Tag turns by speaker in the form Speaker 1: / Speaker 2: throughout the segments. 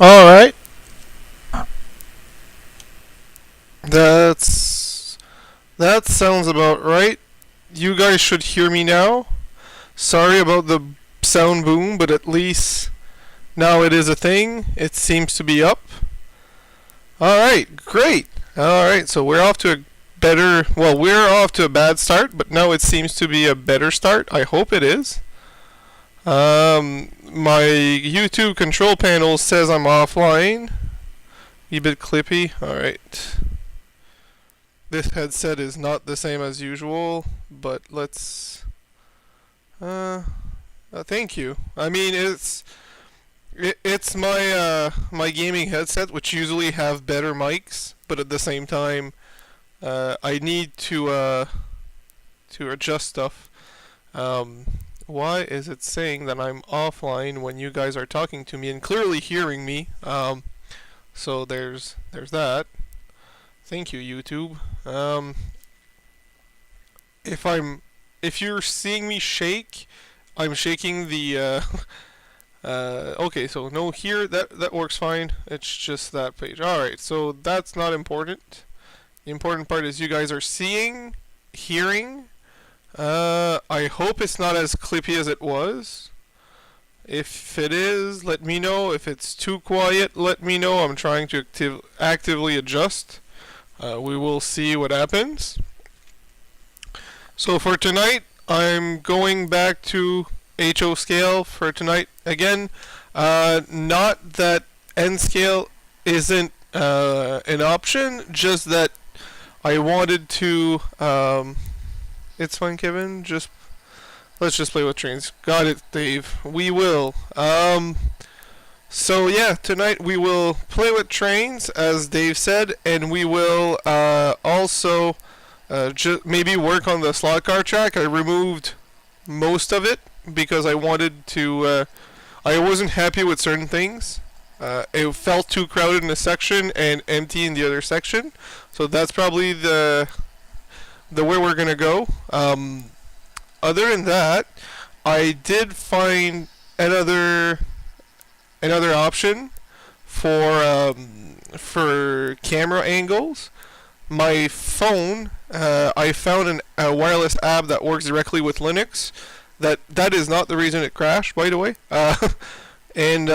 Speaker 1: Alright, that's that sounds about right. You guys should hear me now. Sorry about the sound boom, but at least now it is a thing. It seems to be up. Alright, great. Alright, so we're off to a we're off to a bad start, but now it seems to be a better start. I hope it is. My YouTube control panel says I'm offline. A bit clippy. Alright. This headset is not the same as usual, but let's. Thank you. I mean, it's my gaming headset, which usually have better mics, but at the same time, I need to adjust stuff. Um, why is it saying that I'm offline when you guys are talking to me and clearly hearing me? So there's that. Thank you, YouTube. If I'm if you're seeing me shake, I'm shaking the okay, so no here, that works fine. It's just that page. Alright, so that's not important. The important part is you guys are seeing, hearing. I hope it's not as clippy as it was. If it is, let me know. If it's too quiet, let me know. I'm trying to actively adjust. We will see what happens. So for tonight, I'm going back to HO scale for tonight again. Not that N scale isn't an option, just that I wanted to. It's fine, Kevin. Let's just play with trains. Got it, Dave. We will. So yeah, tonight we will play with trains, as Dave said, and we will also maybe work on the slot car track. I removed most of it because I wanted to. I wasn't happy with certain things. It felt too crowded in a section and empty in the other section. So that's probably the way we're gonna go. Other than that, I did find another option for camera angles. My phone, I found a wireless app that works directly with Linux. That is not the reason it crashed, by the way. And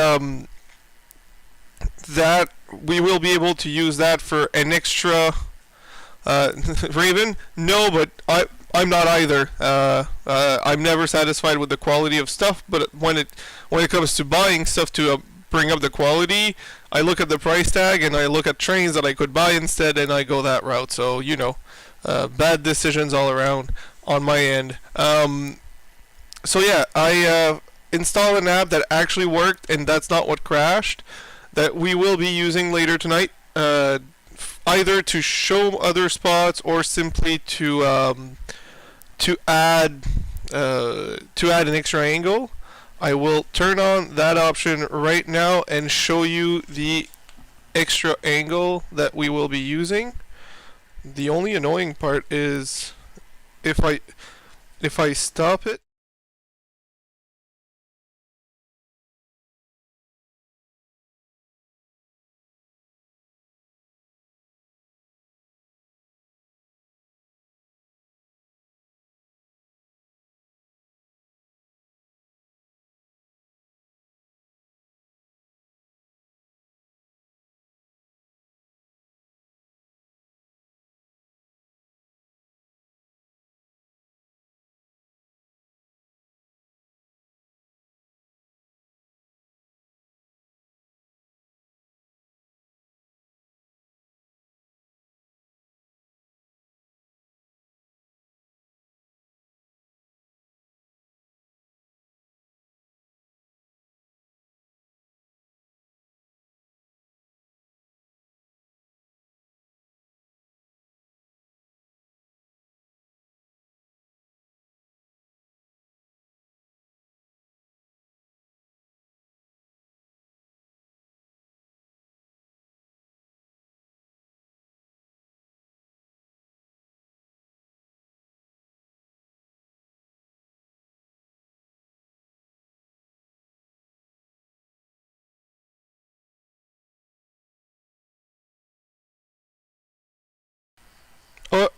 Speaker 1: that we will be able to use that for an extra. Raven, no, but I'm not either. I'm never satisfied with the quality of stuff, but when it comes to buying stuff to bring up the quality, I look at the price tag and I look at trains that I could buy instead, and I go that route. So bad decisions all around on my end. So yeah, I installed an app that actually worked, and that's not what crashed. That we will be using later tonight. Either to show other spots or simply to add an extra angle. I will turn on that option right now and show you the extra angle that we will be using. The only annoying part is if I stop it.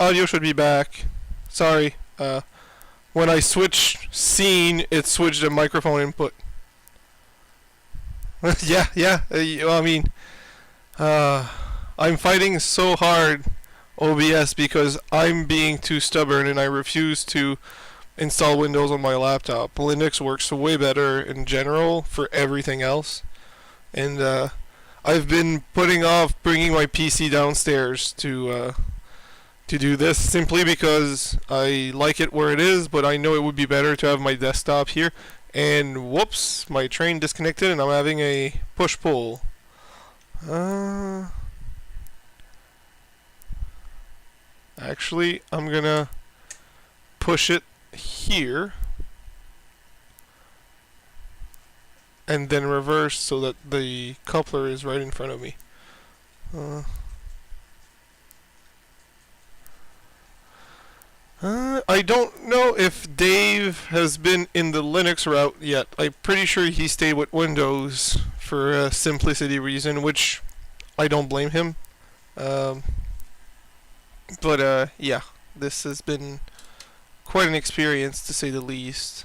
Speaker 1: audio should be back. Sorry. When I switch scene, it switched the microphone input. yeah. I mean, I'm fighting so hard OBS because I'm being too stubborn and I refuse to install Windows on my laptop. Linux works way better in general for everything else. And I've been putting off bringing my PC downstairs to do this simply because I like it where it is, but I know it would be better to have my desktop here. And whoops, my train disconnected and I'm having a push-pull. Actually, I'm gonna push it here and then reverse so that the coupler is right in front of me. I don't know if Dave has been in the Linux route yet. I'm pretty sure he stayed with Windows for a simplicity reason, which I don't blame him. But yeah, this has been quite an experience to say the least.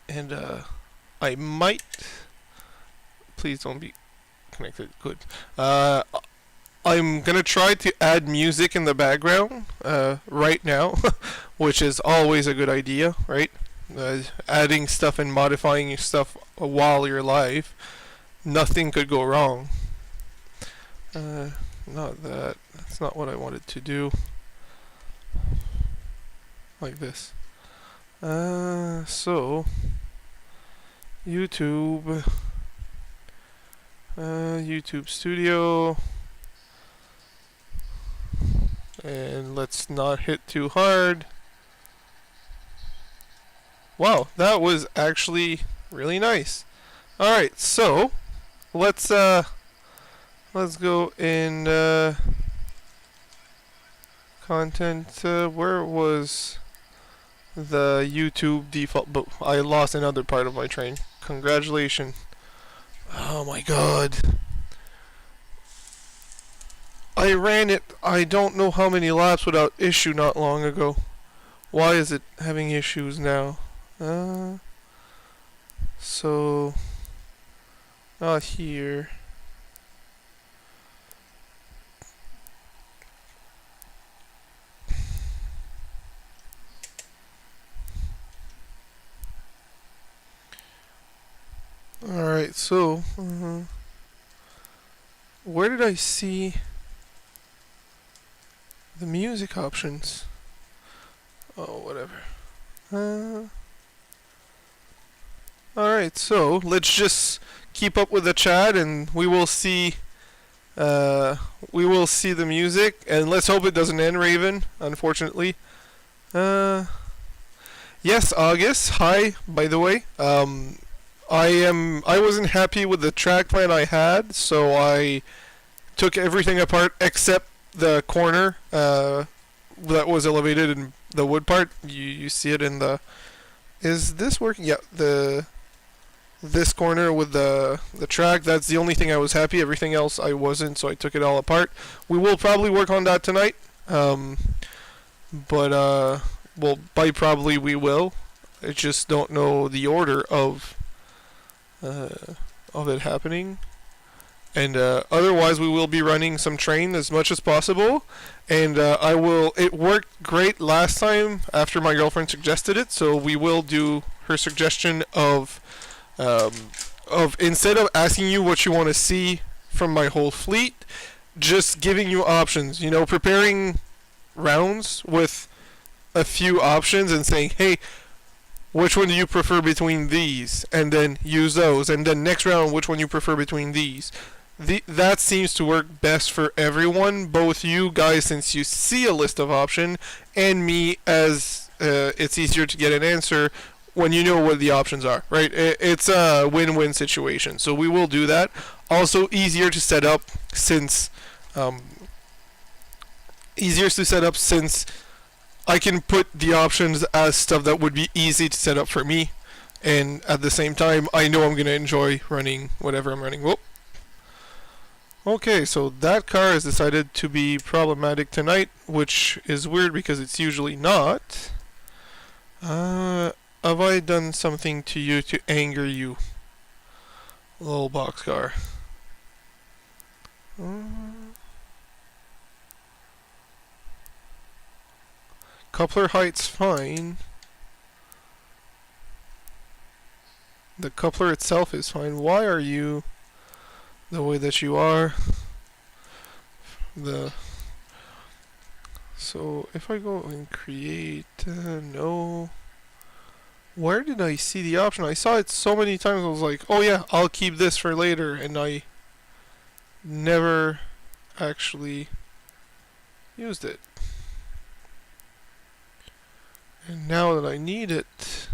Speaker 1: And I might... Please don't be connected. Good. I'm gonna try to add music in the background right now, which is always a good idea, right? Adding stuff and modifying your stuff while you're live. Nothing could go wrong. Not that. That's not what I wanted to do. Like this. So YouTube Studio, and let's not hit too hard. Wow, that was actually really nice. Alright, so let's go in content. Where was the YouTube default? But I lost another part of my train. Congratulations. Oh my god. I ran it I don't know how many laps without issue not long ago. Why is it having issues now? So not here. Alright, so where did I see the music options? Oh, whatever. Alright, so let's just keep up with the chat and we will see the music, and let's hope it doesn't end, Raven, unfortunately. Yes, August, hi, by the way. I wasn't happy with the track plan I had, so I took everything apart except the corner that was elevated in the wood part. You see it in the... Is this working? Yeah, this corner with the track, that's the only thing I was happy. Everything else I wasn't, so I took it all apart. We will probably work on that tonight. Well, by probably we will. I just don't know the order of it happening. And otherwise we will be running some train as much as possible, and it worked great last time after my girlfriend suggested it, so we will do her suggestion of instead of asking you what you want to see from my whole fleet, just giving you options, you know, preparing rounds with a few options and saying, hey, which one do you prefer between these? And then use those. And then next round, which one you prefer between these? That seems to work best for everyone, both you guys since you see a list of options, and me as it's easier to get an answer when you know what the options are, right? It's a win-win situation, so we will do that. Also easier to set up since I can put the options as stuff that would be easy to set up for me, and at the same time I know I'm going to enjoy running whatever I'm running. Whoop. Okay, so that car has decided to be problematic tonight, which is weird because it's usually not. Have I done something to you to anger you, little boxcar? Coupler height's fine. The coupler itself is fine. Why are you the way that you are? So if I go and create, no. Where did I see the option? I saw it so many times. I was like, oh yeah, I'll keep this for later, and I never actually used it. And now that I need it,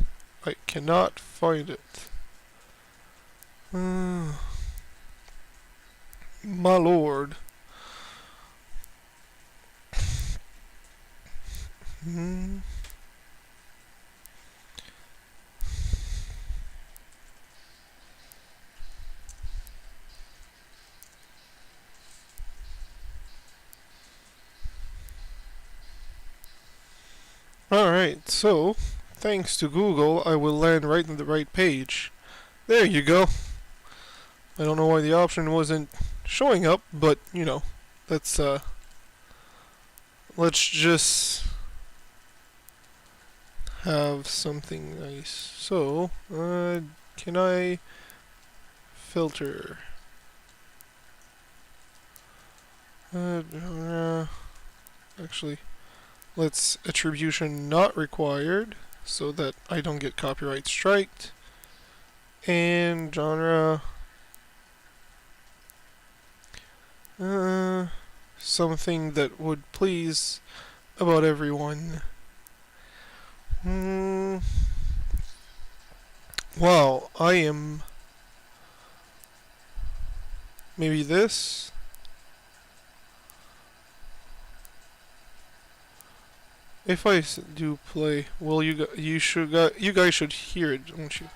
Speaker 1: I cannot find it. My lord. Alright, so, thanks to Google, I will land right in the right page. There you go. I don't know why the option wasn't showing up, but, you know, let's just have something nice. So, can I filter? Actually, let's attribution not required so that I don't get copyright striked. And genre, something that would please about everyone. Wow, I am maybe this. If I do play, well, you guys should hear it, don't you?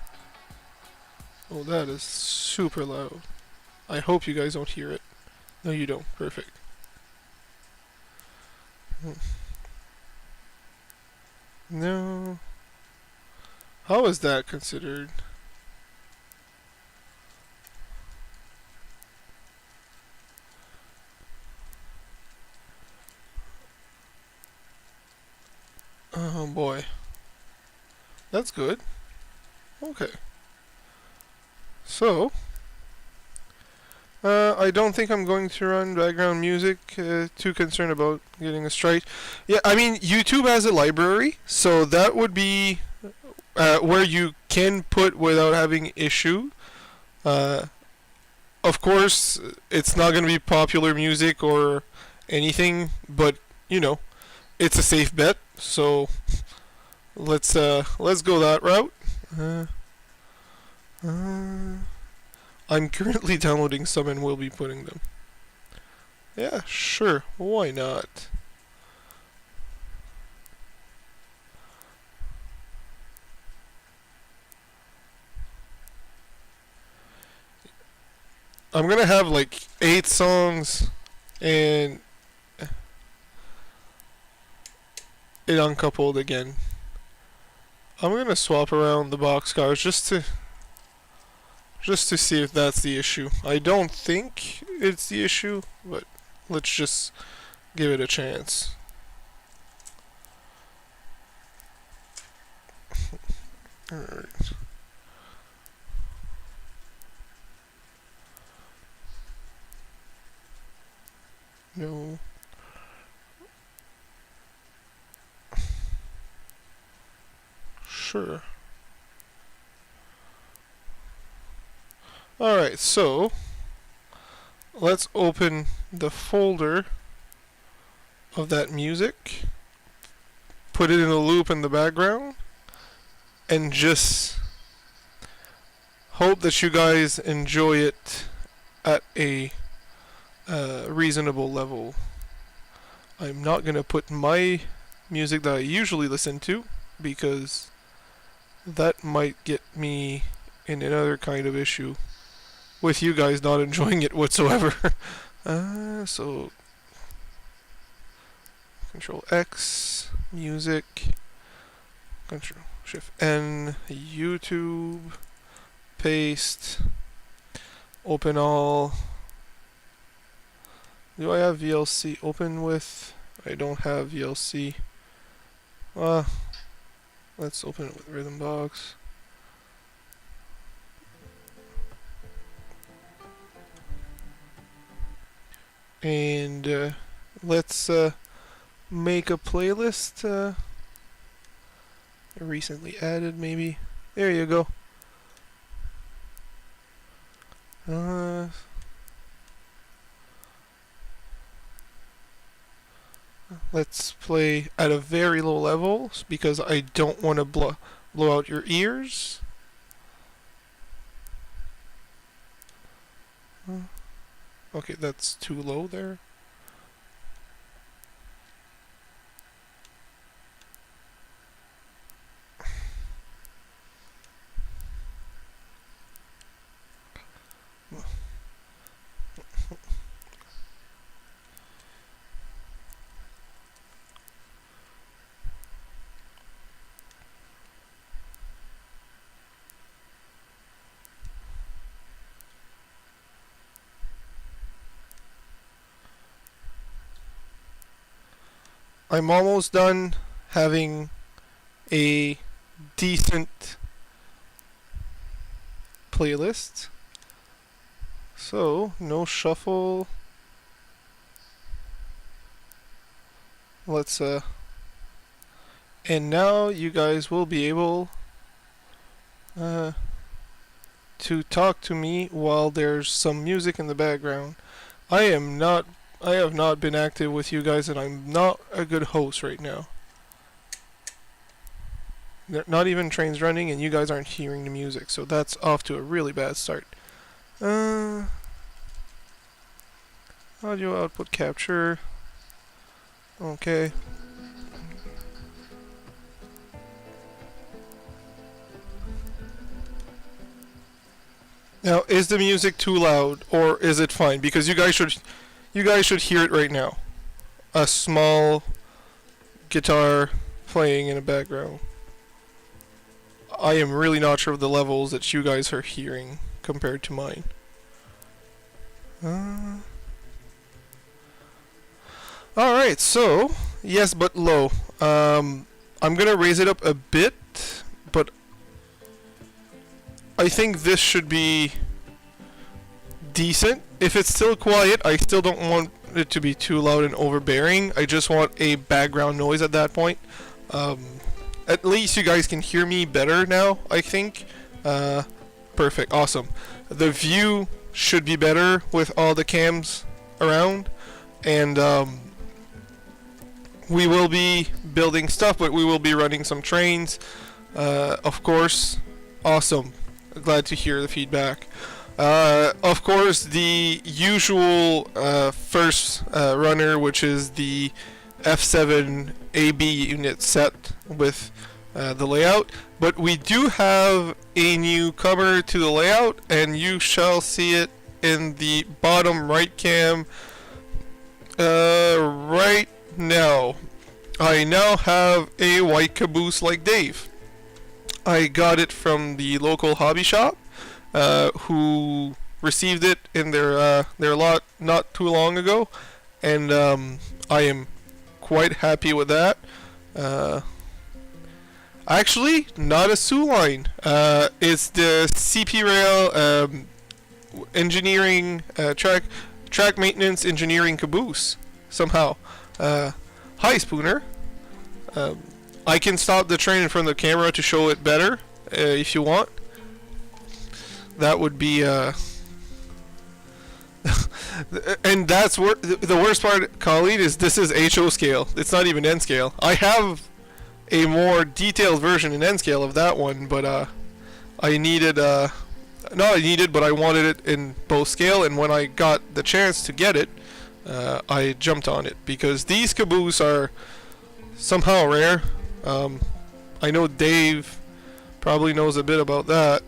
Speaker 1: Oh, that is super loud. I hope you guys don't hear it. No, you don't. Perfect. No. How is that considered? Oh boy. That's good. Okay. So, I don't think I'm going to run background music. Too concerned about getting a strike. Yeah, I mean, YouTube has a library, so that would be where you can put without having issue. Of course, it's not going to be popular music or anything, but you know, it's a safe bet. So let's go that route. I'm currently downloading some and will be putting them. Yeah, sure. Why not? I'm gonna have like 8 songs and it uncoupled again. I'm gonna swap around the boxcars just to see if that's the issue. I don't think it's the issue, but let's just give it a chance. Alright. No. Sure. Alright, so let's open the folder of that music, put it in a loop in the background, and just hope that you guys enjoy it at a reasonable level. I'm not going to put my music that I usually listen to because that might get me in another kind of issue with you guys not enjoying it whatsoever. So Control X, music, Control Shift N, YouTube, paste, open all. Do I have VLC open with? I don't have VLC. Let's open it with Rhythmbox. And let's make a playlist. Recently added, maybe. There you go. Let's play at a very low level because I don't want to blow out your ears. Okay, that's too low there. I'm almost done having a decent playlist. So, no shuffle. Let's and now you guys will be able to talk to me while there's some music in the background. I have not been active with you guys, and I'm not a good host right now. Not even trains running, and you guys aren't hearing the music, so that's off to a really bad start. Audio output capture. Okay. Now, is the music too loud, or is it fine? Because you guys should hear it right now. A small guitar playing in the background. I am really not sure of the levels that you guys are hearing compared to mine. Alright, so, yes but low. I'm gonna raise it up a bit, but I think this should be decent. If it's still quiet, I still don't want it to be too loud and overbearing. I just want a background noise at that point. At least you guys can hear me better now, I think. Perfect, awesome. The view should be better with all the cams around. And we will be building stuff, but we will be running some trains. Of course, awesome. Glad to hear the feedback. Of course, the usual first runner, which is the F7 AB unit set with the layout, but we do have a newcomer to the layout, and you shall see it in the bottom right cam right now. I now have a white caboose like Dave. I got it from the local hobby shop, who received it in their lot not too long ago, and I am quite happy with that. Actually, not a Sioux line. It's the CP Rail engineering track maintenance engineering caboose somehow. Hi, Spooner. I can stop the train in front of the camera to show it better if you want. That would be and that's the worst part, Khalid, is this is HO scale. It's not even N scale. I have a more detailed version in N scale of that one, but I needed not I needed, but I wanted it in both scale, and when I got the chance to get it, I jumped on it because these caboose are somehow rare. I know Dave probably knows a bit about that,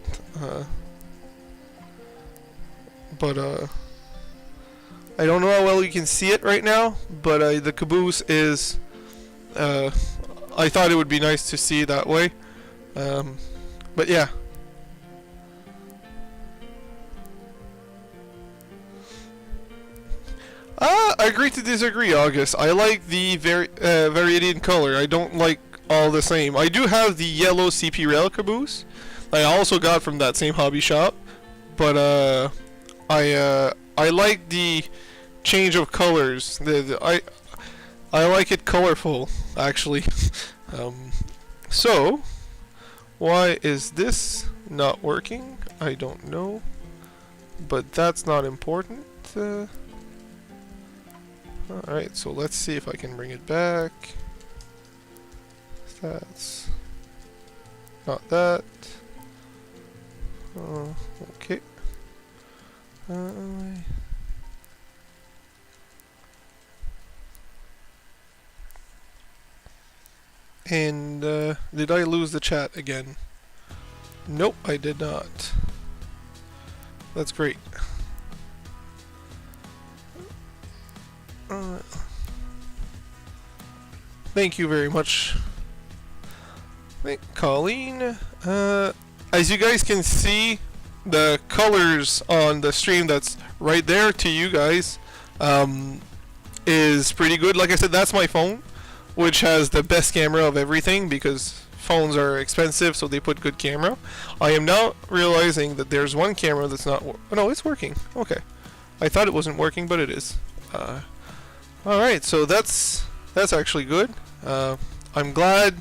Speaker 1: but I don't know how well you can see it right now, but the caboose is, I thought it would be nice to see that way. But yeah. I agree to disagree, August. I like the variety in color. I don't like all the same. I do have the yellow CP rail caboose. I also got from that same hobby shop, but I like the change of colors. I like it colorful, actually. So why is this not working? I don't know, but that's not important. Alright, so let's see if I can bring it back. That's not that. Okay. And did I lose the chat again? Nope, I did not. That's great. Thank you very much, Colleen. As you guys can see, the colors on the stream that's right there to you guys is pretty good. Like I said, that's my phone, which has the best camera of everything because phones are expensive, so they put good camera. I am now realizing that there's one camera that's not. No, it's working. Okay, I thought it wasn't working, but it is. All right, so that's actually good. I'm glad.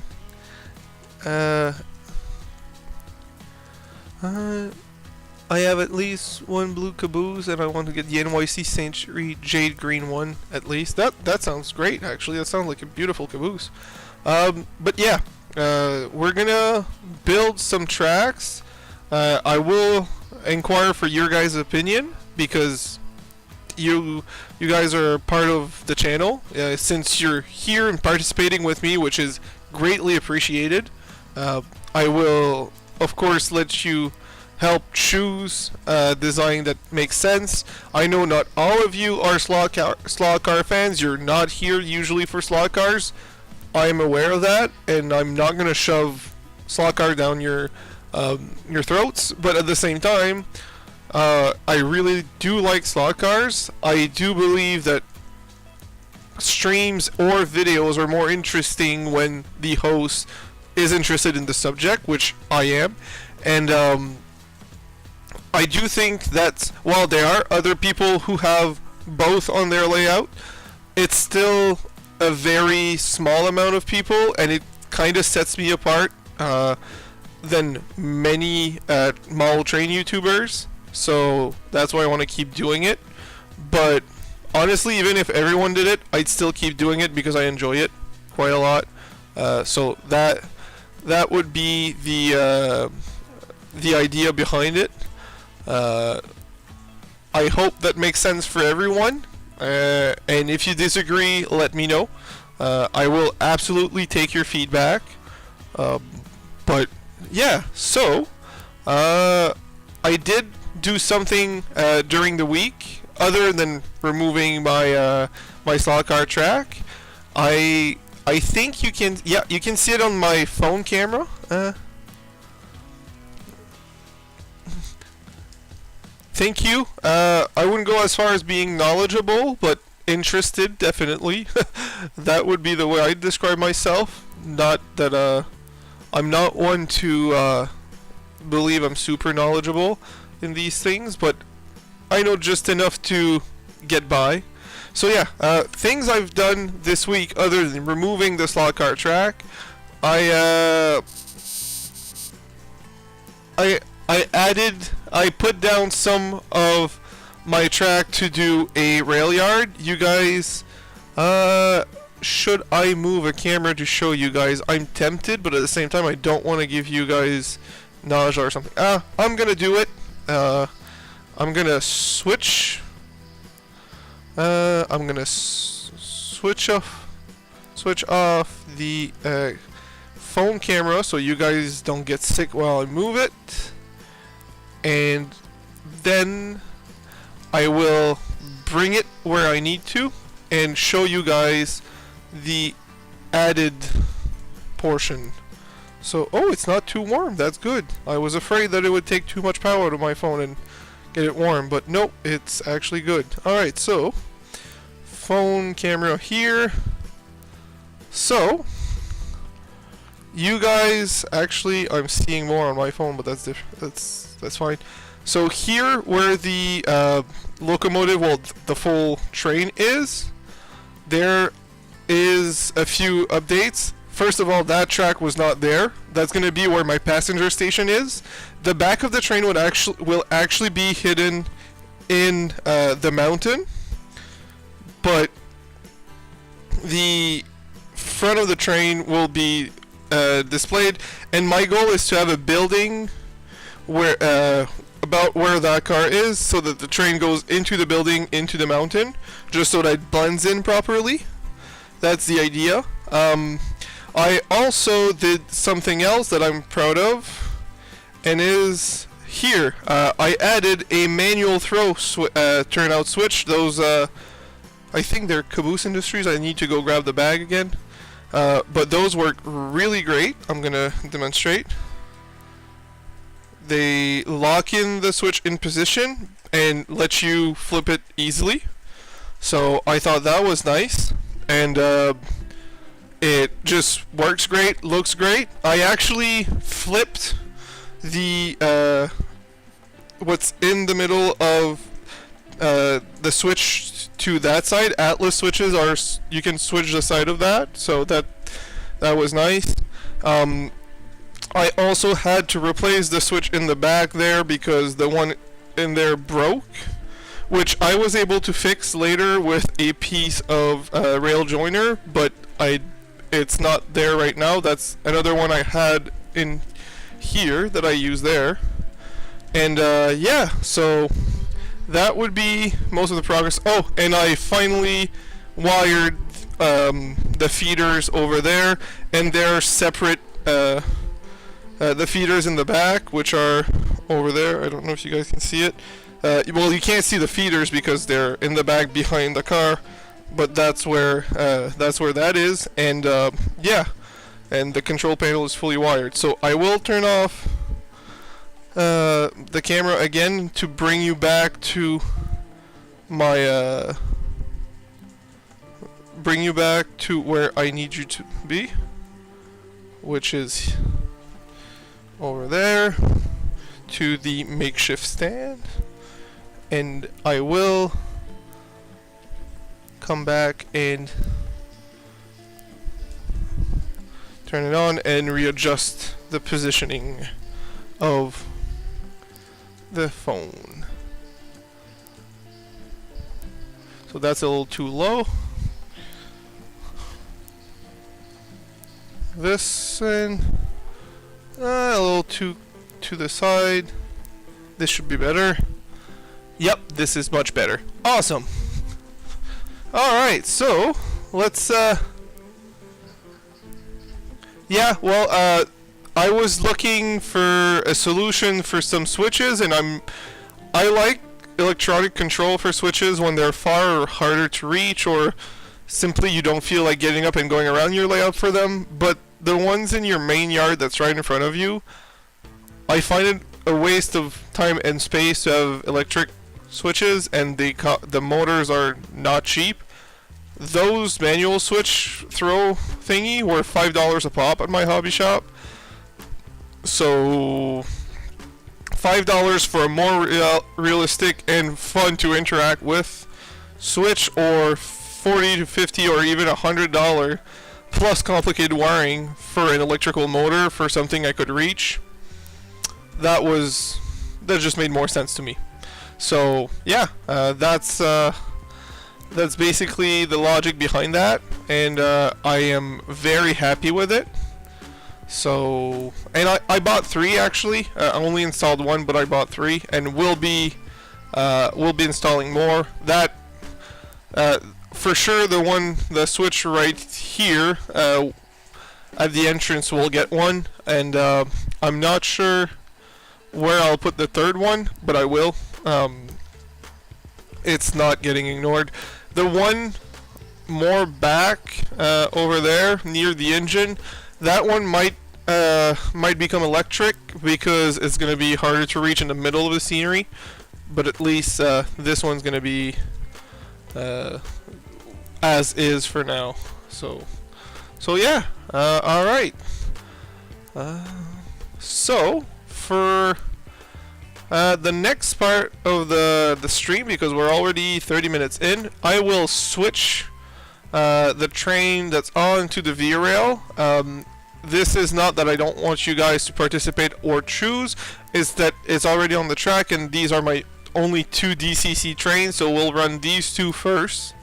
Speaker 1: I have at least one blue caboose, and I want to get the NYC Century Jade Green one at least. That sounds great, actually. That sounds like a beautiful caboose. But yeah, we're gonna build some tracks. I will inquire for your guys' opinion because you guys are part of the channel. Since you're here and participating with me, which is greatly appreciated. I will, of course, let you help choose a design that makes sense. I know not all of you are slot car fans. You're not here usually for slot cars. I am aware of that, and I'm not going to shove slot car down your throats. But at the same time, I really do like slot cars. I do believe that streams or videos are more interesting when the host is interested in the subject, which I am. And I do think that while there are other people who have both on their layout, it's still a very small amount of people, and it kind of sets me apart than many model train YouTubers. So that's why I want to keep doing it. But honestly, even if everyone did it, I'd still keep doing it because I enjoy it quite a lot. So that would be the idea behind it. I hope that makes sense for everyone. And if you disagree, let me know. I will absolutely take your feedback. But yeah, so I did do something during the week other than removing my my slot car track. I think you can see it on my phone camera. Thank you. I wouldn't go as far as being knowledgeable, but interested, definitely. That would be the way I'd describe myself. Not that I'm not one to believe I'm super knowledgeable in these things, but I know just enough to get by. So yeah, things I've done this week other than removing the slot car track, I put down some of my track to do a rail yard. You guys, should I move a camera to show you guys? I'm tempted, but at the same time I don't want to give you guys nausea or something. I'm gonna do it. I'm gonna switch. I'm gonna switch off the phone camera so you guys don't get sick while I move it, and then I will bring it where I need to and show you guys the added portion. So, oh, it's not too warm. That's good. I was afraid that it would take too much power to my phone and get it warm, but nope, it's actually good. Alright, so phone camera here. So you guys, actually, I'm seeing more on my phone, but that's different. That's fine. So here, where the locomotive, well, the full train is, there is a few updates. First of all, that track was not there. That's going to be where my passenger station is. The back of the train will actually be hidden in the mountain, but the front of the train will be displayed. And my goal is to have a building where about where that car is, so that the train goes into the building, into the mountain, just so that it blends in properly. That's the idea. I also did something else that I'm proud of, and is here. I added a manual throw turnout switch. Those, I think they're Caboose Industries. I need to go grab the bag again. But those work really great. I'm gonna demonstrate. They lock in the switch in position and let you flip it easily. So I thought that was nice, and it just works great, looks great. I actually flipped the what's in the middle of the switch to that side. Atlas switches are, you can switch the side of that, so that was nice. I also had to replace the switch in the back there because the one in there broke, which I was able to fix later with a piece of rail joiner, but it's not there right now. That's another one I had in here that I use there. And yeah, so that would be most of the progress. Oh, and I finally wired the feeders over there, and they're separate. The feeders in the back, which are over there. I don't know if you guys can see it. Well, you can't see the feeders because they're in the back behind the car, but that's where that is. And yeah, and the control panel is fully wired. So I will turn off the camera again to bring you back to my bring you back to where I need you to be, which is over there, to the makeshift stand. And I will come back and turn it on and readjust the positioning of the phone. So that's a little too low. This and a little too to the side. This should be better. Yep, this is much better. Awesome. Alright, so let's yeah, well, I was looking for a solution for some switches, and I like electronic control for switches when they're far or harder to reach, or simply you don't feel like getting up and going around your layout for them. But the ones in your main yard that's right in front of you, I find it a waste of time and space to have electric switches, and the motors are not cheap. Those manual switch throw thingy were $5 a pop at my hobby shop. So $5 for a more realistic and fun to interact with switch, or $40 to $50 or even $100 plus complicated wiring for an electrical motor for something I could reach. That just made more sense to me. So yeah, that's basically the logic behind that, and I am very happy with it. So, and I bought 3 actually. I only installed 1, but I bought 3, and we'll be installing more. That for sure, the switch right here at the entrance will get one, and I'm not sure where I'll put the third one, but I will. it's not getting ignored. The one more back over there near the engine, that one might become electric because it's going to be harder to reach in the middle of the scenery, but at least this one's going to be as is for now. So yeah, all right. So for the next part of the stream, because we're already 30 minutes in, I will switch the train that's on to the V-Rail. This is not that I don't want you guys to participate or choose, it's that it's already on the track and these are my only 2 DCC trains, so we'll run these 2 first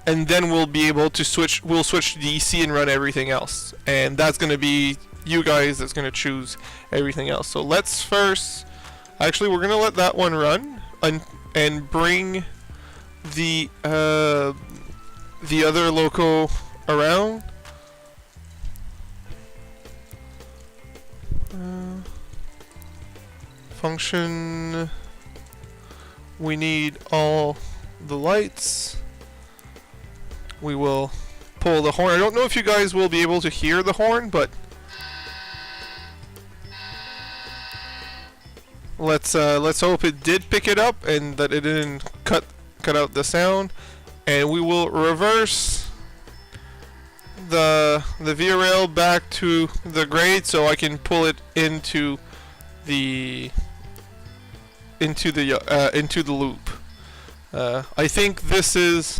Speaker 1: and then we'll be able to switch to DC and run everything else, and that's going to be you guys that's going to choose everything else. So let's first, actually we're going to let that one run and bring the other loco around. Function, we need all the lights. We will pull the horn. I don't know if you guys will be able to hear the horn, but let's hope it did pick it up and that it didn't cut out the sound. And we will reverse the V-Rail back to the grade so I can pull it into the loop. I think this is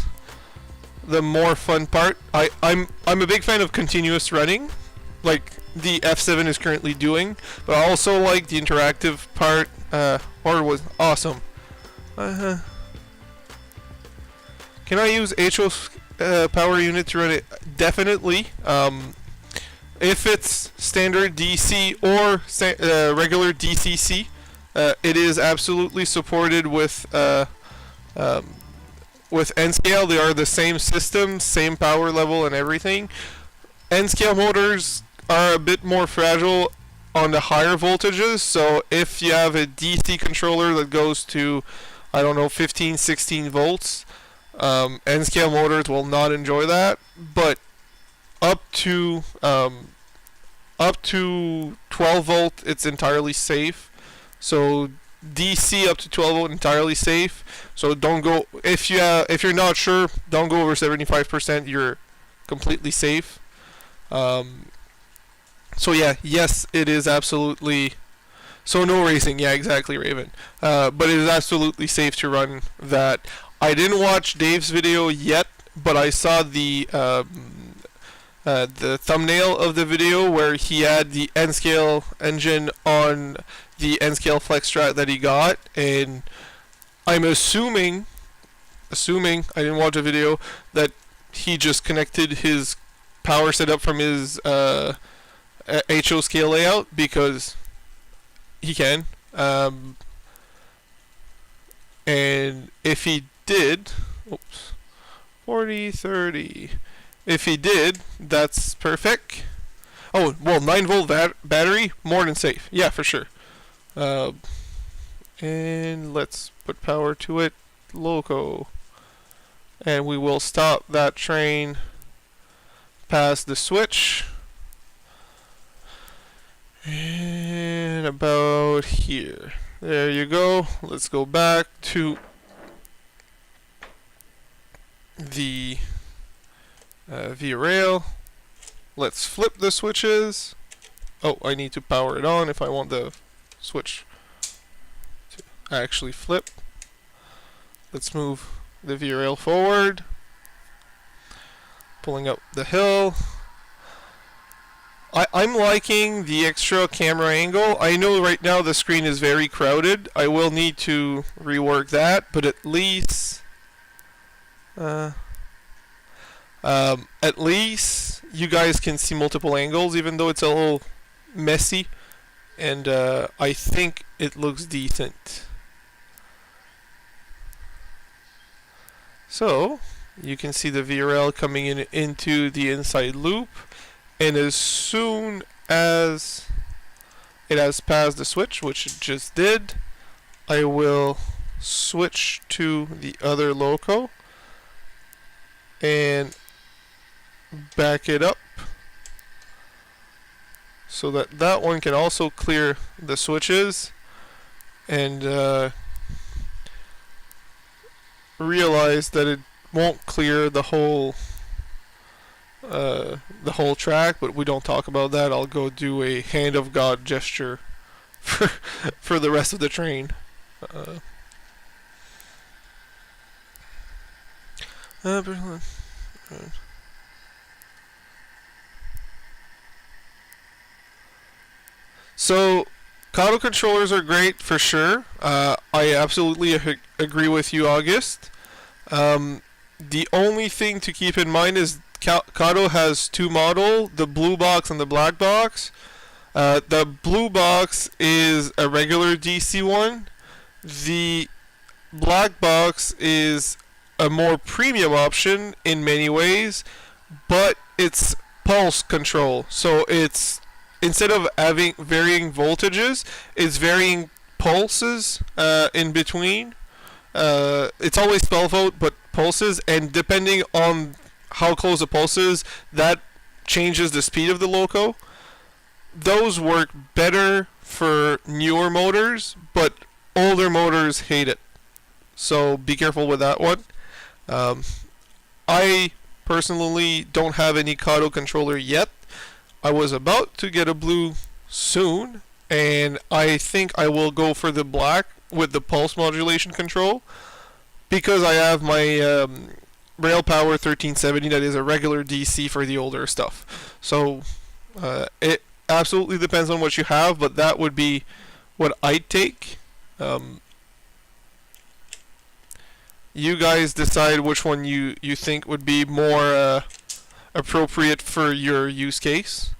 Speaker 1: the more fun part. I'm a big fan of continuous running, like the F7 is currently doing, but I also like the interactive part. Or was awesome. Can I use HO's power unit to run it? Definitely. If it's standard DC or regular DCC, it is absolutely supported with N-Scale. They are the same system, same power level and everything. N-Scale motors are a bit more fragile on the higher voltages, so if you have a DC controller that goes to, I don't know, 15, 16 volts, N-Scale motors will not enjoy that, but up to 12 volt it's entirely safe. So DC up to 12 volt entirely safe. So don't go, if you're not sure, don't go over 75%. You're completely safe. So yeah, yes, it is absolutely. So no racing, yeah, exactly, Raven. But it is absolutely safe to run that. I didn't watch Dave's video yet, but I saw the thumbnail of the video where he had the N-Scale engine on the N-Scale Flex Strat that he got, and I'm assuming I didn't watch the video, that he just connected his power setup from his HO scale layout, because he can. And if he did, oops, 40, 30. If he did, that's perfect. Oh, well, 9 volt battery, more than safe. Yeah, for sure. And let's put power to it. Loco. And we will stop that train past the switch. And about here. There you go. Let's go back to the V-Rail. Let's flip the switches. Oh, I need to power it on if I want the switch to actually flip. Let's move the V-Rail forward. Pulling up the hill. I'm liking the extra camera angle. I know right now the screen is very crowded. I will need to rework that, but at least you guys can see multiple angles, even though it's a little messy, and I think it looks decent. So you can see the V-Rail coming into the inside loop, and as soon as it has passed the switch, which it just did, I will switch to the other loco and back it up so that that one can also clear the switches, and realize that it won't clear the whole track, but we don't talk about that. I'll go do a hand of God gesture for the rest of the train. So, Kado controllers are great for sure. I absolutely agree with you, August. The only thing to keep in mind is Kado has two model, the blue box and the black box. The blue box is a regular DC one. The black box is a more premium option in many ways, but it's pulse control. So it's, instead of having varying voltages, it's varying pulses in between. It's always 12 volt, but pulses, and depending on how close the pulse is, that changes the speed of the loco. Those work better for newer motors, but older motors hate it. So be careful with that one. I personally don't have any Kado controller yet. I was about to get a blue soon, and I think I will go for the black with the pulse modulation control, because I have my Rail Power 1370 that is a regular DC for the older stuff. So it absolutely depends on what you have, but that would be what I'd take. You guys decide which one you think would be more appropriate for your use case.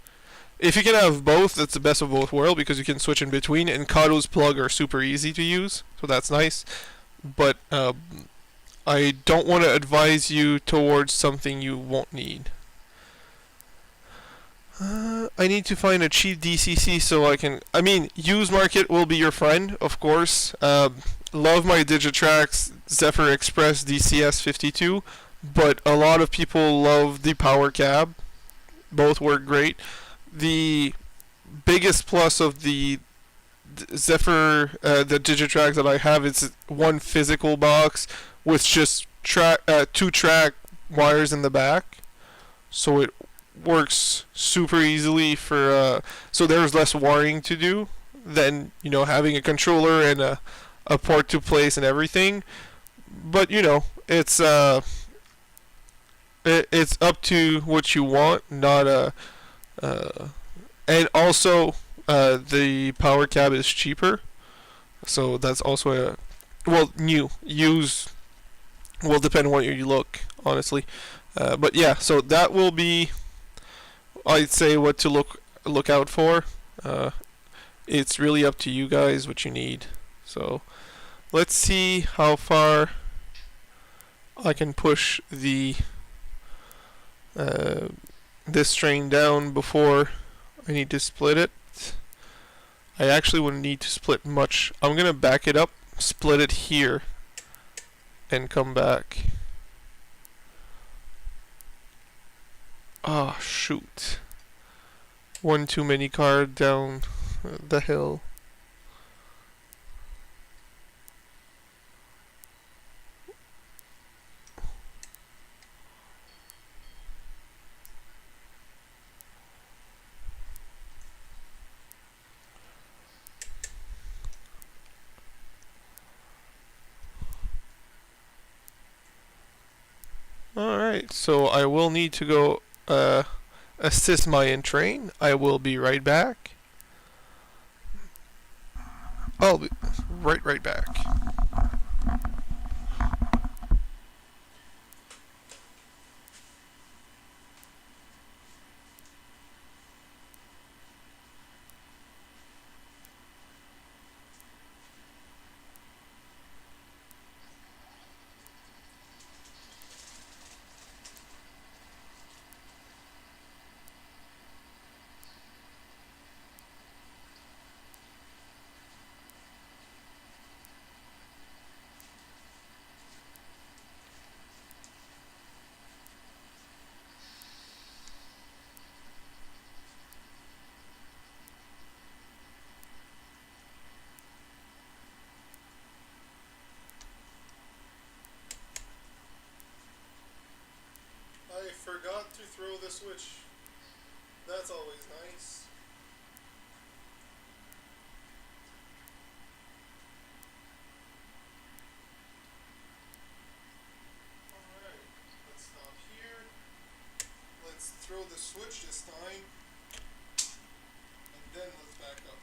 Speaker 1: If you can have both, that's the best of both worlds, because you can switch in between, and Kado's plug are super easy to use, so that's nice. But I don't want to advise you towards something you won't need. I need to find a cheap DCC so I can... I mean, used market will be your friend, of course. Love my Digitrax Zephyr Express DCS 52, but a lot of people love the Power Cab. Both work great. The biggest plus of the Zephyr, the Digitrax that I have, is one physical box with just two track wires in the back, so it works super easily for so there's less wiring to do than, you know, having a controller and a port to place and everything. But you know, it's up to what you want, not and also the Power Cab is cheaper, so that's also a, well, new. Use will depend on what you look, honestly. But yeah, so that will be, I'd say, what to look out for. It's really up to you guys what you need. So let's see how far I can push the this train down before I need to split it. I actually wouldn't need to split much. I'm gonna back it up, split it here, and come back. Oh shoot. One too many car down the hill. Alright, so I will need to go assist my in train. I will be right back. I'll be right back. switch. That's always nice. Alright, let's stop here. Let's throw the switch this time. And then let's back up.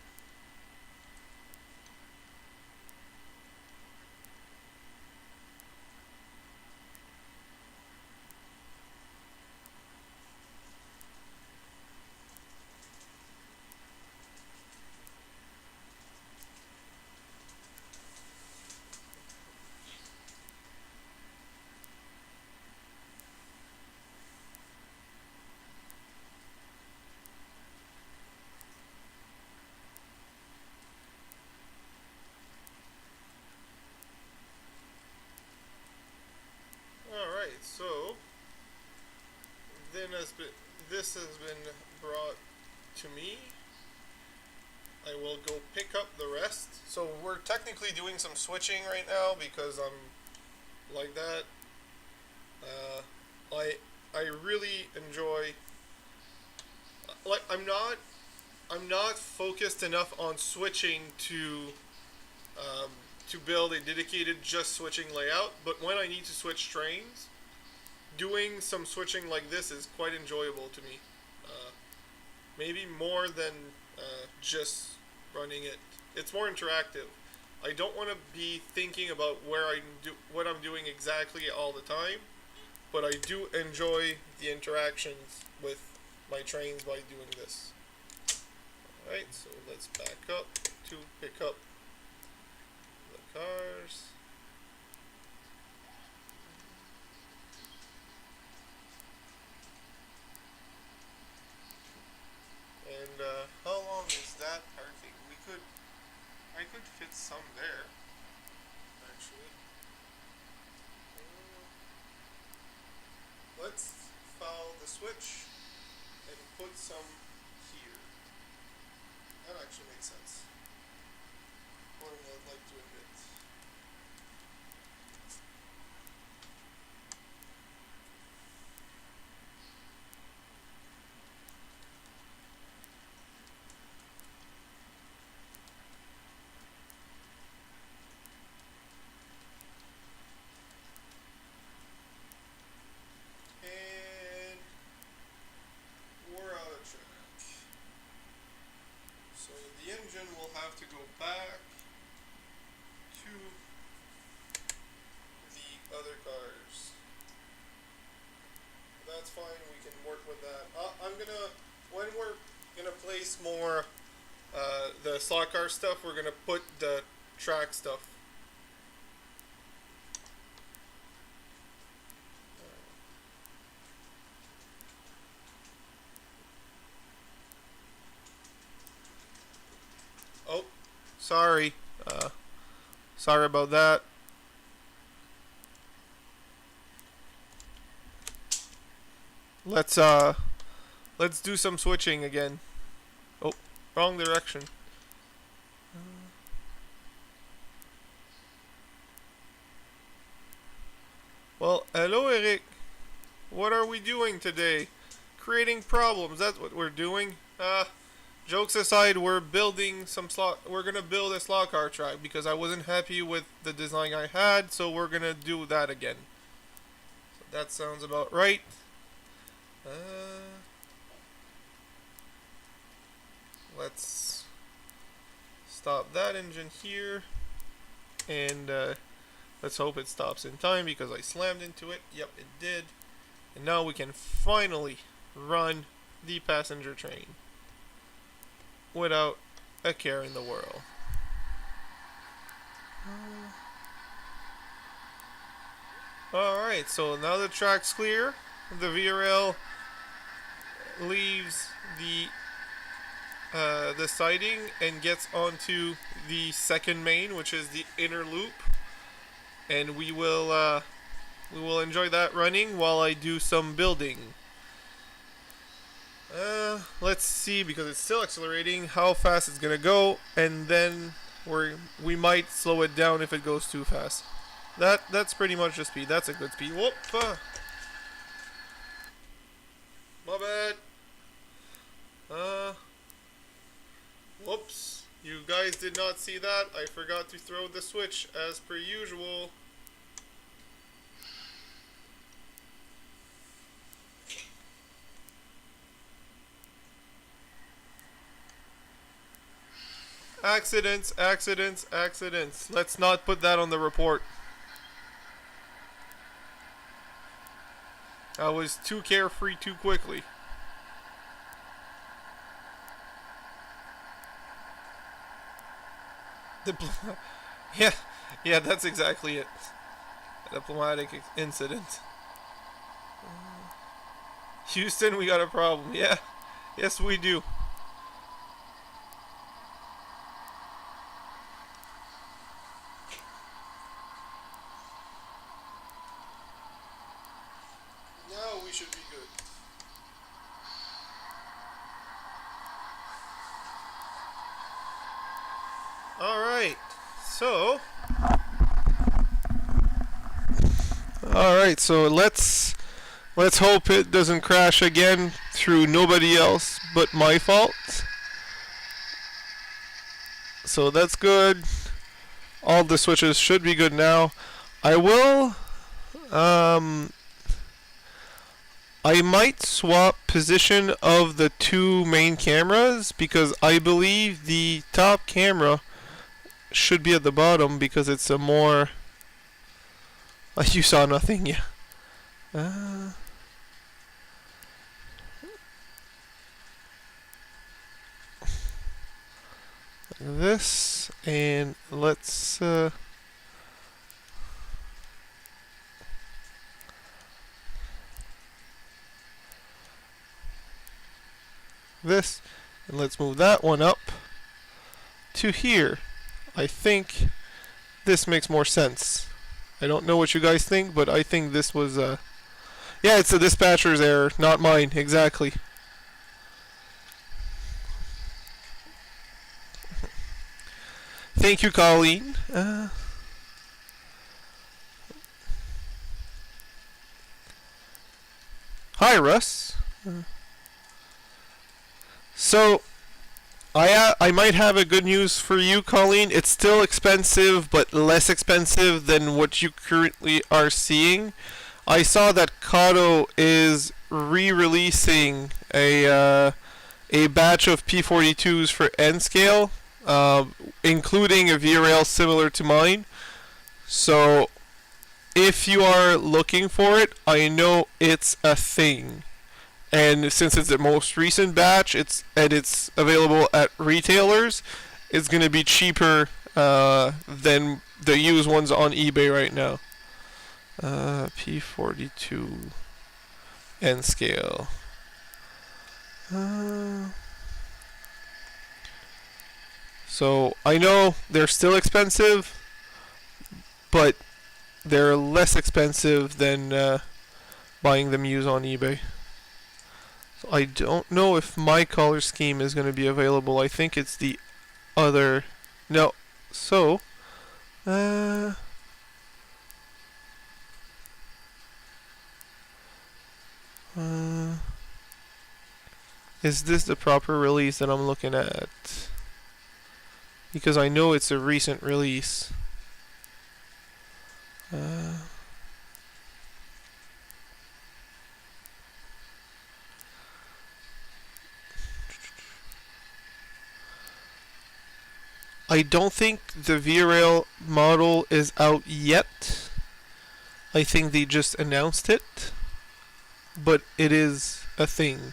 Speaker 1: Alright, so then this has been brought to me. I will go pick up the rest. So we're technically doing some switching right now because I'm like that. I really enjoy, like, I'm not focused enough on switching to build a dedicated just switching layout, but when I need to switch trains, doing some switching like this is quite enjoyable to me. Maybe more than just running it. It's more interactive. I don't want to be thinking about what I'm doing exactly all the time, but I do enjoy the interactions with my trains by doing this. Alright, so let's back up to pick up the cars. And how long is that parking? I could fit some there, actually. Let's follow the switch and put some here. That actually makes sense. More than I'd like to admit. We'll have to go back to the other cars. That's fine, we can work with that. When we're gonna place more the slot car stuff, we're gonna put the track stuff. Oh, sorry. Sorry about that. Let's do some switching again. Oh, wrong direction. Well, hello Eric. What are we doing today? Creating problems. That's what we're doing. Jokes aside, we're building we're gonna build a slot car track because I wasn't happy with the design I had, so we're gonna do that again. So that sounds about right. Let's stop that engine here, and let's hope it stops in time because I slammed into it. Yep, it did. And now we can finally run the passenger train without a care in the world. Alright, so now the track's clear. The VRL leaves the siding and gets onto the second main, which is the inner loop. And we will enjoy that running while I do some building. Let's see, because it's still accelerating, how fast it's gonna go, and then we might slow it down if it goes too fast. That's pretty much the speed. That's a good speed. Whoop! My bad. Whoops. You guys did not see that. I forgot to throw the switch as per usual. Accidents, accidents, accidents. Let's not put that on the report. I was too carefree too quickly. Yeah, that's exactly it. A diplomatic incident. Houston, we got a problem. Yeah, yes we do. Now we should be good. Alright, so let's hope it doesn't crash again through nobody else but my fault. So that's good. All the switches should be good now. I will I might swap position of the two main cameras because I believe the top camera should be at the bottom because it's a more... You saw nothing, yeah. This, and let's... this, and let's move that one up to here. I think this makes more sense. I don't know what you guys think, but I think this was yeah, it's a dispatcher's error, not mine, exactly. Thank you, Colleen. Hi, Russ. So, I might have a good news for you, Colleen. It's still expensive, but less expensive than what you currently are seeing. I saw that Kato is re-releasing a batch of P42s for N-Scale, including a V-Rail similar to mine. So, if you are looking for it, I know it's a thing. And since it's the most recent batch, it's available at retailers, it's going to be cheaper than the used ones on eBay right now. P42 N scale. So I know they're still expensive, but they're less expensive than buying them used on eBay. I don't know if my color scheme is going to be available. I think it's the other... No. So... is this the proper release that I'm looking at? Because I know it's a recent release. I don't think the V-Rail model is out yet. I think they just announced it. But it is a thing.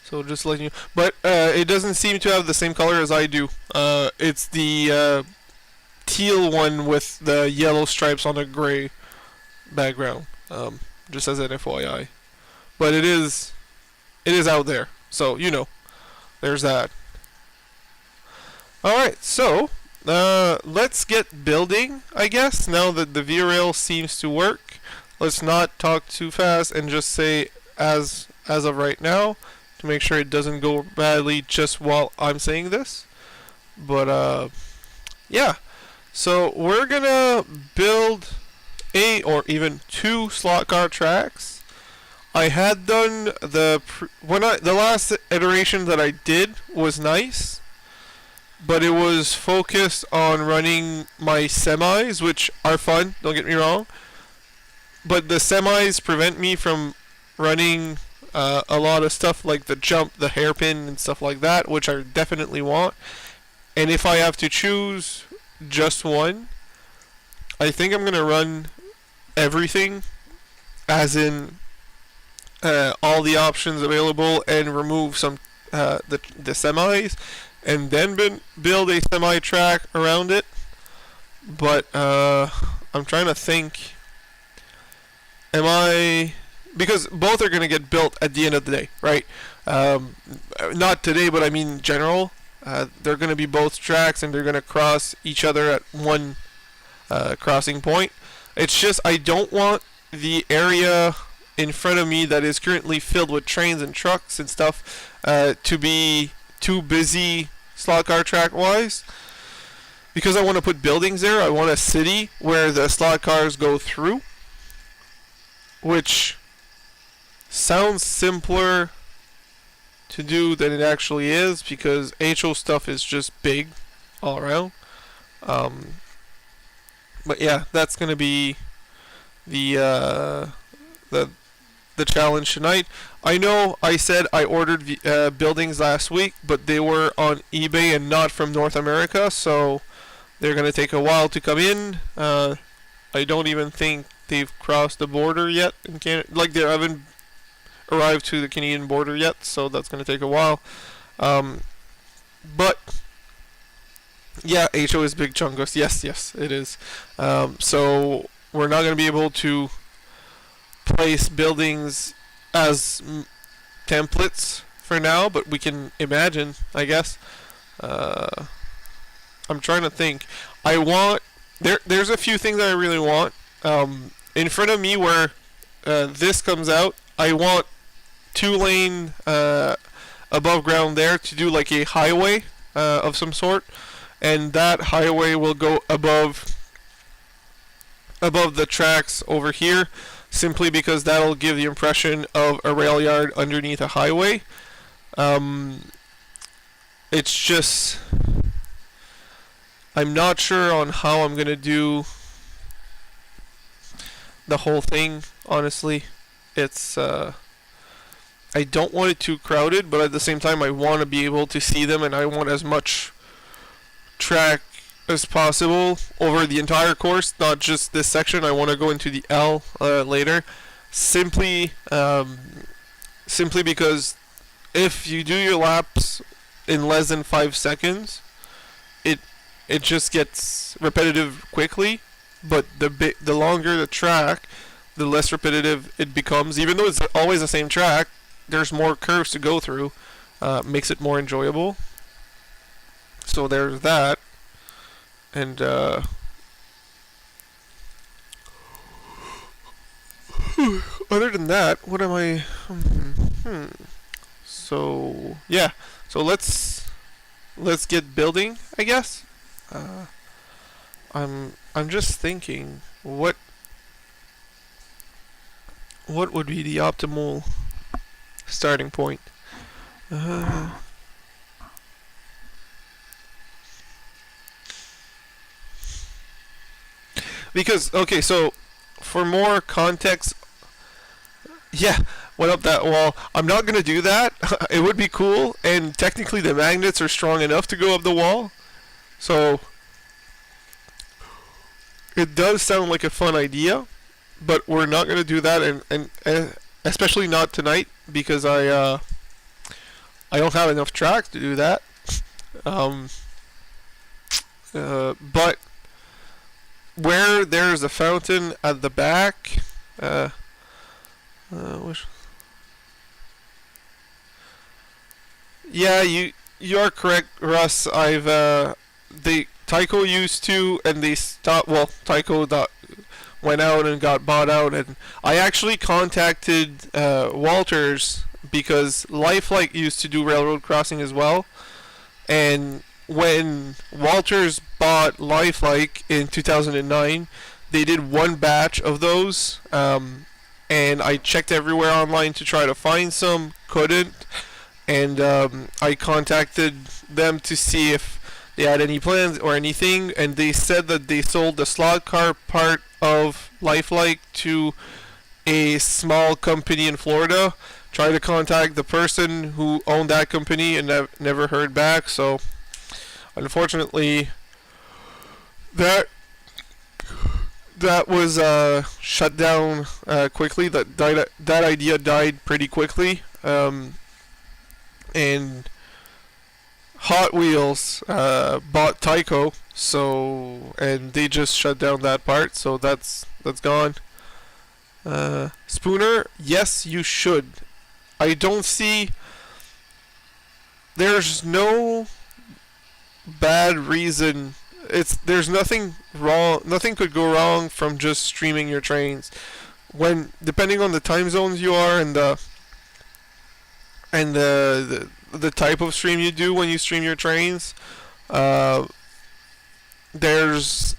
Speaker 1: So just letting you... But it doesn't seem to have the same color as I do. It's the teal one with the yellow stripes on a gray background. Just as an FYI. But it is out there. So, you know, there's that. Alright, so let's get building, I guess, now that the V-Rail seems to work. Let's not talk too fast and just say as of right now to make sure it doesn't go badly just while I'm saying this. But yeah. So we're gonna build a or even two slot car tracks. I had done the last iteration that I did was nice, but it was focused on running my semis, which are fun. Don't get me wrong, but the semis prevent me from running a lot of stuff like the jump, the hairpin, and stuff like that, which I definitely want. And if I have to choose just one, I think I'm gonna run everything, as in all the options available, and remove some the semis, and then build a semi track around it. But I'm trying to think. Because both are gonna get built at the end of the day, right? Not today, but I mean in general. They're gonna be both tracks, and they're gonna cross each other at one crossing point. It's just I don't want the area in front of me that is currently filled with trains and trucks and stuff to be too busy slot car track wise, because I want to put buildings there. I want a city where the slot cars go through, which sounds simpler to do than it actually is, because HO stuff is just big all around. But yeah, that's gonna be the challenge tonight. I know I said I ordered buildings last week, but they were on eBay and not from North America, so they're gonna take a while to come in. I don't even think they've crossed the border yet in Canada. Like, they haven't arrived to the Canadian border yet, so that's gonna take a while. But yeah, HO is big chungus. Yes, it is. So we're not going to be able to place buildings as templates for now, but we can imagine, I guess. I'm trying to think. There's a few things that I really want. In front of me where this comes out, I want 2-lane above ground there to do like a highway of some sort. And that highway will go above the tracks over here, simply because that'll give the impression of a rail yard underneath a highway. It's just I'm not sure on how I'm gonna do the whole thing, honestly. It's I don't want it too crowded, but at the same time I want to be able to see them, and I want as much track as possible over the entire course, not just this section. I want to go into the L later, simply because if you do your laps in less than 5 seconds, it just gets repetitive quickly. But the longer the track, the less repetitive it becomes. Even though it's always the same track, there's more curves to go through. Makes it more enjoyable. So there's that. And other than that, what am I? So yeah. So let's get building, I guess. I'm just thinking what would be the optimal starting point. Because, okay, so for more context, yeah, went up that wall. I'm not going to do that. It would be cool, and technically the magnets are strong enough to go up the wall. So it does sound like a fun idea, but we're not going to do that, and especially not tonight, because I don't have enough tracks to do that. But where there's a fountain at the back, yeah, you are correct, Russ. Tyco used to, and they stopped. Well, Tyco went out and got bought out, and I actually contacted Walters, because Lifelike used to do railroad crossing as well, and when Walters bought Lifelike in 2009, they did one batch of those, and I checked everywhere online to try to find some, couldn't, and I contacted them to see if they had any plans or anything, and they said that they sold the slot car part of Lifelike to a small company in Florida. Tried to contact the person who owned that company and never heard back. So, unfortunately, that was shut down quickly. That idea died pretty quickly. And Hot Wheels bought Tyco, and they just shut down that part. So that's gone. Spooner, yes, you should. I don't see. There's no bad reason. There's nothing wrong. Nothing could go wrong from just streaming your trains. When depending on the time zones you are and the type of stream you do when you stream your trains, there's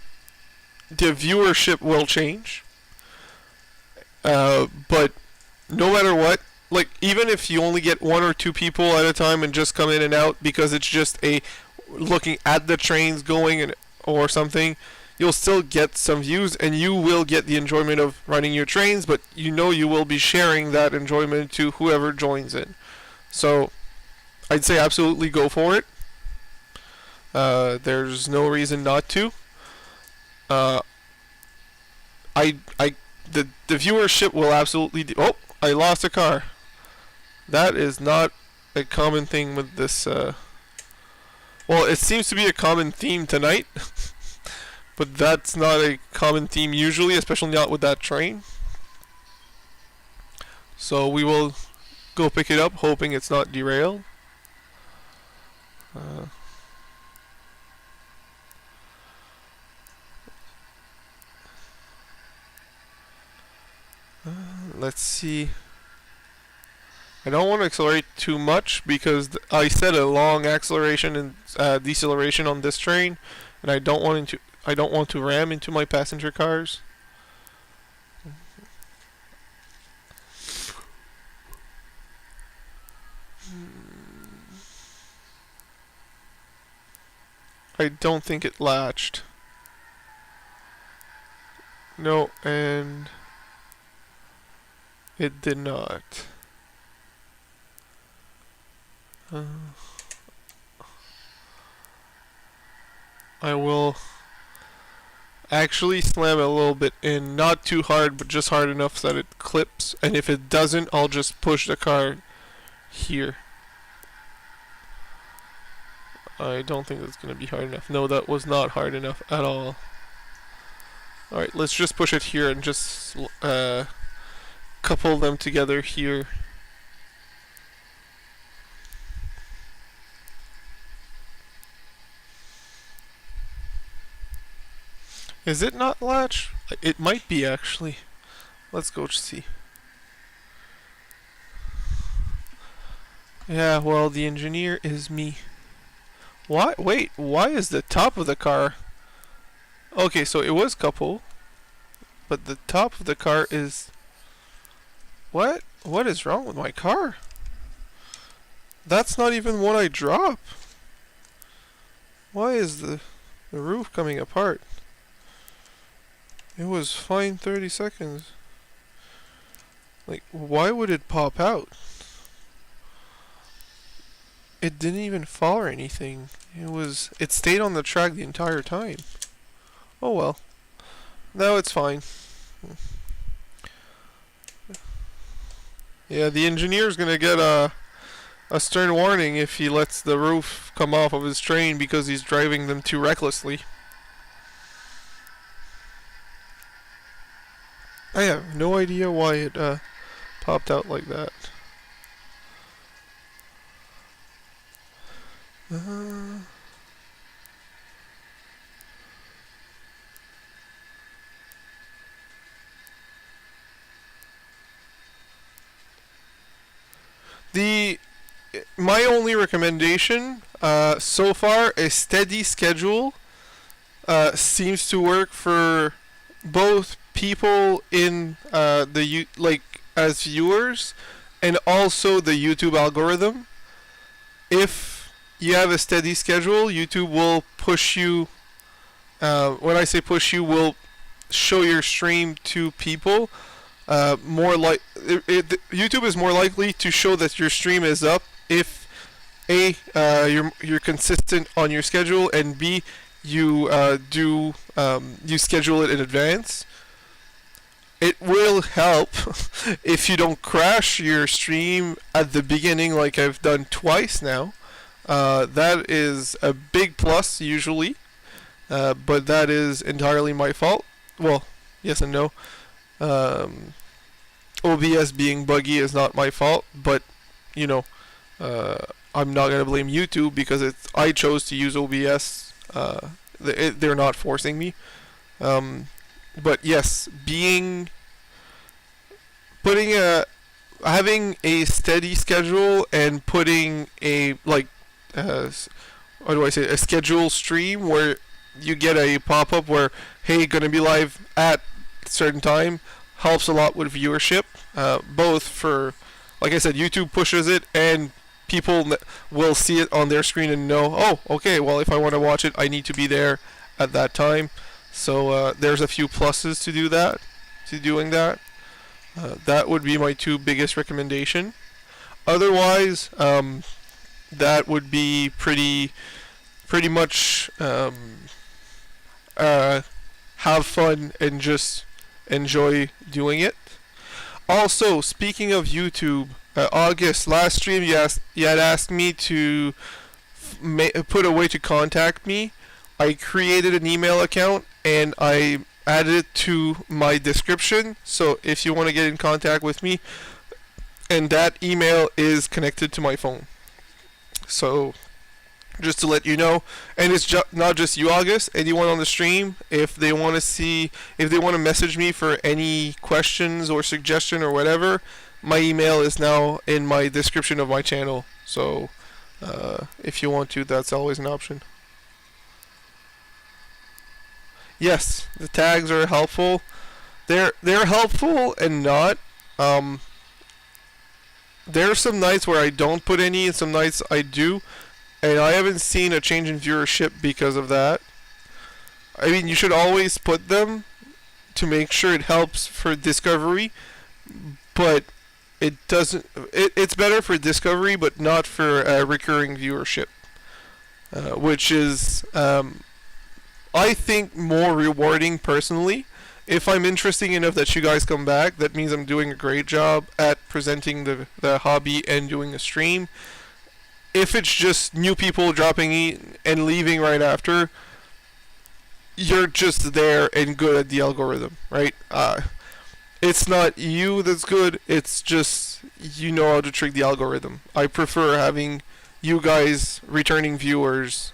Speaker 1: the viewership will change. But no matter what, like even if you only get one or two people at a time and just come in and out because it's just a looking at the trains going or something, you'll still get some views and you will get the enjoyment of running your trains, but you will be sharing that enjoyment to whoever joins in. So I'd say absolutely go for it. There's no reason not to. The viewership will absolutely. Oh, I lost a car. That is not a common thing with this. Well, it seems to be a common theme tonight, but that's not a common theme usually, especially not with that train. So we will go pick it up, hoping it's not derailed. Let's see. I don't want to accelerate too much because I set a long acceleration and deceleration on this train, and I don't want to ram into my passenger cars. I don't think it latched. No, and it did not. I will actually slam it a little bit in, not too hard, but just hard enough so that it clips. And if it doesn't, I'll just push the car here. I don't think that's going to be hard enough. No, that was not hard enough at all. Alright, let's just push it here and just couple them together here. Is it not latch? It might be actually. Let's go see. Yeah, well, the engineer is me. Why? Wait, why is the top of the car? Okay, so it was couple, but the top of the car is. What? What is wrong with my car? That's not even what I drop. Why is the roof coming apart? It was fine 30 seconds. Like, why would it pop out? It didn't even fall or anything. It stayed on the track the entire time. Oh well. Now it's fine. Yeah, the engineer's gonna get a stern warning if he lets the roof come off of his train because he's driving them too recklessly. I have no idea why it popped out like that. My only recommendation So far, a steady schedule seems to work for both people in like as viewers, and also the YouTube algorithm. If you have a steady schedule, YouTube will push you. When I say push you, will show your stream to people. More like YouTube is more likely to show that your stream is up if you're consistent on your schedule, and B, you you schedule it in advance. It will help if you don't crash your stream at the beginning, like I've done twice now. That is a big plus usually, but that is entirely my fault. Well, yes and no. OBS being buggy is not my fault, but you know, I'm not gonna blame YouTube because I chose to use OBS. They're not forcing me. But yes, having a steady schedule and putting a what do I say, a schedule stream where you get a pop-up where, hey, gonna be live at a certain time, helps a lot with viewership. Both for, like I said, YouTube pushes it, and people will see it on their screen and know, oh, okay, well, if I want to watch it, I need to be there at that time. So there's a few pluses to doing that. That would be my two biggest recommendation. Otherwise, that would be pretty much have fun and just enjoy doing it. Also, speaking of YouTube, August last stream you had asked me to put a way to contact me. I created an email account and I added it to my description. So if you want to get in contact with me, and that email is connected to my phone. So just to let you know, and it's not just you, August. Anyone on the stream, if they want to message me for any questions or suggestion or whatever, my email is now in my description of my channel. So if you want to, that's always an option. Yes, the tags are helpful. They're helpful and not. There are some nights where I don't put any, and some nights I do, and I haven't seen a change in viewership because of that. I mean, you should always put them to make sure it helps for discovery, but it doesn't. It's better for discovery, but not for recurring viewership, which is, I think, more rewarding personally. If I'm interesting enough that you guys come back, that means I'm doing a great job at presenting the hobby and doing a stream. If it's just new people dropping in and leaving right after, you're just there and good at the algorithm, right? It's not you that's good, it's just you know how to trick the algorithm. I prefer having you guys returning viewers.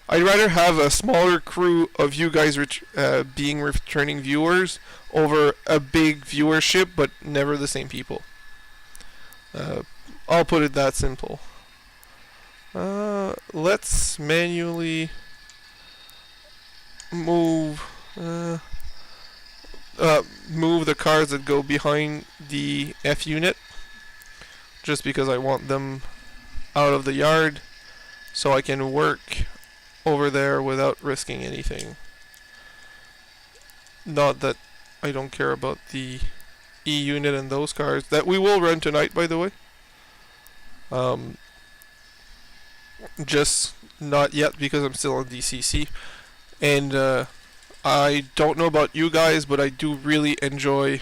Speaker 1: I'd rather have a smaller crew of you guys being returning viewers over a big viewership, but never the same people. I'll put it that simple. Let's manually move the cars that go behind the F unit, just because I want them out of the yard so I can work over there without risking anything. Not that I don't care about the E unit and those cars that we will run tonight, by the way. Just not yet because I'm still on DCC, and I don't know about you guys, but I do really enjoy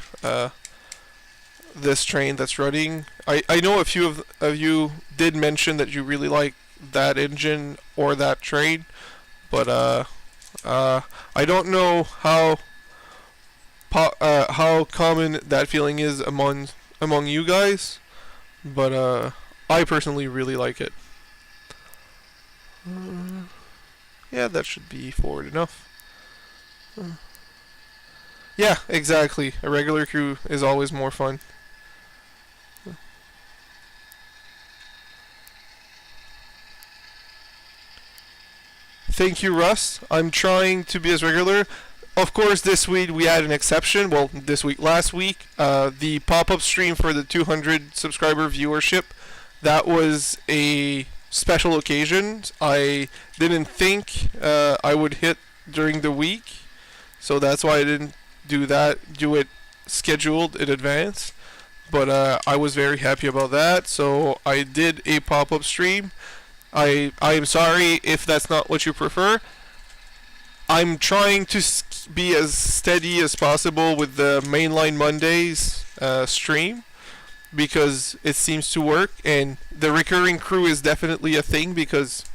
Speaker 1: this train that's running. I know a few of you did mention that you really like that engine or that train, but I don't know how common that feeling is among you guys, but I personally really like it. Yeah, that should be forward enough. Yeah, exactly. A regular crew is always more fun. thank you, Russ. I'm trying to be as regular. Of course, this week we had an exception. Well, last week, the pop-up stream for the 200 subscriber viewership, that was a special occasion. I didn't think I would hit during the week, so that's why I didn't do it scheduled in advance. But I was very happy about that, so I did a pop-up stream. I am sorry if that's not what you prefer. I'm trying to be as steady as possible with the Mainline Mondays stream, because it seems to work, and the recurring crew is definitely a thing, because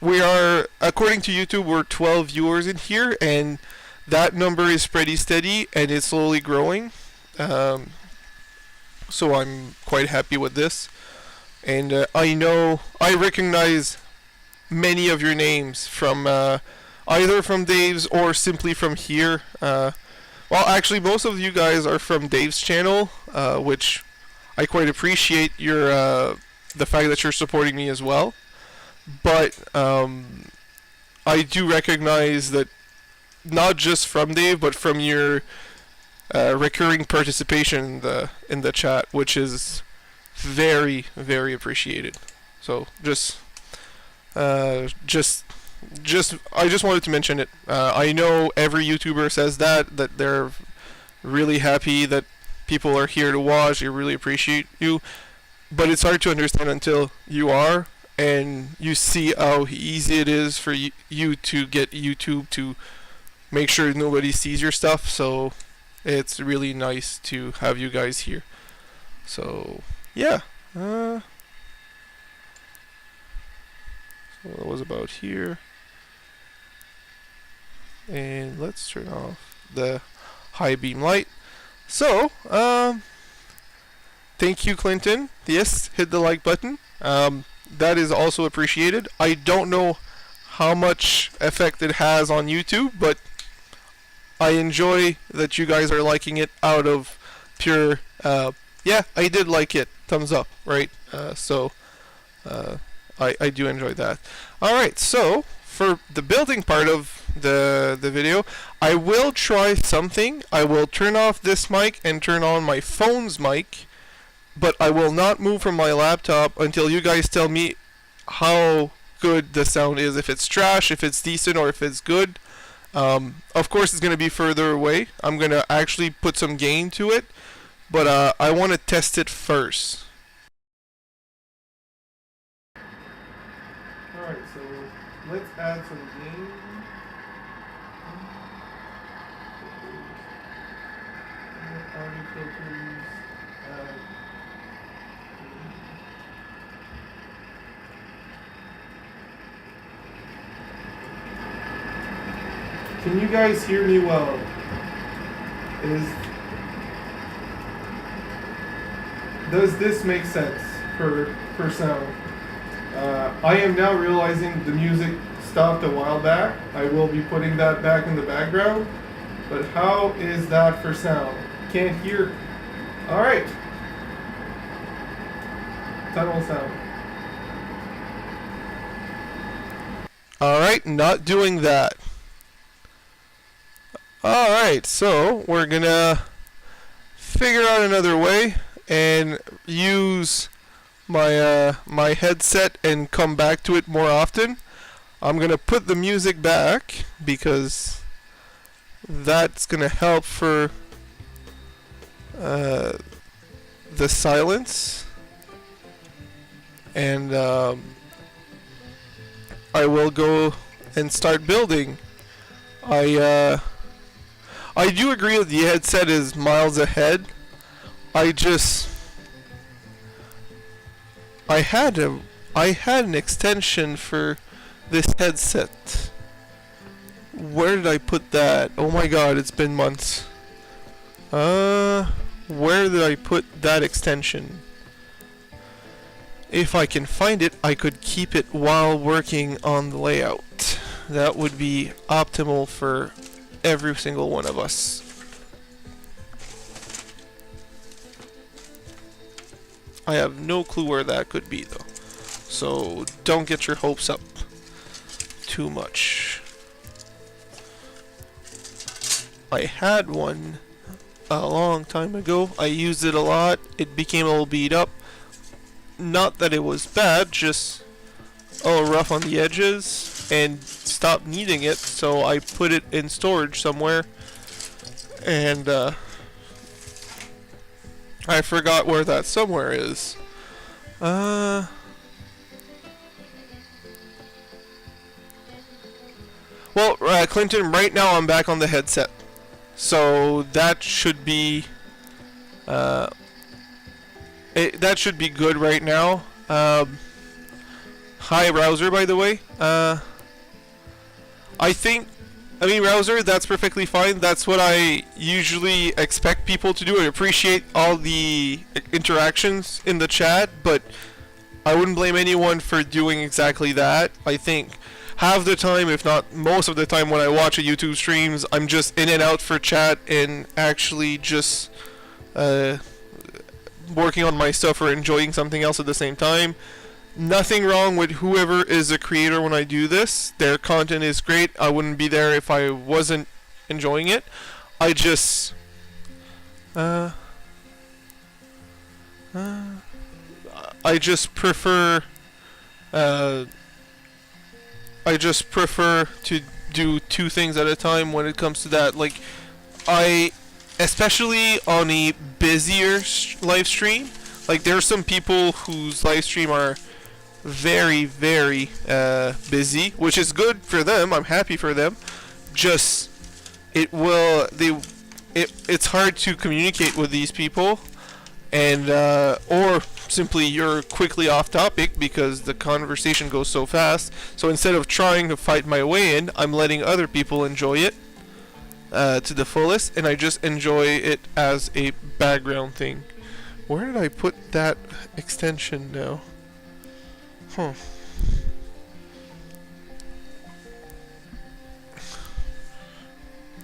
Speaker 1: we are, according to YouTube, we're 12 viewers in here, and that number is pretty steady and it's slowly growing. So I'm quite happy with this, and I recognize many of your names from either from Dave's or simply from here. Well, actually, most of you guys are from Dave's channel, which I quite appreciate your the fact that you're supporting me as well. But I do recognize that not just from Dave, but from your recurring participation in the chat, which is very, very appreciated. So I just wanted to mention it. I know every YouTuber says that they're really happy that people are here to watch. They really appreciate you, but it's hard to understand until you are, and you see how easy it is for you to get YouTube to make sure nobody sees your stuff. So it's really nice to have you guys here. So yeah. So what was about here? And let's turn off the high beam light. So thank you, Clinton. Yes, hit the like button. That is also appreciated. I don't know how much effect it has on YouTube, but I enjoy that you guys are liking it out of pure yeah, I did like it. Thumbs up, right? So I do enjoy that. Alright, so for the building part of the video, I will try something. I will turn off this mic and turn on my phone's mic, but I will not move from my laptop until you guys tell me how good the sound is. If it's trash, if it's decent, or if it's good. Of course, it's going to be further away. I'm going to actually put some gain to it, but I want to test it first. Alright, so let's add some gain. Audio filters. Can you guys hear me well? Does this make sense for sound? I am now realizing the music stopped a while back. I will be putting that back in the background. But how is that for sound? Can't hear. Alright. Tunnel sound. Alright, not doing that. Alright, so we're gonna figure out another way and use my my headset and come back to it more often. I'm gonna put the music back because that's gonna help for the silence, and I will go and start building. I do agree that the headset is miles ahead. I had an extension for this headset. Where did I put that? Oh my god, it's been months. Where did I put that extension? If I can find it, I could keep it while working on the layout. That would be optimal for every single one of us. I have no clue where that could be though, so don't get your hopes up too much. I had one a long time ago. I used it a lot. It became a little beat up. Not that it was bad, just a little rough on the edges and stopped needing it, so I put it in storage somewhere. And I forgot where that somewhere is. Well, Clinton, right now I'm back on the headset. So that should be that should be good right now. Hi browser, by the way. I mean browser, that's perfectly fine. That's what I usually expect people to do. I appreciate all the interactions in the chat, but I wouldn't blame anyone for doing exactly that. I think half the time, if not most of the time, when I watch a YouTube streams, I'm just in and out for chat and actually just working on my stuff or enjoying something else at the same time. Nothing wrong with whoever is a creator when I do this. Their content is great. I wouldn't be there if I wasn't enjoying it. I just prefer to do two things at a time when it comes to that. Like, especially on a busier live stream, like there are some people whose live stream are very, very busy, which is good for them. I'm happy for them. Just it's hard to communicate with these people, and or simply you're quickly off topic because the conversation goes so fast. So instead of trying to fight my way in, I'm letting other people enjoy it to the fullest, and I just enjoy it as a background thing. Where did I put that extension now? Huh.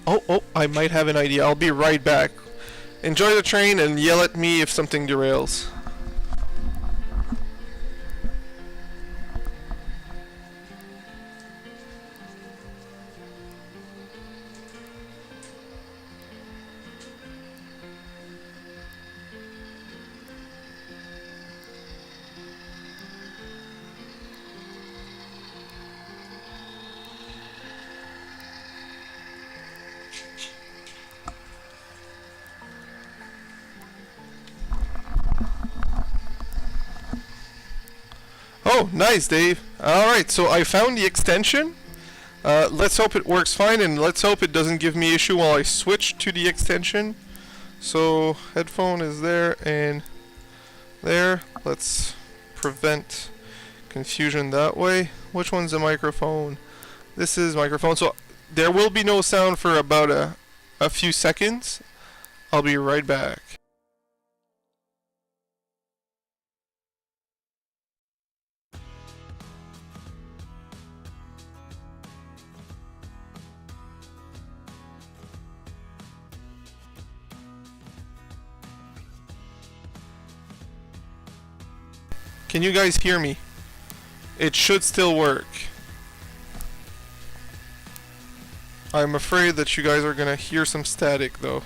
Speaker 1: Oh, I might have an idea. I'll be right back. Enjoy the train and yell at me if something derails. Oh, nice, Dave. Alright, so I found the extension. Let's hope it works fine, and let's hope it doesn't give me issue while I switch to the extension. So, headphone is there and there. Let's prevent confusion that way. Which one's the microphone? This is microphone. So, there will be no sound for about a few seconds. I'll be right back. Can you guys hear me? It should still work. I'm afraid that you guys are gonna hear some static though.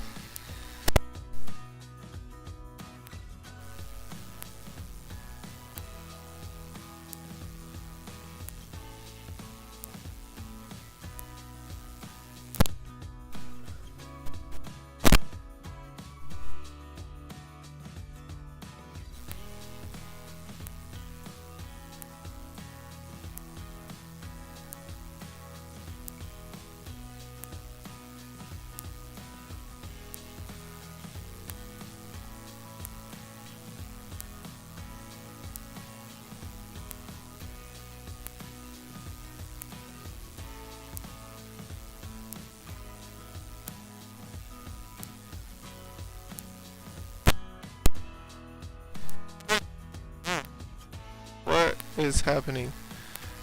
Speaker 1: What is happening?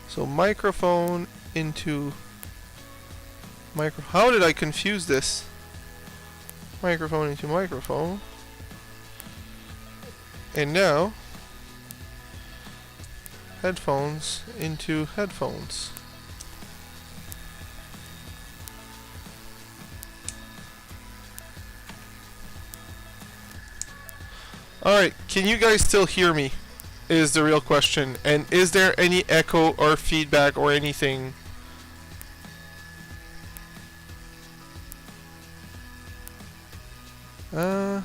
Speaker 1: So microphone into how did I confuse this? Microphone into microphone. And now headphones into headphones. Alright, can you guys still hear me? Is the real question. And is there any echo or feedback or anything? The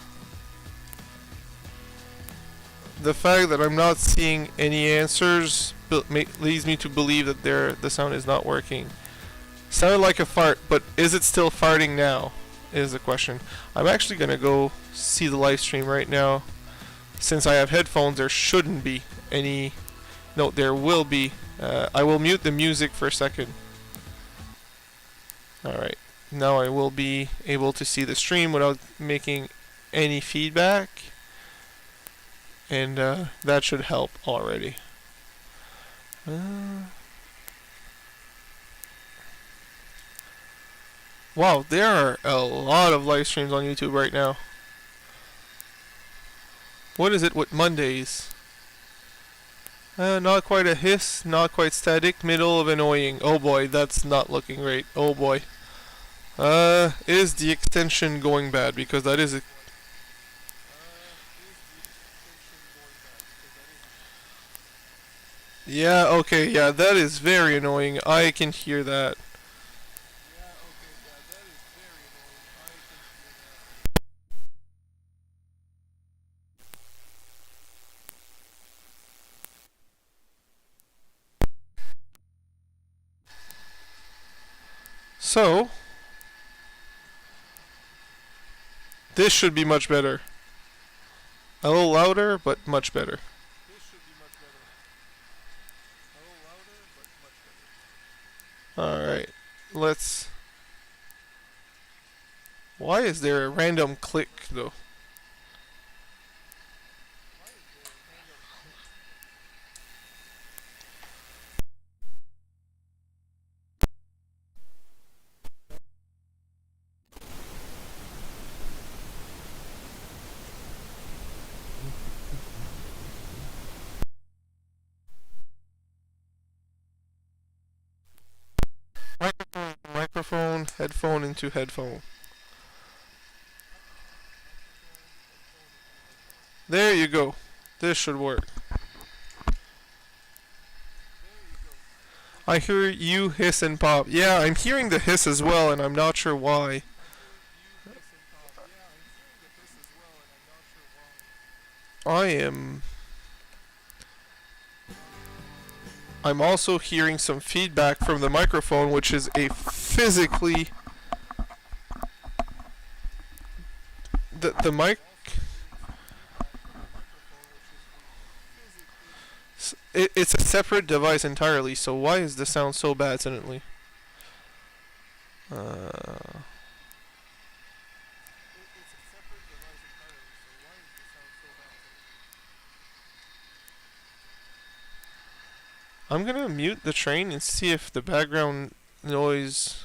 Speaker 1: fact that I'm not seeing any answers leads me to believe that the sound is not working. Sounded like a fart, but is it still farting now? Is the question. I'm actually gonna go see the live stream right now. Since I have headphones, there shouldn't be any. No, there will be. I will mute the music for a second. Alright. Now I will be able to see the stream without making any feedback. And that should help already. Wow, there are a lot of live streams on YouTube right now. What is it with Mondays? Not quite a hiss, not quite static, middle of annoying. Oh boy, that's not looking great. Oh boy. Is the extension going bad? Because that is yeah, okay, yeah, that is very annoying. I can hear that. So, this should be much better. A little louder, but much better. Alright, let's... Why is there a random click, though? Microphone, headphone into headphone. There you go. This should work. I hear you hiss and pop. Yeah, I'm hearing the hiss as well, and I'm not sure why. I am... I'm also hearing some feedback from the microphone, which is a physically... The mic... It's a separate device entirely, so why is the sound so bad suddenly? I'm gonna mute the train and see if the background noise...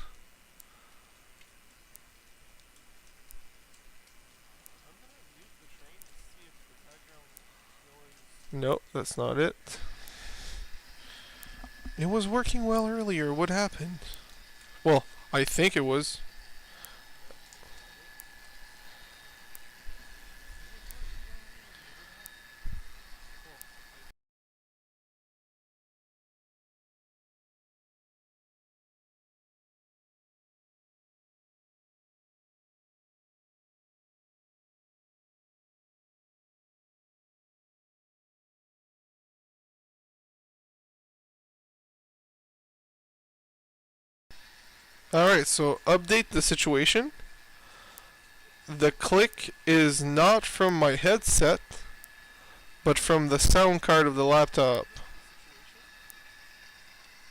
Speaker 1: Nope, that's not it. It was working well earlier. What happened? Well, I think it was. Alright, so update the situation. The click is not from my headset, but from the sound card of the laptop.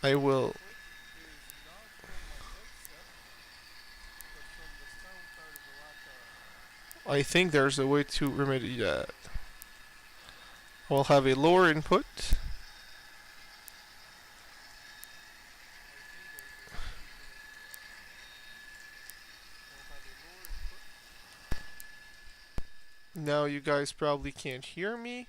Speaker 1: I will... I think there's a way to remedy that. We'll have a lower input. Now you guys probably can't hear me.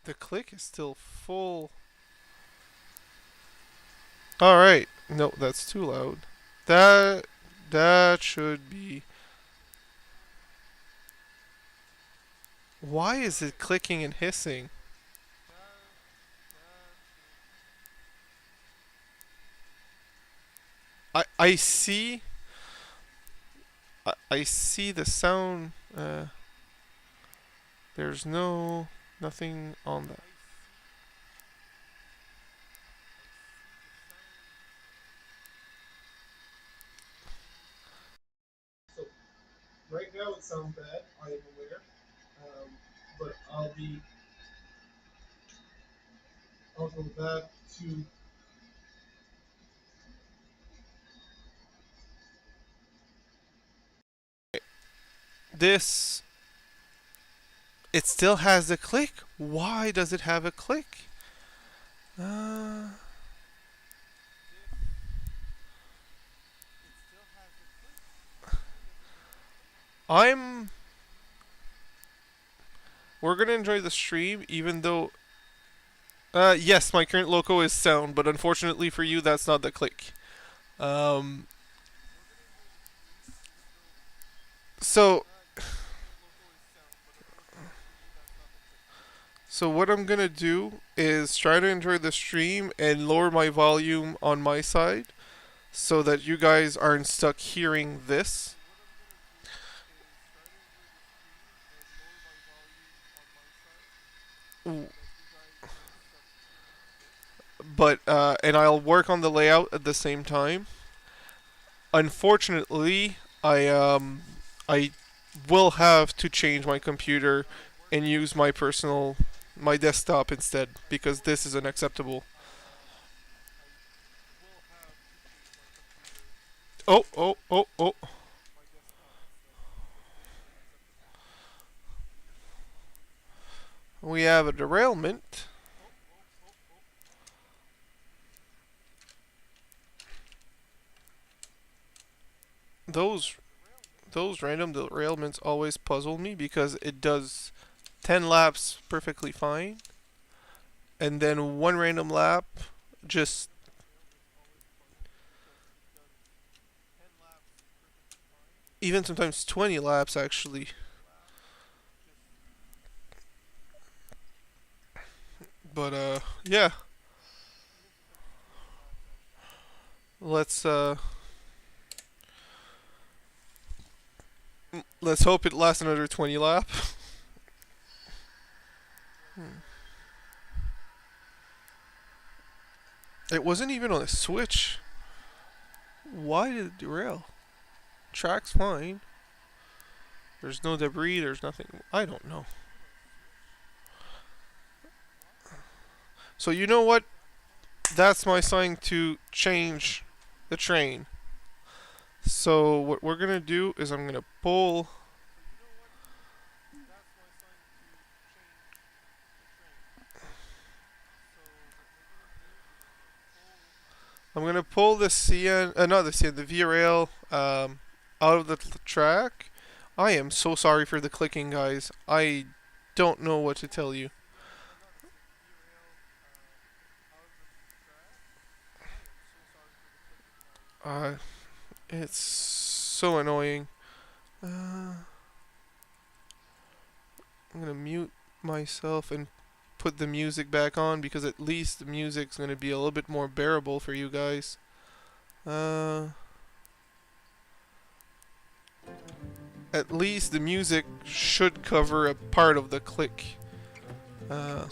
Speaker 1: The click is still full. Alright. No, that's too loud. That that should be. Why is it clicking and hissing? I see I see the sound. There's nothing on that. So right now it sounds bad. I am aware, but I'll go back to this. It still has a click. Why does it have a click? Uh, I'm. We're gonna enjoy the stream, even though. Yes, my current logo is sound, but unfortunately for you, that's not the click. Um, so, so what I'm gonna do is try to enjoy the stream and lower my volume on my side, so that you guys aren't stuck hearing this. But and I'll work on the layout at the same time. Unfortunately, I will have to change my computer and use my desktop instead because this is unacceptable. Oh, oh, oh, oh. We have a derailment. Those those random derailments always puzzle me because it does 10 laps perfectly fine and then one random lap just even sometimes 20 laps actually. But yeah, let's let's hope it lasts another 20 lap. It wasn't even on a switch. Why did it derail? Track's fine. There's no debris, there's nothing. I don't know. So you know what? That's my sign to change the train. So what we're gonna do is I'm gonna pull. I'm gonna pull the CN, not the CN, the V-rail out of the track. I am so sorry for the clicking, guys. I don't know what to tell you. Uh, it's so annoying. I'm gonna mute myself and put the music back on because at least the music's gonna be a little bit more bearable for you guys. At least the music should cover a part of the click. Uh,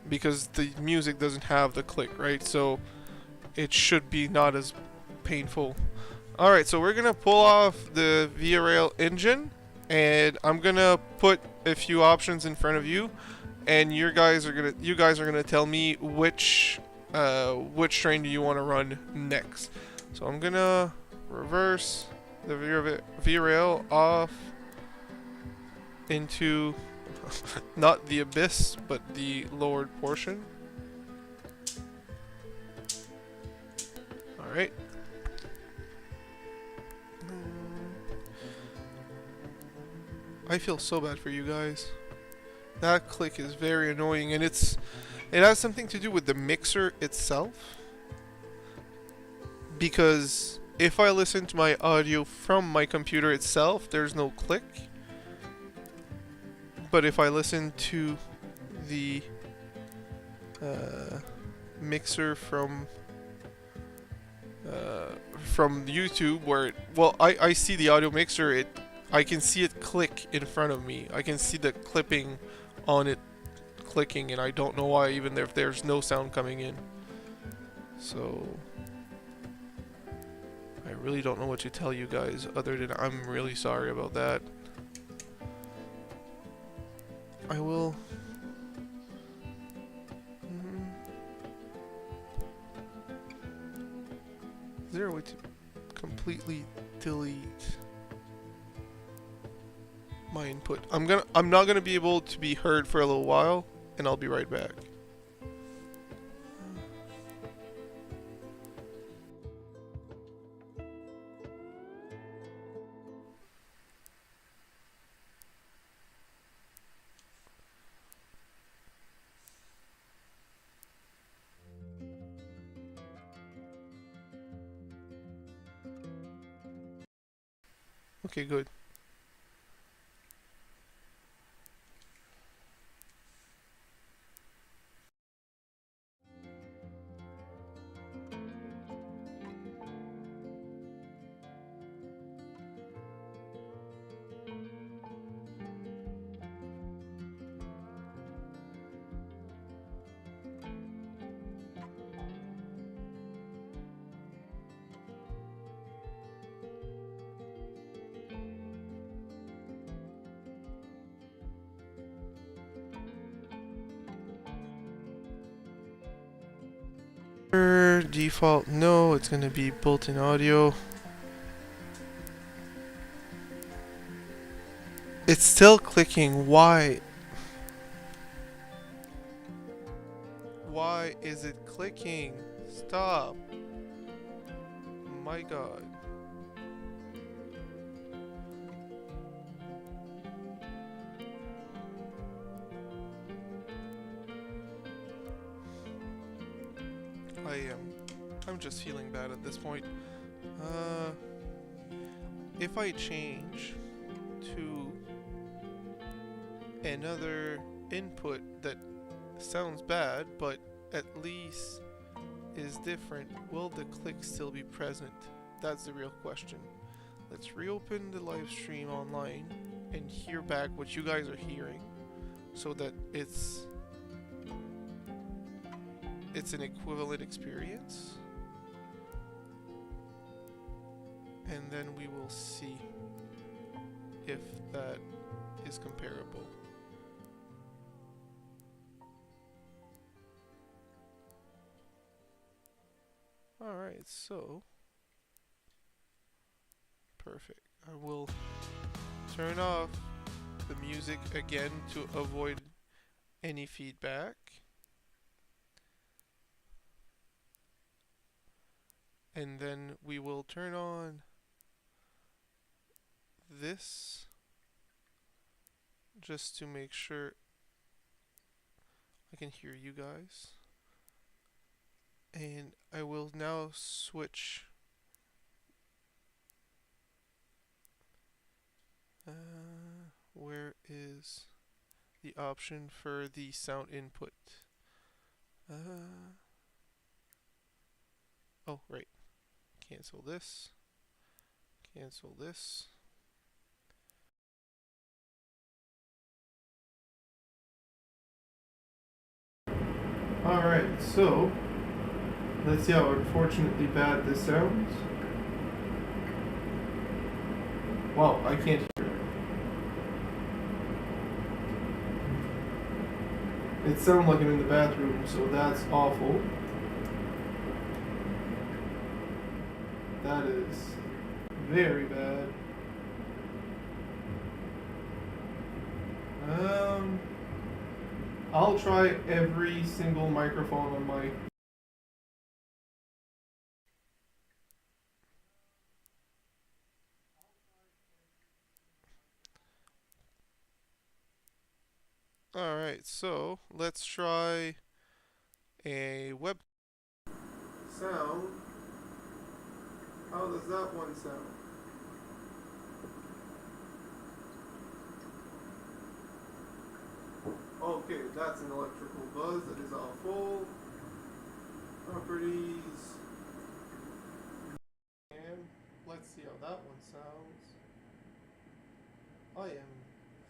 Speaker 1: because the music doesn't have the click, right? So it should be not as painful. Alright, so we're gonna pull off the Via Rail engine and I'm gonna put a few options in front of you and you guys are gonna tell me which train do you want to run next. So I'm gonna reverse the Via Rail off into not the abyss but the lowered portion. Alright. I feel so bad for you guys. That click is very annoying and It has something to do with the mixer itself, because if I listen to my audio from my computer itself, there's no click. But if I listen to the mixer from YouTube, where I see the audio mixer, I can see it click in front of me. I can see the clipping on it clicking, and I don't know why, even if there's no sound coming in. So I really don't know what to tell you guys other than I'm really sorry about that. I will... Is there a way to completely delete my input? I'm not gonna be able to be heard for a little while, and I'll be right back. Okay, good. Default, no, it's gonna be built-in audio. It's still clicking. Why? Why is it clicking? Stop. My god. I'm just feeling bad at this point. If I change to another input that sounds bad, but at least is different, will the click still be present? That's the real question. Let's reopen the live stream online and hear back what you guys are hearing, so that it's an equivalent experience. And then we will see if that is comparable. Alright, so perfect. I will turn off the music again to avoid any feedback. And then we will turn on this just to make sure I can hear you guys. And I will now switch where is the option for the sound input? Oh, right. Cancel this. Cancel this. Alright, so let's see how unfortunately bad this sounds. Wow, I can't hear it. It sounds like I'm in the bathroom, so that's awful. That is very bad. I'll try every single microphone on my... Alright, so let's try a web sound. How does that one sound? Okay, that's an electrical buzz that is all full. Properties. And let's see how that one sounds. I am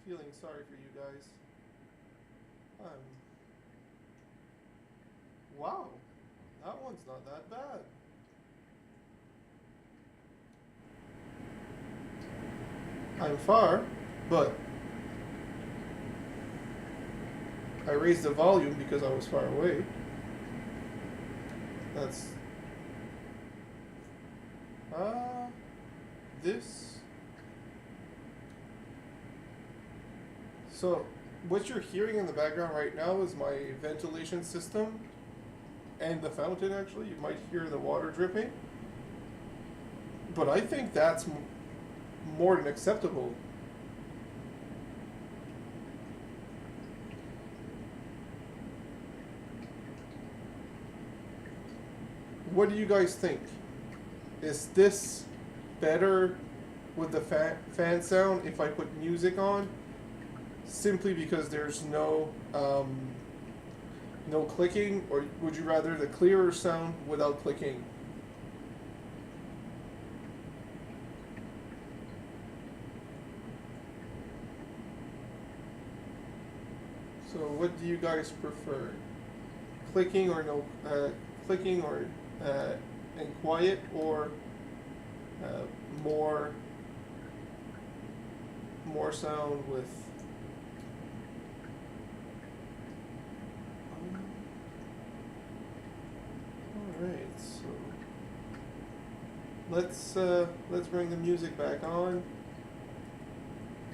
Speaker 1: feeling sorry for you guys. Wow, that one's not that bad. I'm far, but I raised the volume because I was far away. That's this. So what you're hearing in the background right now is my ventilation system and the fountain. Actually, you might hear the water dripping, but I think that's more than acceptable. What do you guys think? Is this better with the fan sound if I put music on? Simply because there's no clicking, or would you rather the clearer sound without clicking? So what do you guys prefer? Clicking or no clicking, or and quiet, or more sound with Alright, so let's bring the music back on.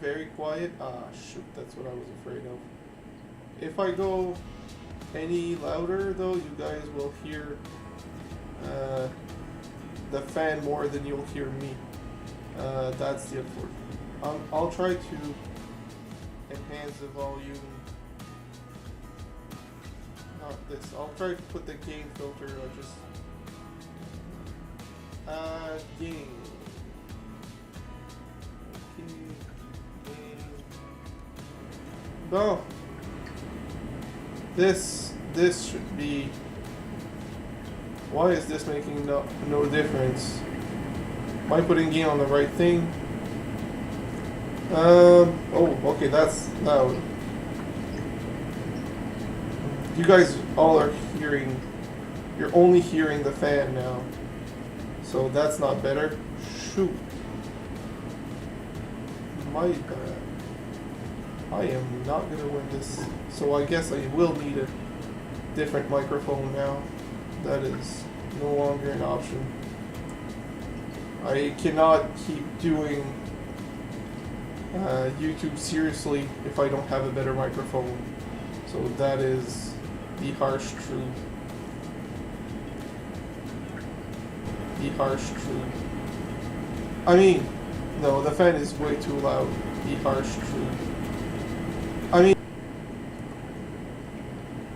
Speaker 1: Very quiet. Ah, shoot, that's what I was afraid of. If I go any louder, though, you guys will hear the fan more than you'll hear me. That's the effort. I'll try to enhance the volume. Not this. I'll try to put the gain filter. I'll just gain. Okay, gain. No. This should be. Why is this making no difference? Am I putting gain on the right thing? Oh, okay, that's loud. You guys all are hearing. You're only hearing the fan now, so that's not better. Shoot, my bad. I am not gonna win this, so I guess I will need a different microphone now. That is no longer an option. I cannot keep doing YouTube seriously if I don't have a better microphone. So that is the harsh truth. The harsh truth. I mean, no, the fan is way too loud. The harsh truth. I mean,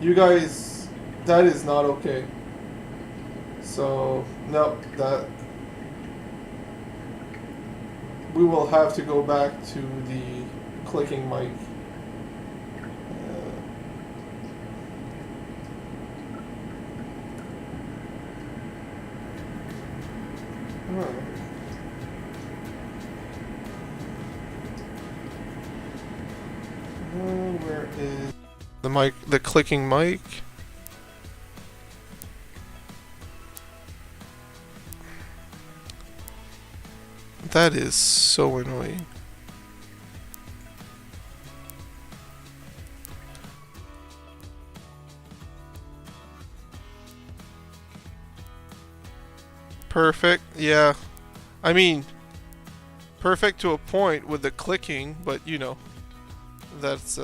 Speaker 1: you guys, that is not okay. So, no, that we will have to go back to the clicking mic. Where is the mic? The clicking mic. That is so annoying. Perfect, yeah. I mean, perfect to a point with the clicking, but you know, that's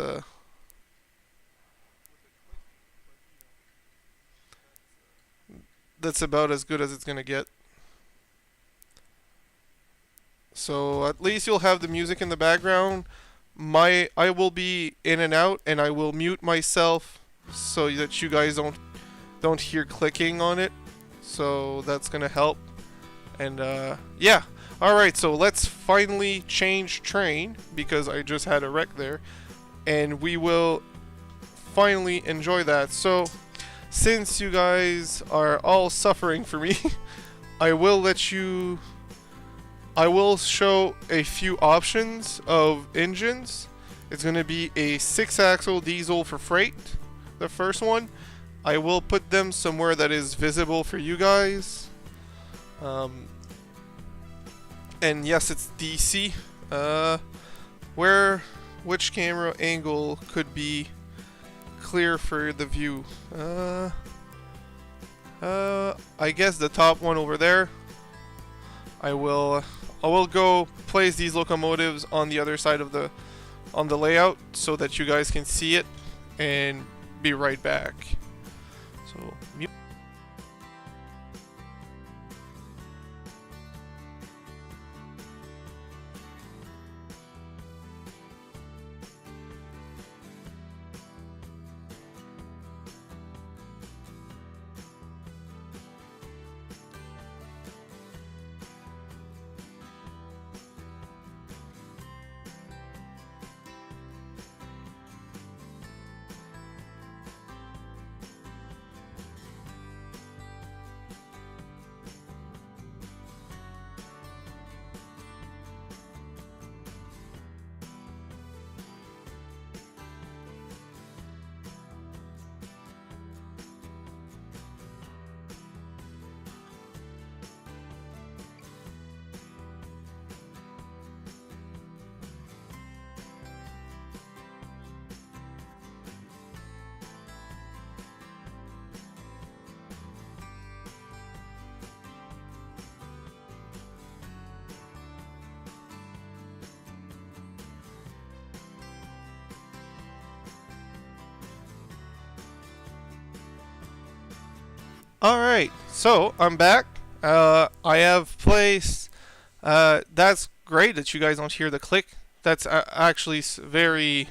Speaker 1: about as good as it's gonna get. So at least you'll have the music in the background. I will be in and out, and I will mute myself so that you guys don't don't hear clicking on it, so that's gonna help. And yeah, alright, so let's finally change train, because I just had a wreck there, and we will finally enjoy that. So since you guys are all suffering for me, I will show a few options of engines. It's going to be a 6-axle diesel for freight, the first one. I will put them somewhere that is visible for you guys. And yes, it's DC. Which camera angle could be clear for the view? I guess the top one over there. I will go place these locomotives on the other side of the layout so that you guys can see it, and be right back. So alright, so I'm back. I have placed. That's great that you guys don't hear the click. That's actually very,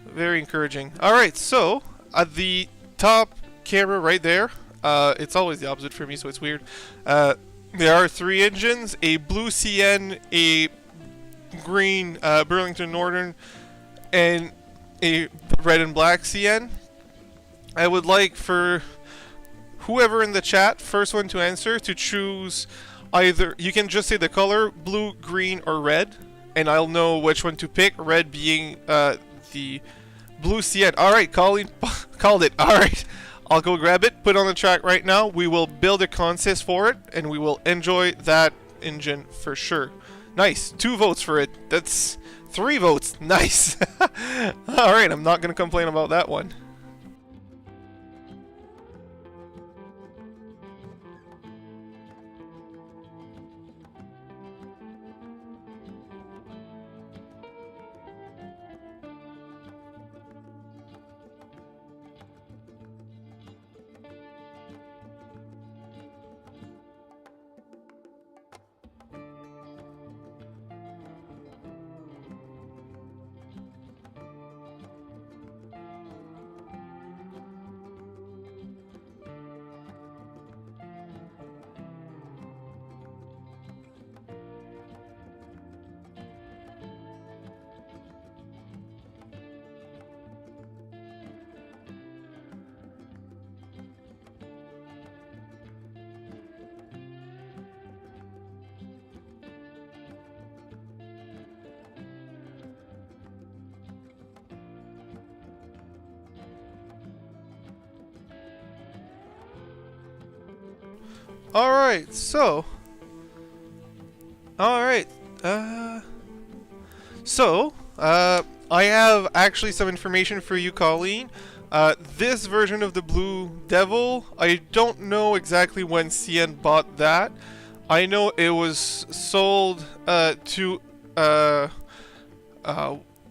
Speaker 1: very encouraging. Alright, so at the top camera right there, it's always the opposite for me, so it's weird. There are 3 engines: a blue CN, a green Burlington Northern, and a red and black CN. I would like for whoever in the chat, first one to answer, to choose either. You can just say the color: blue, green, or red, and I'll know which one to pick. Red being the blue CN. Alright, Colleen called it. Alright, I'll go grab it, put it on the track right now. We will build a consist for it, and we will enjoy that engine for sure. Nice, 2 votes for it. That's 3 votes. Nice. Alright, I'm not going to complain about that one. Alright, so I have actually some information for you, Colleen. This version of the Blue Devil, I don't know exactly when CN bought that. I know it was sold to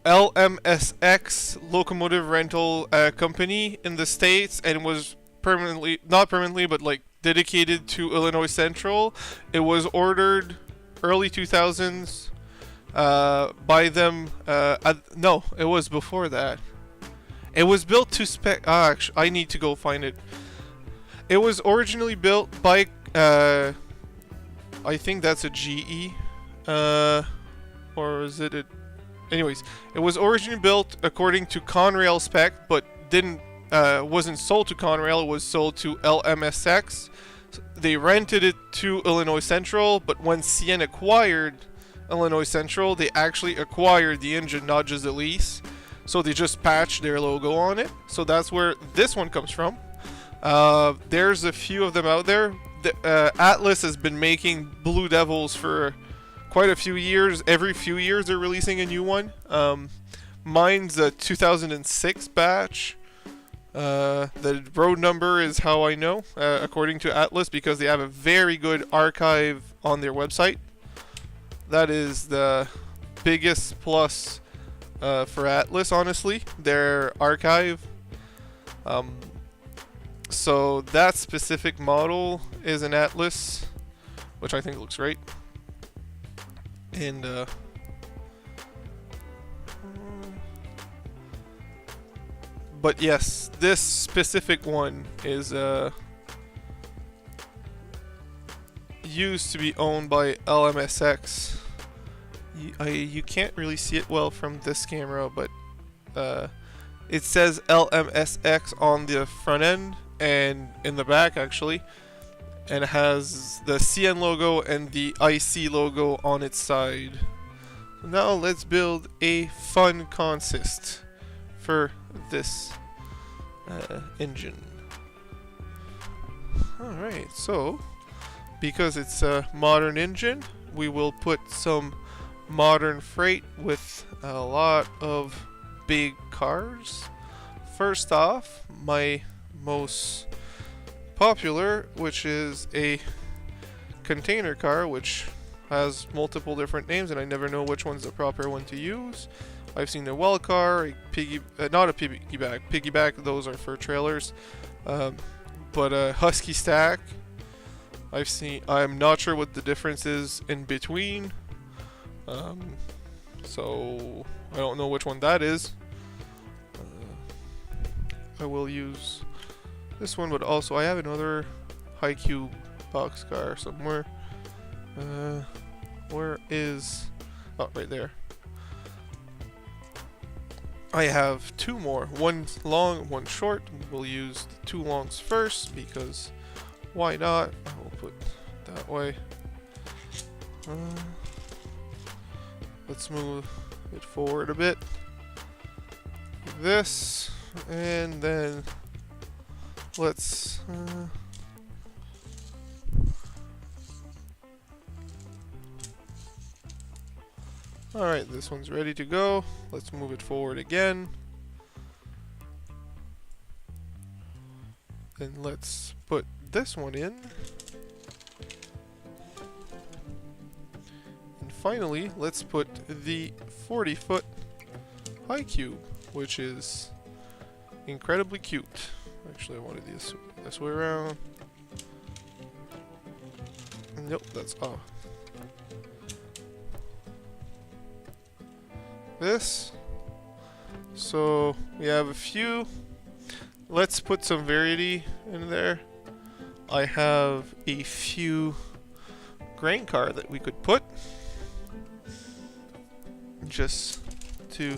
Speaker 1: LMSX Locomotive Rental Company in the States, and was not permanently, but like dedicated to Illinois Central. It was ordered early 2000s by them. No, it was before that. It was built to spec. Actually, I need to go find it. It was originally built by, I think that's a GE, or is it a... Anyways, it was originally built according to Conrail spec, but wasn't sold to Conrail. It was sold to LMSX. They rented it to Illinois Central, but when CN acquired Illinois Central, they actually acquired the engine, not just the lease. So they just patched their logo on it. So that's where this one comes from. There's a few of them out there. Atlas has been making Blue Devils for quite a few years. Every few years they're releasing a new one. Mine's a 2006 batch. The road number is how I know, according to Atlas, because they have a very good archive on their website. That is the biggest plus for Atlas, honestly, their archive. So that specific model is an Atlas, which I think looks great. And but yes, this specific one is used to be owned by LMSX. You can't really see it well from this camera, but it says LMSX on the front end and in the back actually, and it has the CN logo and the IC logo on its side. Now let's build a fun consist for this engine. Alright, so because it's a modern engine, we will put some modern freight with a lot of big cars. First off, my most popular, which is a container car, which has multiple different names and I never know which one's the proper one to use. I've seen a well car, a not a piggyback, those are for trailers, but a husky stack. I'm not sure what the difference is in between, so I don't know which one that is. I will use this one, but also I have another high cube boxcar somewhere. Where is... oh, right there. I have two more. One long, one short. We'll use the two longs first because why not? I will put that way. Let's move it forward a bit. This, and then let's alright, this one's ready to go. Let's move it forward again. And let's put this one in. And finally, let's put the 40-foot high cube, which is incredibly cute. Actually, I wanted this way around. Nope, that's off. This. So we have a few. Let's put some variety in there. I have a few grain car that we could put just to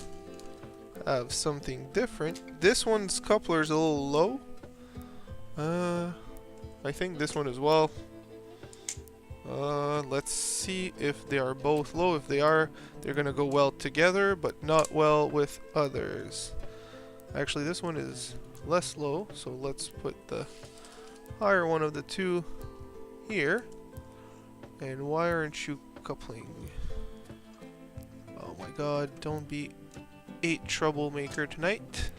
Speaker 1: have something different. This one's coupler is a little low. I think this one as well. Let's see if they are both low. If they are, they're gonna go well together, but not well with others. Actually, this one is less low, so let's put the higher one of the two here. And why aren't you coupling? Oh my god, don't be a troublemaker tonight.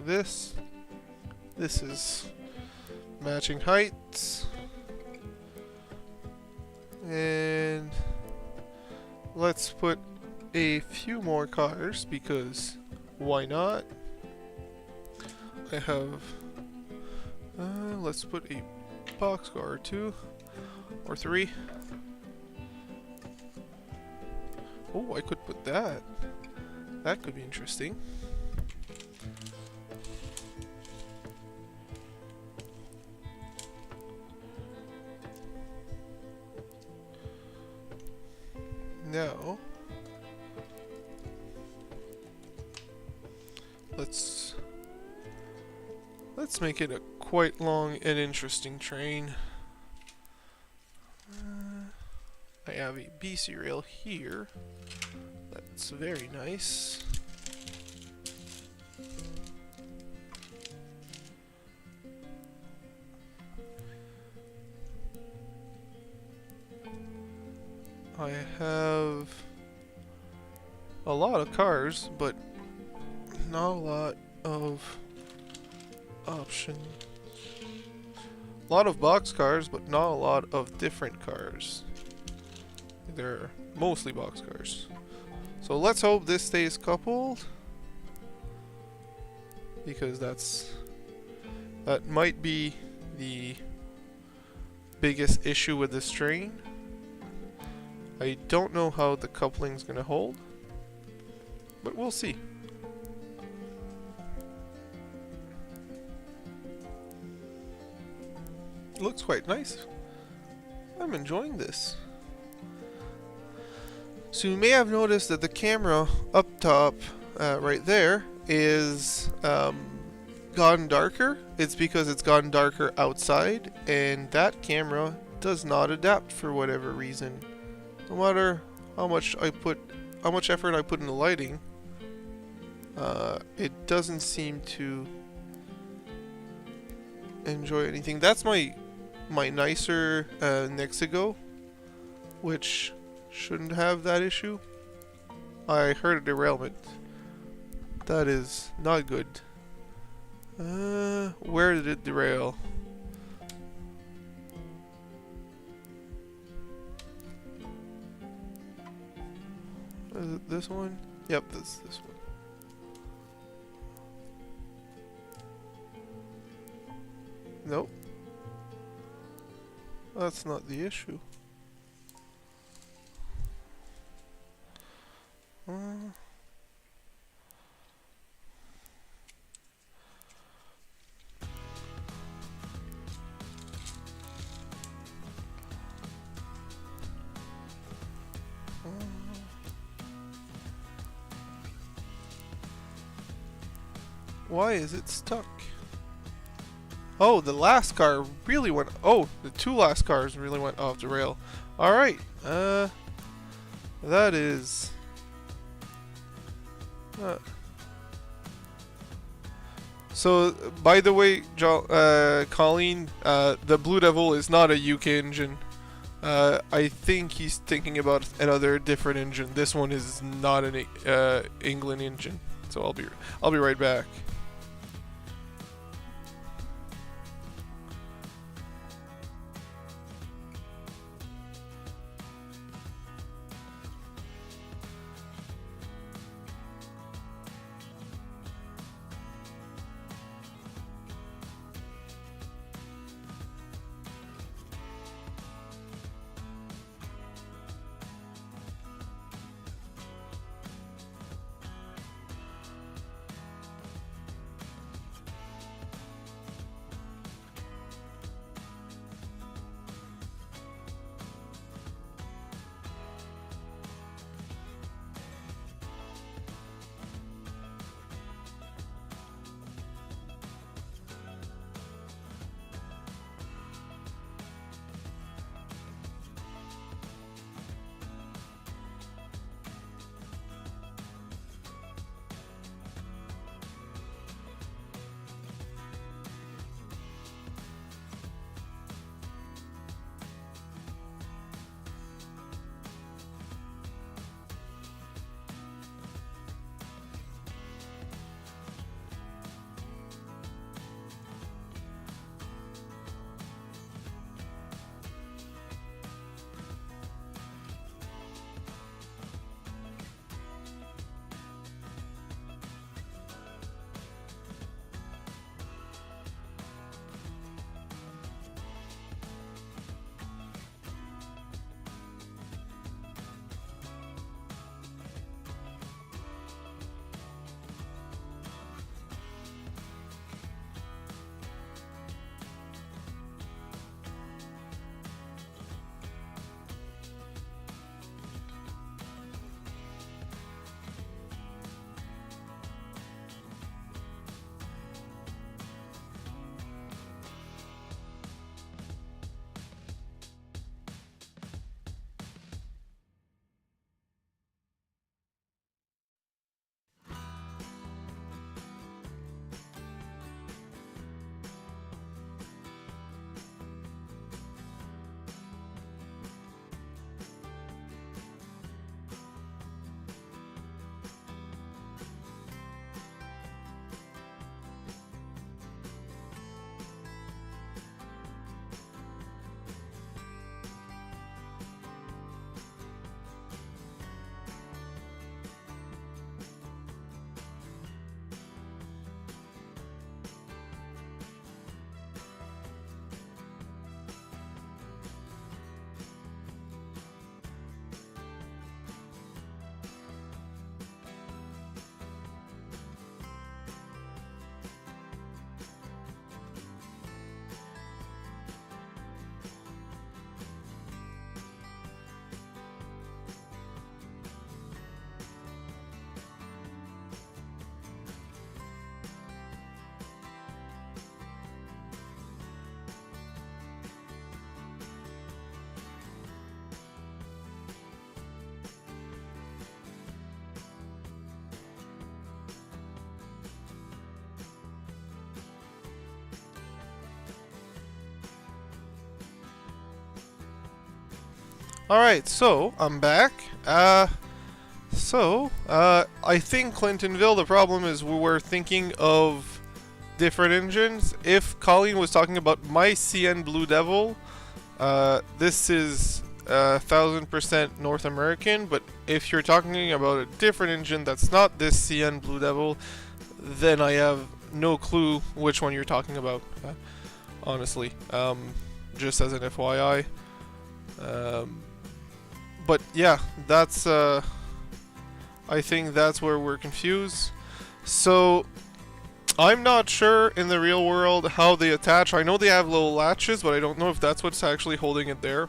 Speaker 1: This is matching heights, and let's put a few more cars because why not? I have let's put a boxcar or two or three. Oh, I could put that. That could be interesting. Now, let's make it a quite long and interesting train. I have a BC rail here. That's very nice. I have a lot of cars, but not a lot of options. A lot of box cars, but not a lot of different cars. They're mostly box cars. So let's hope this stays coupled, because that might be the biggest issue with this train. I don't know how the coupling's gonna hold, but we'll see. It looks quite nice. I'm enjoying this. So you may have noticed that the camera up top, right there, is gotten darker. It's because it's gotten darker outside, and that camera does not adapt for whatever reason. No matter how much effort I put in the lighting, it doesn't seem to enjoy anything. That's my nicer Nexigo, which shouldn't have that issue. I heard a derailment. That is not good. Where did it derail? Is it this one? Yep, that's this one. Nope. That's not the issue. Why is it stuck? Oh, the last car really went... Oh, the two last cars really went off the rail. Alright, that is... So, by the way, Colleen, the Blue Devil is not a UK engine. I think he's thinking about another different engine. This one is not an England engine. So I'll be right back. Alright, so I'm back. I think Clintonville, the problem is we were thinking of different engines. If Colleen was talking about my CN Blue Devil, this is 1000% North American, but if you're talking about a different engine that's not this CN Blue Devil, then I have no clue which one you're talking about, honestly. Just as an FYI. But yeah, that's I think that's where we're confused. So I'm not sure in the real world how they attach. I know they have little latches, but I don't know if that's what's actually holding it there.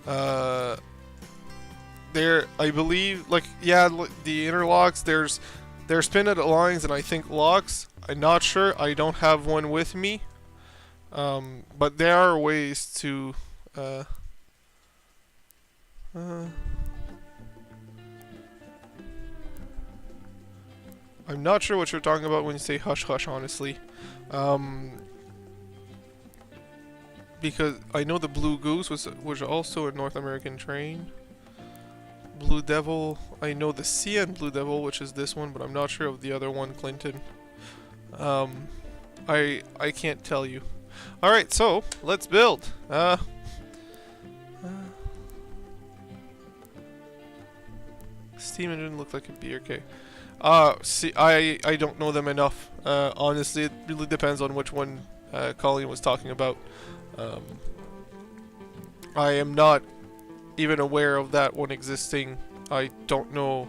Speaker 1: There, I believe, like, yeah, the interlocks, there's pin-at lines and I think locks. I'm not sure. I don't have one with me. But there are ways to I'm not sure what you're talking about when you say hush hush, honestly. Because I know the Blue Goose was also a North American train. Blue Devil, I know the CN Blue Devil, which is this one, but I'm not sure of the other one, Clinton. I can't tell you. Alright, so let's build. Steam engine looked like a BRK. See, I don't know them enough. Honestly, it really depends on which one Colleen was talking about. I am not even aware of that one existing. I don't know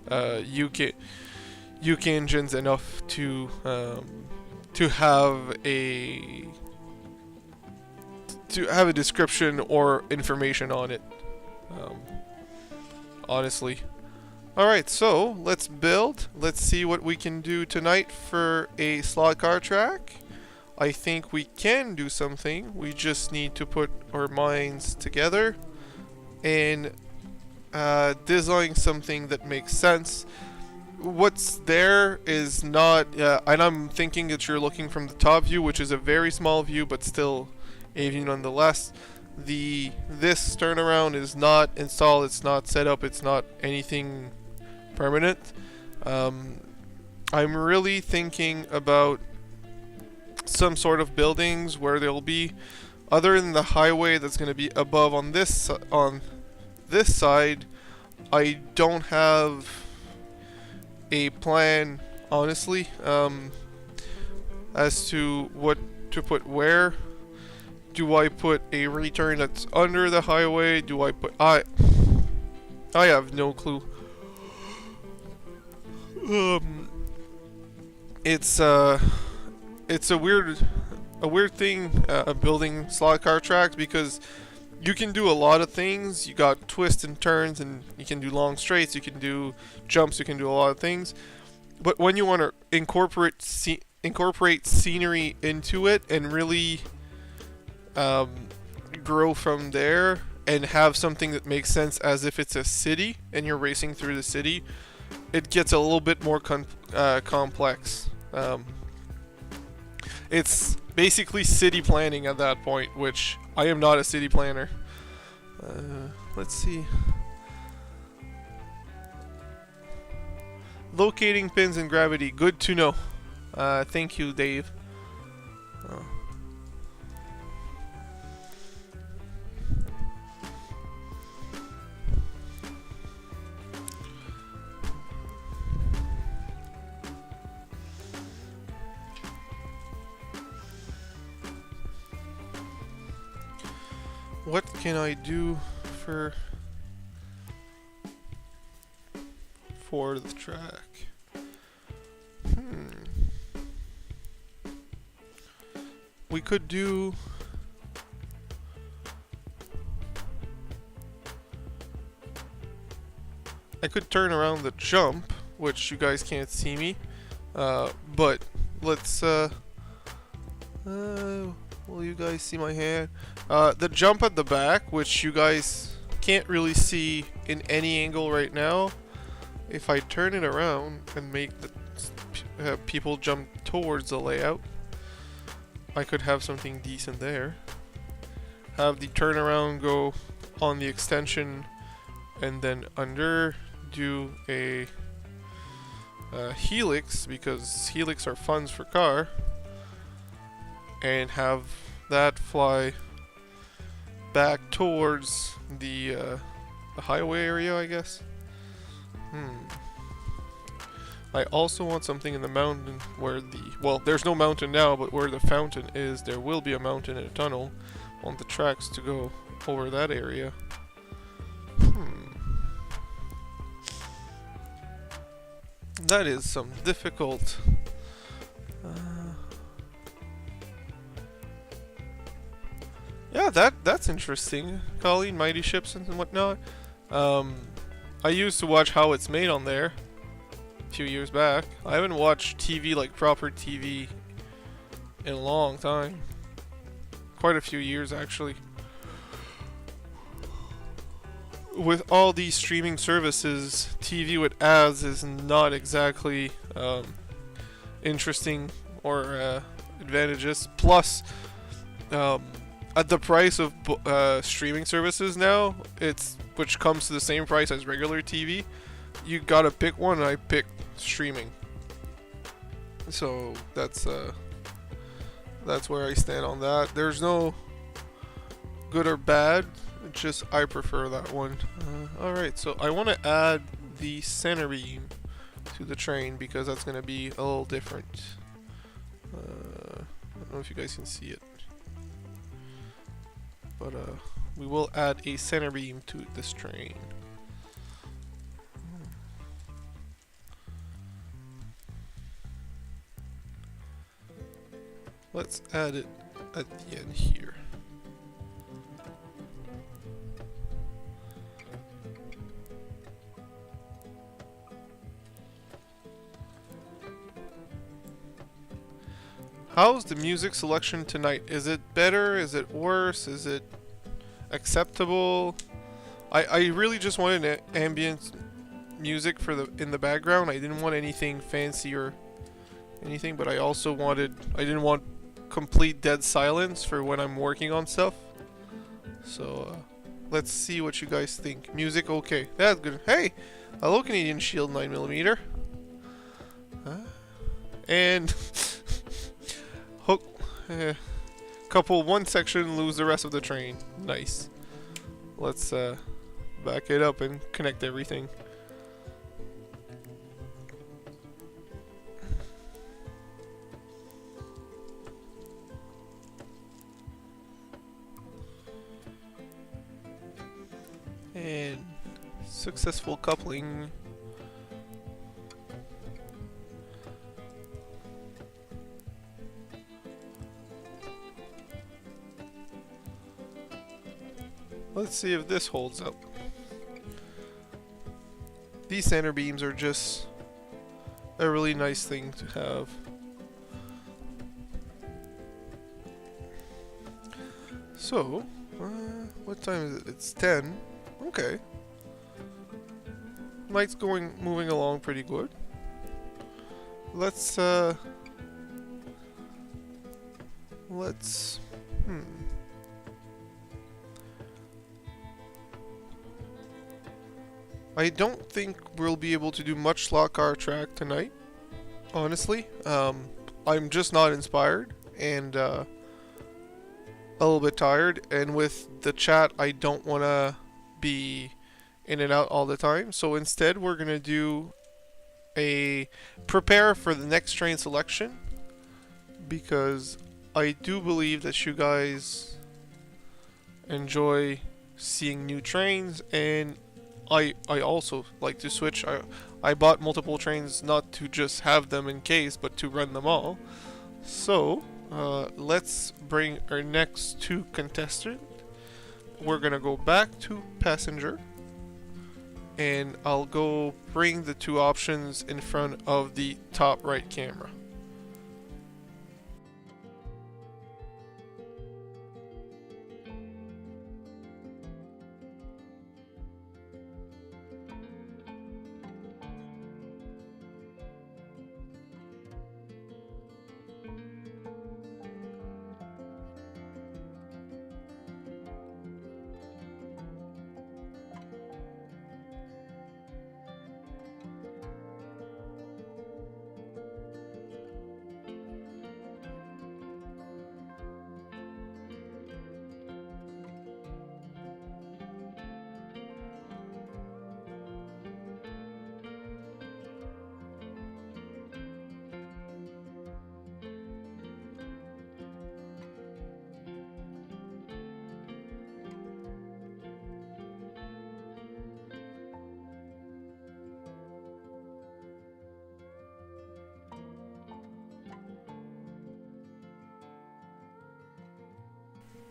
Speaker 1: UK engines enough to have a description or information on it. Honestly. Alright, so let's build. Let's see what we can do tonight for a slot car track. I think we can do something. We just need to put our minds together and design something that makes sense. What's there is not, and I'm thinking that you're looking from the top view, which is a very small view, but still a view nonetheless. This turnaround is not installed, it's not set up, it's not anything permanent. I'm really thinking about some sort of buildings where there'll be, other than the highway that's going to be above on this side. I don't have a plan, honestly, as to what to put where. Do I put a return that's under the highway? Do I put... I have no clue. It's a weird thing, building slot car tracks, because you can do a lot of things. You got twists and turns, and you can do long straights, you can do jumps, you can do a lot of things. But when you want to incorporate scenery into it and really grow from there and have something that makes sense as if it's a city and you're racing through the city, it gets a little bit more complex. It's basically city planning at that point, which I am not a city planner. Let's see. Locating pins and gravity, good to know. Thank you, Dave. What can I do for the track? We could do... I could turn around the jump, which you guys can't see me, but let's will you guys see my hand? The jump at the back, which you guys can't really see in any angle right now. If I turn it around and make the people jump towards the layout, I could have something decent there. Have the turnaround go on the extension, and then under do a helix, because helix are funds for car, and have that fly back towards the highway area, I guess. I also want something in the mountain where well, there's no mountain now, but where the fountain is, there will be a mountain and a tunnel on the tracks to go over that area. That is some difficult. Yeah, that's interesting. Colleen, mighty ships and whatnot. I used to watch How It's Made on there a few years back. I haven't watched TV, like proper TV, in a long time. Quite a few years, actually. With all these streaming services, TV with ads is not exactly interesting or advantageous. Plus, at the price of streaming services now, which comes to the same price as regular TV, you gotta pick one, and I picked streaming. So that's where I stand on that. There's no good or bad. It's just I prefer that one. Alright, so I want to add the center beam to the train because that's going to be a little different. I don't know if you guys can see it. But we will add a center beam to this train. Let's add it at the end here. How's the music selection tonight? Is it better? Is it worse? Is it acceptable? I really just wanted ambient music for in the background. I didn't want anything fancy or anything, but I didn't want complete dead silence for when I'm working on stuff. So let's see what you guys think. Music, okay, that's good. Hey, hello Canadian Shield 9mm. And hook, couple one section, lose the rest of the train. Nice. Let's back it up and connect everything. And successful coupling. Let's see if this holds up. These center beams are just a really nice thing to have. So, what time is it? It's 10. Okay. Light's moving along pretty good. Let's I don't think we'll be able to do much slot car track tonight, honestly. I'm just not inspired and a little bit tired, and with the chat I don't want to be in and out all the time. So instead we're going to do a prepare for the next train selection, because I do believe that you guys enjoy seeing new trains, and I also like to switch. I bought multiple trains not to just have them in case, but to run them all. So let's bring our next two contestant. We're gonna go back to passenger, and I'll go bring the two options in front of the top right camera.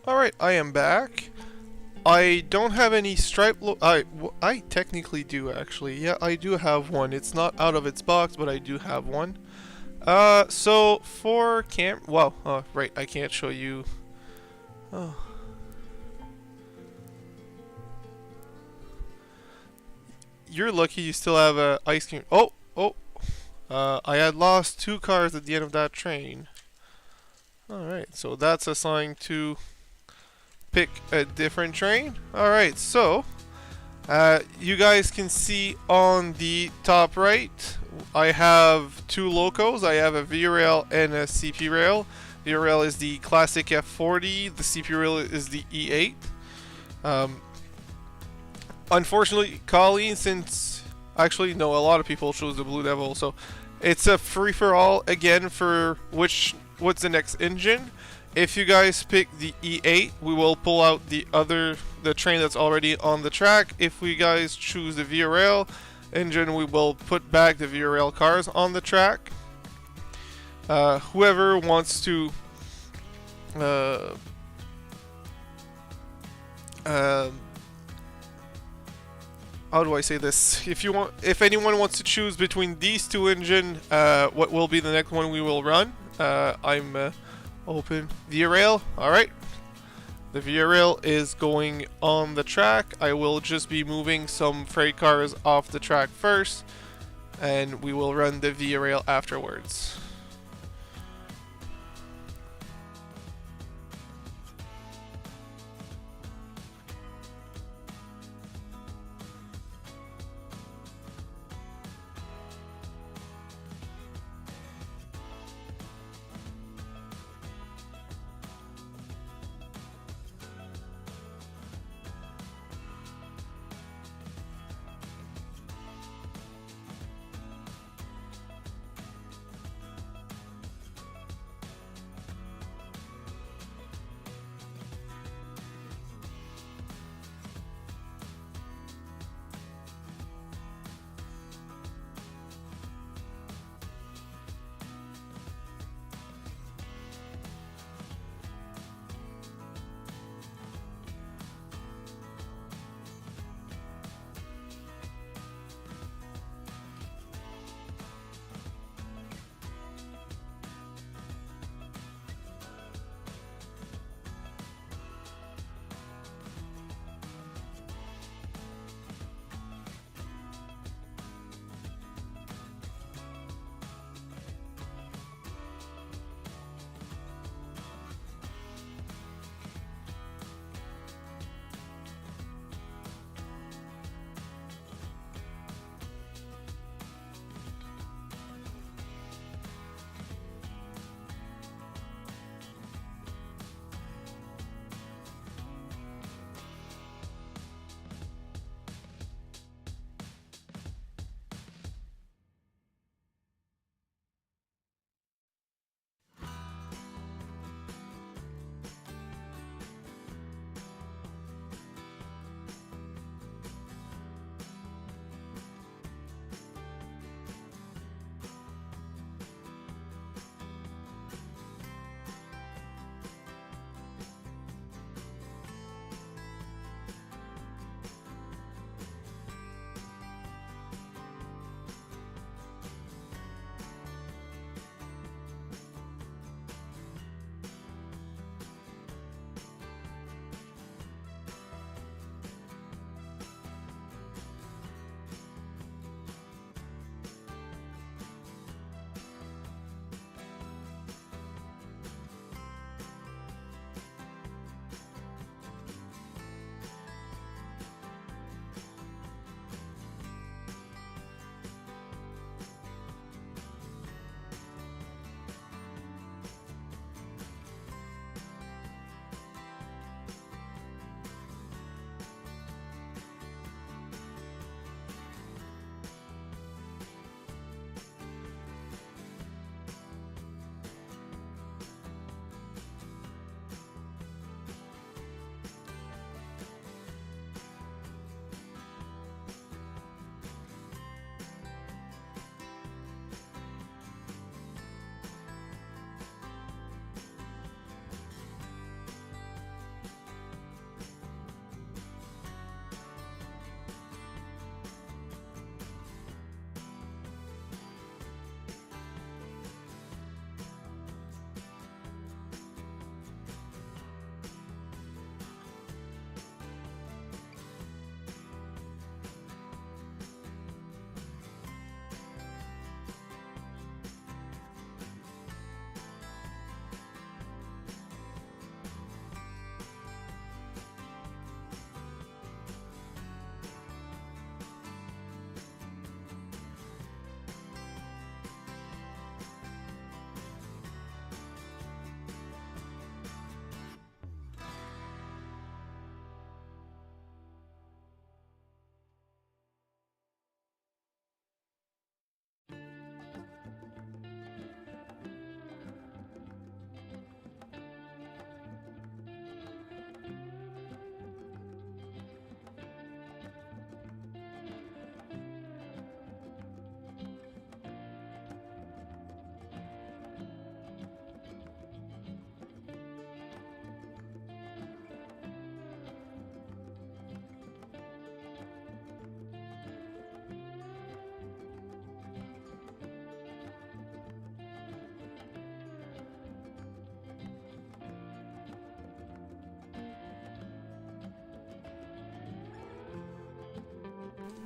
Speaker 1: Alright, I am back. I don't have any stripe I technically do actually. Yeah, I do have one. It's not out of its box, but I do have one. So for right, I can't show you. Oh. You're lucky you still have a ice cream. I had lost 2 cars at the end of that train. Alright, so that's a sign to pick a different train. Alright, so you guys can see on the top right, I have 2 locos. I have a V rail and a CP rail. V rail is the classic F40. The CP rail is the E8. Unfortunately, Colleen, since actually no, a lot of people chose the Blue Devil, so it's a free for all again for what's the next engine. If you guys pick the E8, we will pull out the train that's already on the track. If we guys choose the V-Rail engine, we will put back the V-Rail cars on the track. Whoever wants to how do I say this? If anyone wants to choose between these 2 engines, what will be the next one we will run? I'm open. V-Rail, alright. The V-Rail is going on the track. I will just be moving some freight cars off the track first, and we will run the V-Rail afterwards.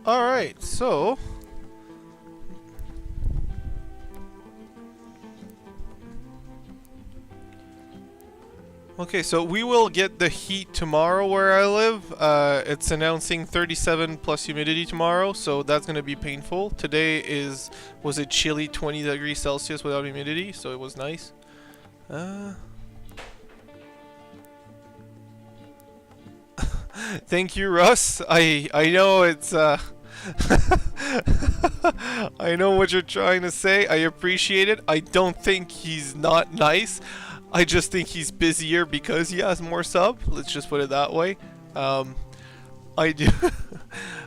Speaker 1: Alright, so... Okay, so we will get the heat tomorrow where I live. It's announcing 37 plus humidity tomorrow, so that's going to be painful. Today was a chilly 20 degrees Celsius without humidity, so it was nice. Thank you, Russ. I know it's I know what you're trying to say. I appreciate it. I don't think he's not nice. I just think he's busier because he has more sub. Let's just put it that way. I do.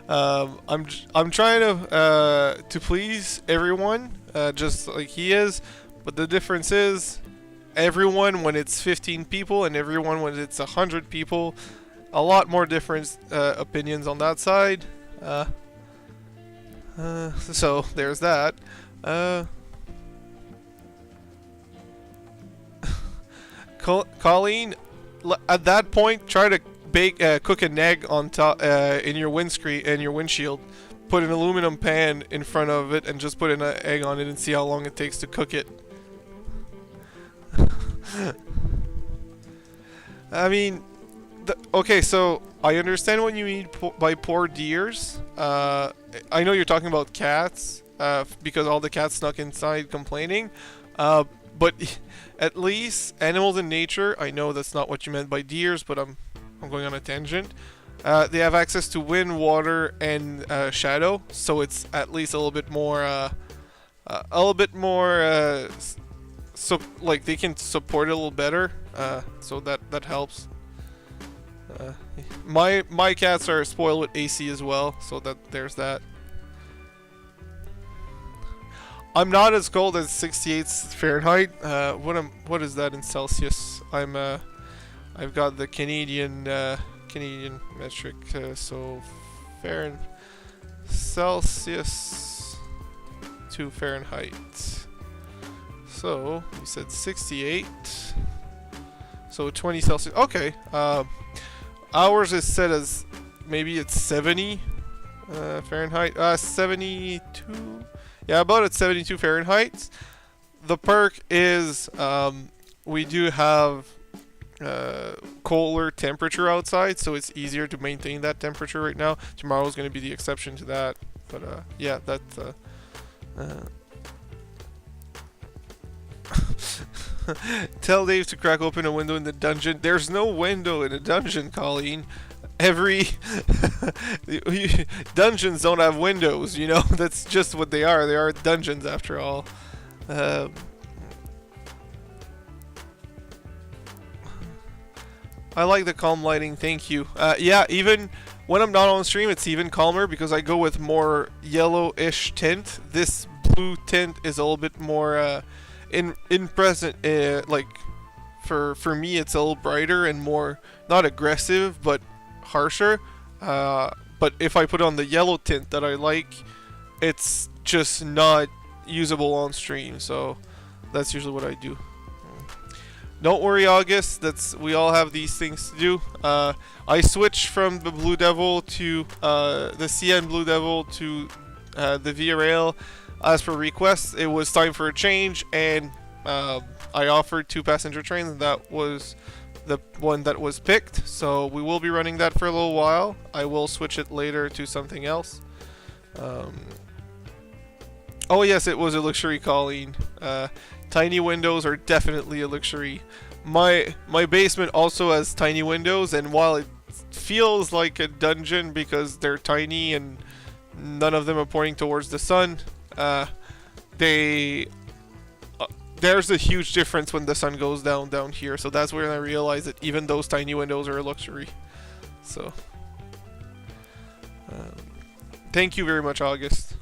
Speaker 1: I'm trying to please everyone, just like he is. But the difference is, everyone when it's 15 people and everyone when it's 100 people, a lot more different opinions on that side. So there's that. Colleen, at that point, try to cook an egg on top in your windshield. Put an aluminum pan in front of it and just put an egg on it and see how long it takes to cook it. I mean, okay, so I understand what you mean by poor deers. I know you're talking about cats, because all the cats snuck inside complaining. But at least animals in nature, I know that's not what you meant by deers, but I'm going on a tangent. They have access to wind, water, and shadow, so it's at least a little bit more, so like they can support it a little better. So that helps. My cats are spoiled with AC as well, so there's that. I'm not as cold as 68 Fahrenheit. What is that in Celsius? I've got the Canadian metric. So Fahrenheit, Celsius to Fahrenheit. So you said 68. So 20 Celsius. Okay. Ours is set as maybe it's 70 Fahrenheit. 72. Yeah, about at 72 Fahrenheit. The perk is we do have cooler temperature outside, so it's easier to maintain that temperature right now. Tomorrow is going to be the exception to that. But yeah, that's... Tell Dave to crack open a window in the dungeon. There's no window in a dungeon, Colleen. Every dungeons don't have windows, you know. That's just what they are. They are dungeons after all. I like the calm lighting. Thank you. Yeah, even when I'm not on stream, it's even calmer because I go with more yellowish tint. This blue tint is a little bit more in present. Like for me, it's a little brighter and more not aggressive, but harsher. But if I put on the yellow tint that I like, it's just not usable on stream. So that's usually what I do. Don't worry, August. We all have these things to do. I switched from the Blue Devil to the CN Blue Devil to the Via Rail as per request. It was time for a change, and I offered 2 passenger trains, and that was the one that was picked. So we will be running that for a little while. I will switch it later to something else. Oh yes, it was a luxury, Colleen. Tiny windows are definitely a luxury. My basement also has tiny windows, and while it feels like a dungeon because they're tiny and none of them are pointing towards the sun, there's a huge difference when the sun goes down here. So that's when I realized that even those tiny windows are a luxury. So thank you very much, August.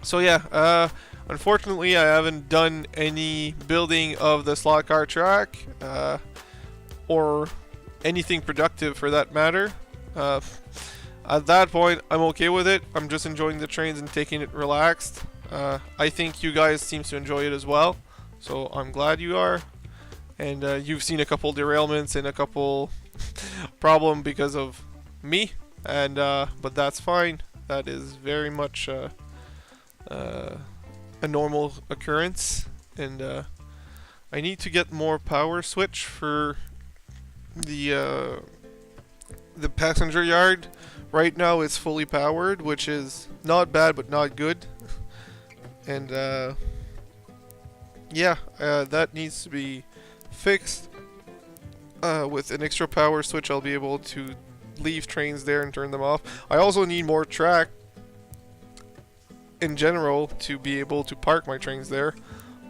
Speaker 1: So yeah, unfortunately I haven't done any building of the slot car track, or anything productive for that matter. At that point, I'm okay with it. I'm just enjoying the trains and taking it relaxed. I think you guys seem to enjoy it as well, so I'm glad you are. And you've seen a couple derailments and a couple problem because of me, and but that's fine. That is very much a normal occurrence, and I need to get more power switch for the passenger yard. Right now it's fully powered, which is not bad but not good. And yeah, that needs to be fixed. With an extra power switch, I'll be able to leave trains there and turn them off. I also need more track in general to be able to park my trains there.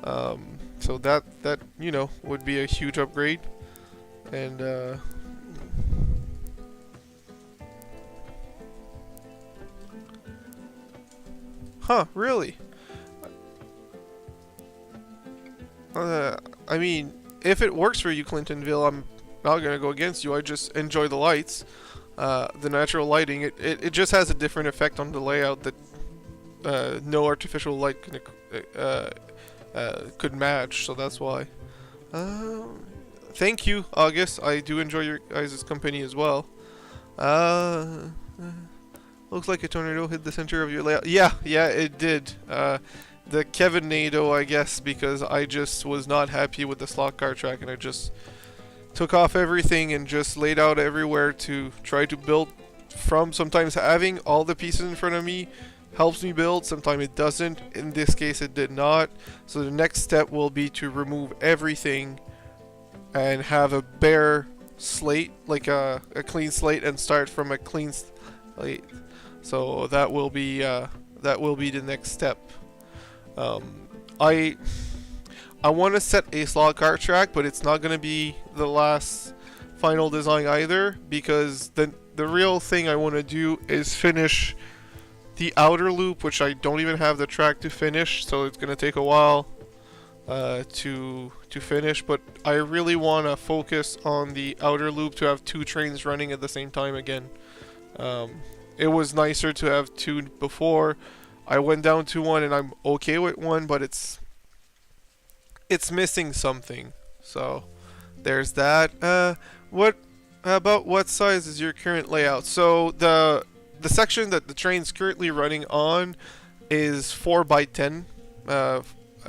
Speaker 1: So that you know, would be a huge upgrade. And huh, really? I mean, if it works for you, Clintonville, I'm not gonna go against you. I just enjoy the lights, the natural lighting. It just has a different effect on the layout that no artificial light could match. So that's why. Thank you, August. I do enjoy your guys' company as well. Looks like a tornado hit the center of your layout. Yeah, it did. The Kevin Nado, I guess, because I just was not happy with the slot car track, and I just took off everything and just laid out everywhere to try to build from. Sometimes having all the pieces in front of me helps me build, sometimes it doesn't. In this case, it did not. So the next step will be to remove everything and have a bare slate, like a clean slate, and start from a clean slate. So that will be the next step. I want to set a slot car track, but it's not going to be the last final design either, because the real thing I want to do is finish the outer loop, which I don't even have the track to finish, so it's going to take a while to finish. But I really want to focus on the outer loop to have 2 trains running at the same time again. It was nicer to have 2 before. I went down to 1 and I'm okay with 1, but it's missing something. So there's that. What size is your current layout? So the section that the train's currently running on is 4 by 10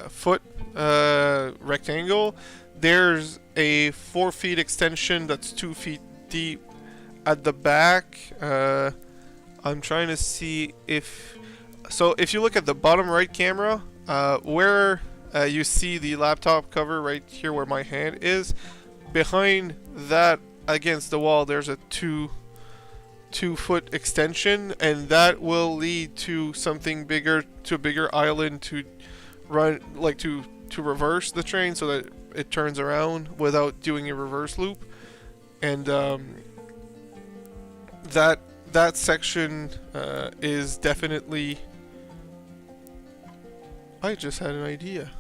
Speaker 1: foot rectangle. There's a 4 feet extension that's 2 feet deep at the back. I'm trying to see if you look at the bottom right camera, where you see the laptop cover right here where my hand is, behind that against the wall there's a 2 foot extension, and that will lead to something bigger, to a bigger island to run, like to reverse the train so that it turns around without doing a reverse loop. And that section is definitely... I just had an idea.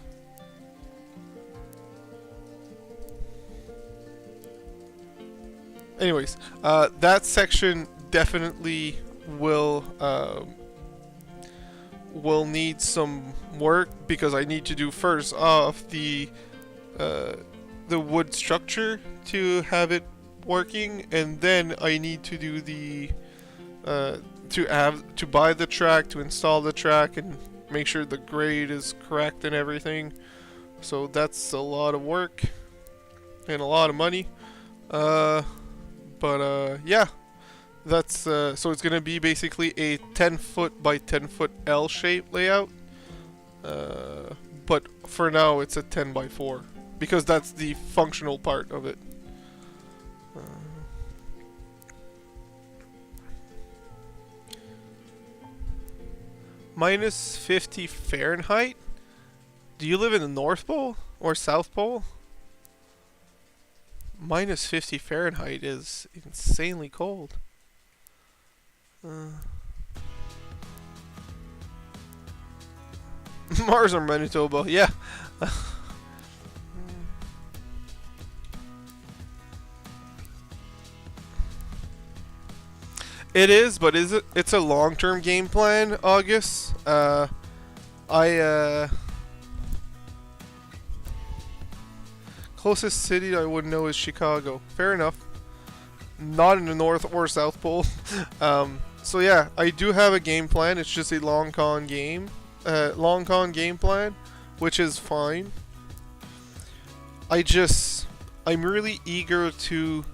Speaker 1: Anyways, that section definitely will need some work, because I need to do first off the wood structure to have it working, and then I need to do the to buy the track, to install the track, and make sure the grade is correct and everything. So that's a lot of work and a lot of money. Yeah, that's so it's gonna be basically a 10 foot by 10 foot L shape layout. But for now it's a 10 by 4 because that's the functional part of it. Minus 50 Fahrenheit? Do you live in the North Pole or South Pole? Minus 50 Fahrenheit is insanely cold. Mars or Manitoba, yeah. It is, but it's a long-term game plan, August. Closest city I would know is Chicago. Fair enough. Not in the North or South Pole. So yeah, I do have a game plan. It's just a long con game plan, which is fine. I'm really eager to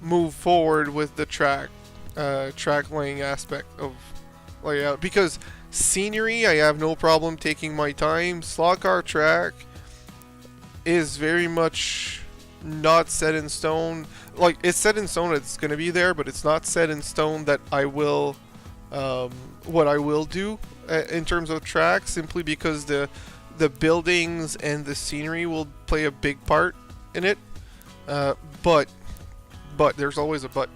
Speaker 1: move forward with the track laying aspect of layout, because scenery I have no problem taking my time. Slot car track is very much not set in stone. Like, it's set in stone, it's gonna be there, but it's not set in stone that I will what I will do in terms of track, simply because the buildings and the scenery will play a big part in it. But there's always a but.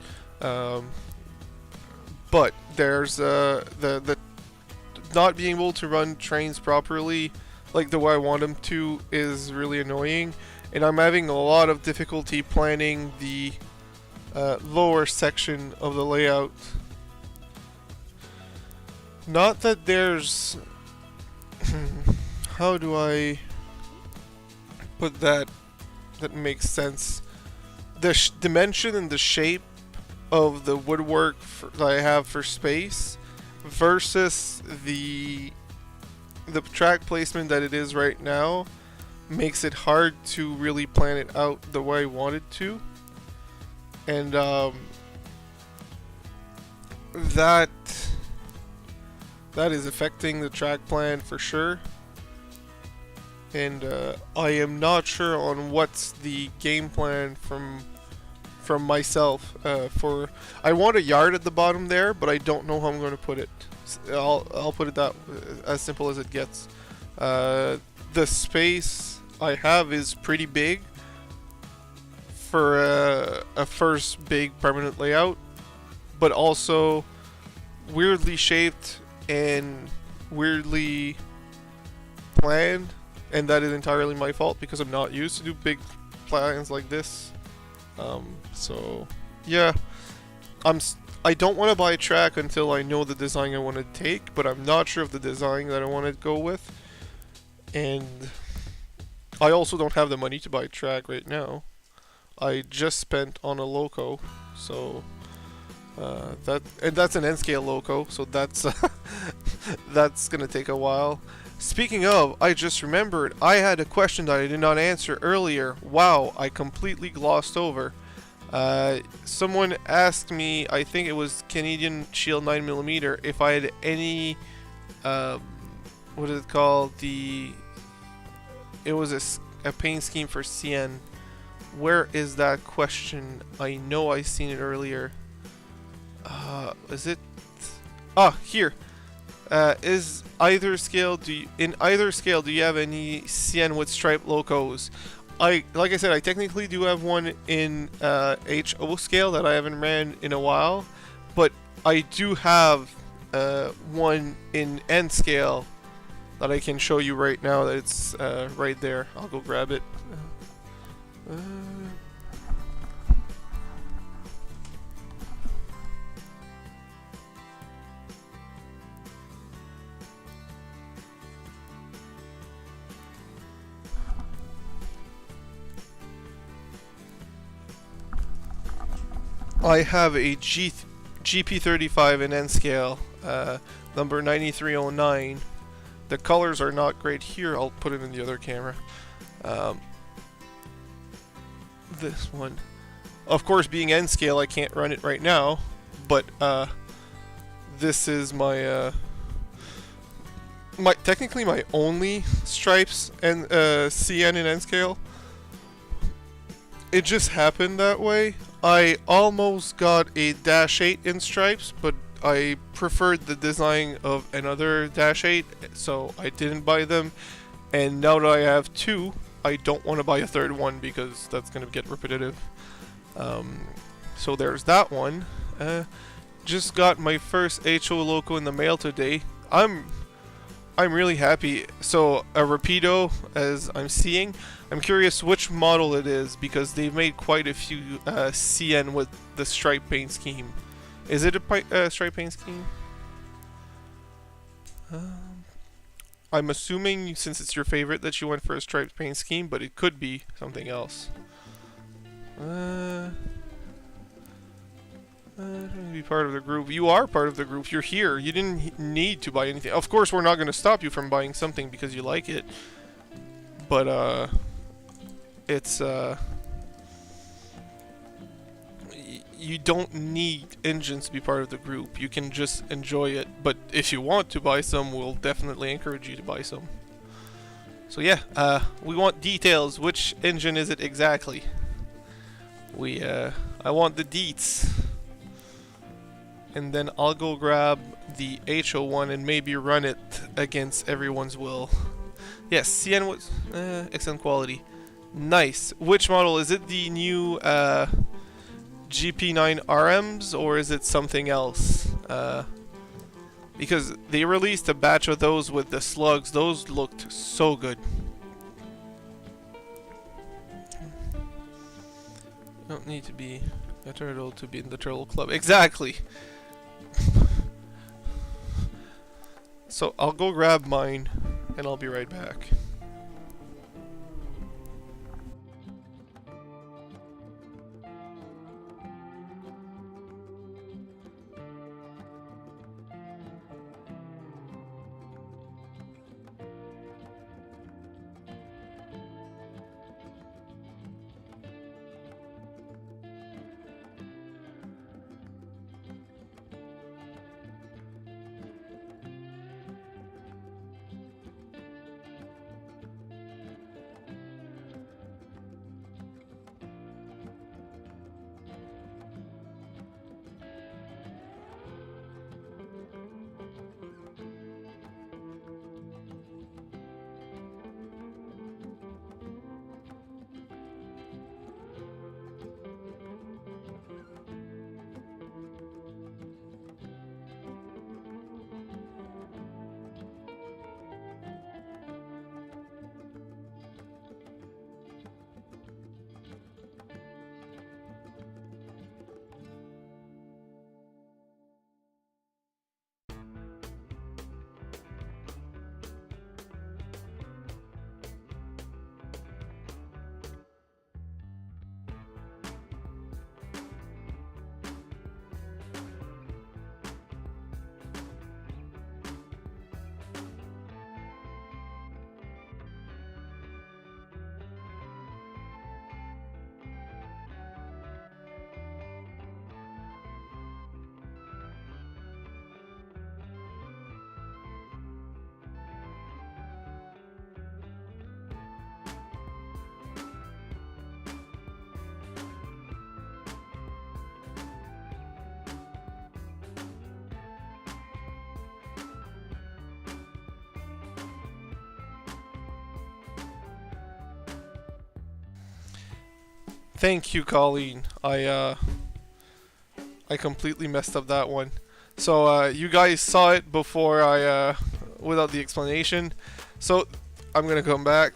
Speaker 1: But there's the not being able to run trains properly, like the way I want them to, is really annoying, and I'm having a lot of difficulty planning the lower section of the layout. Not that there's how do I put that makes sense? The dimension and the shape of the woodwork that I have for space versus the track placement that it is right now makes it hard to really plan it out the way I want it to, and that is affecting the track plan for sure. And I am not sure on what's the game plan from myself. I want a yard at the bottom there, but I don't know how I'm going to put it. I'll put it that as simple as it gets. The space I have is pretty big for a first big permanent layout, but also weirdly shaped and weirdly planned. And that is entirely my fault because I'm not used to do big plans like this. So yeah, I don't want to buy a track until I know the design I want to take, but I'm not sure of the design that I want to go with. And I also don't have the money to buy a track right now. I just spent on a loco, so that's an N-scale loco, so that's that's gonna take a while. Speaking of, I just remembered I had a question that I did not answer earlier. Wow, I completely glossed over. Someone asked me, I think it was Canadian Shield 9mm, if I had any, what is it called? It was a paint scheme for CN. Where is that question? I know I seen it earlier. Is it? Ah, here. In either scale, do you have any CN with stripe locos? Like I said, I technically do have one in HO scale that I haven't ran in a while, but I do have one in N scale that I can show you right now. That it's right there. I'll go grab it. I have a GP35 in N scale, number 9309. The colors are not great here. I'll put it in the other camera. This one, of course, being N scale, I can't run it right now. But this is my technically my only stripes and CN in N scale. It just happened that way. I almost got a -8 in stripes, but I preferred the design of another -8, so I didn't buy them. And now that I have two, I don't want to buy a third one because that's going to get repetitive. So there's that one. Just got my first HO loco in the mail today. I'm really happy. So a Rapido, as I'm seeing. I'm curious which model it is because they've made quite a few CN with the stripe paint scheme. Is it a stripe paint scheme? I'm assuming since it's your favorite that you went for a striped paint scheme, but it could be something else. Be part of the group. You are part of the group. You're here. You didn't need to buy anything. Of course, we're not going to stop you from buying something because you like it. But, it's, you don't need engines to be part of the group. You can just enjoy it. But if you want to buy some, we'll definitely encourage you to buy some. So yeah, we want details. Which engine is it exactly? I want the deets. And then I'll go grab the HO1 and maybe run it against everyone's will. Yes, CN was excellent quality. Nice. Which model? Is it the new GP9 RMs or is it something else? Because they released a batch of those with the slugs. Those looked so good. You don't need to be a turtle to be in the turtle club. Exactly. So I'll go grab mine and I'll be right back. Thank you, Colleen. I completely messed up that one. So you guys saw it before I without the explanation. So I'm gonna come back.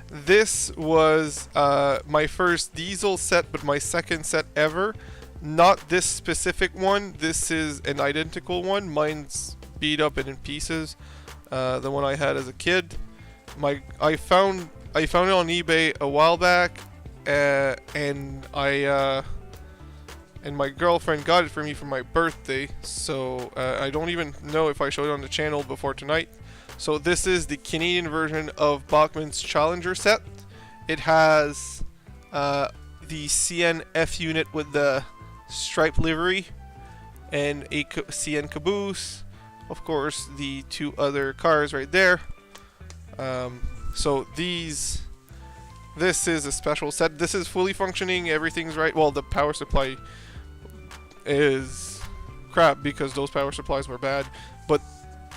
Speaker 1: This was my first diesel set, but my second set ever. Not this specific one. This is an identical one. Mine's beat up and in pieces. The one I had as a kid. I found it on eBay a while back. And my girlfriend got it for me for my birthday, so I don't even know if I showed it on the channel before tonight. So this is the Canadian version of Bachmann's Challenger set. It has the CN F unit with the stripe livery and a CN caboose. Of course, the two other cars right there. So this is a special set. This is fully functioning. Everything's right. Well, the power supply is crap because those power supplies were bad. But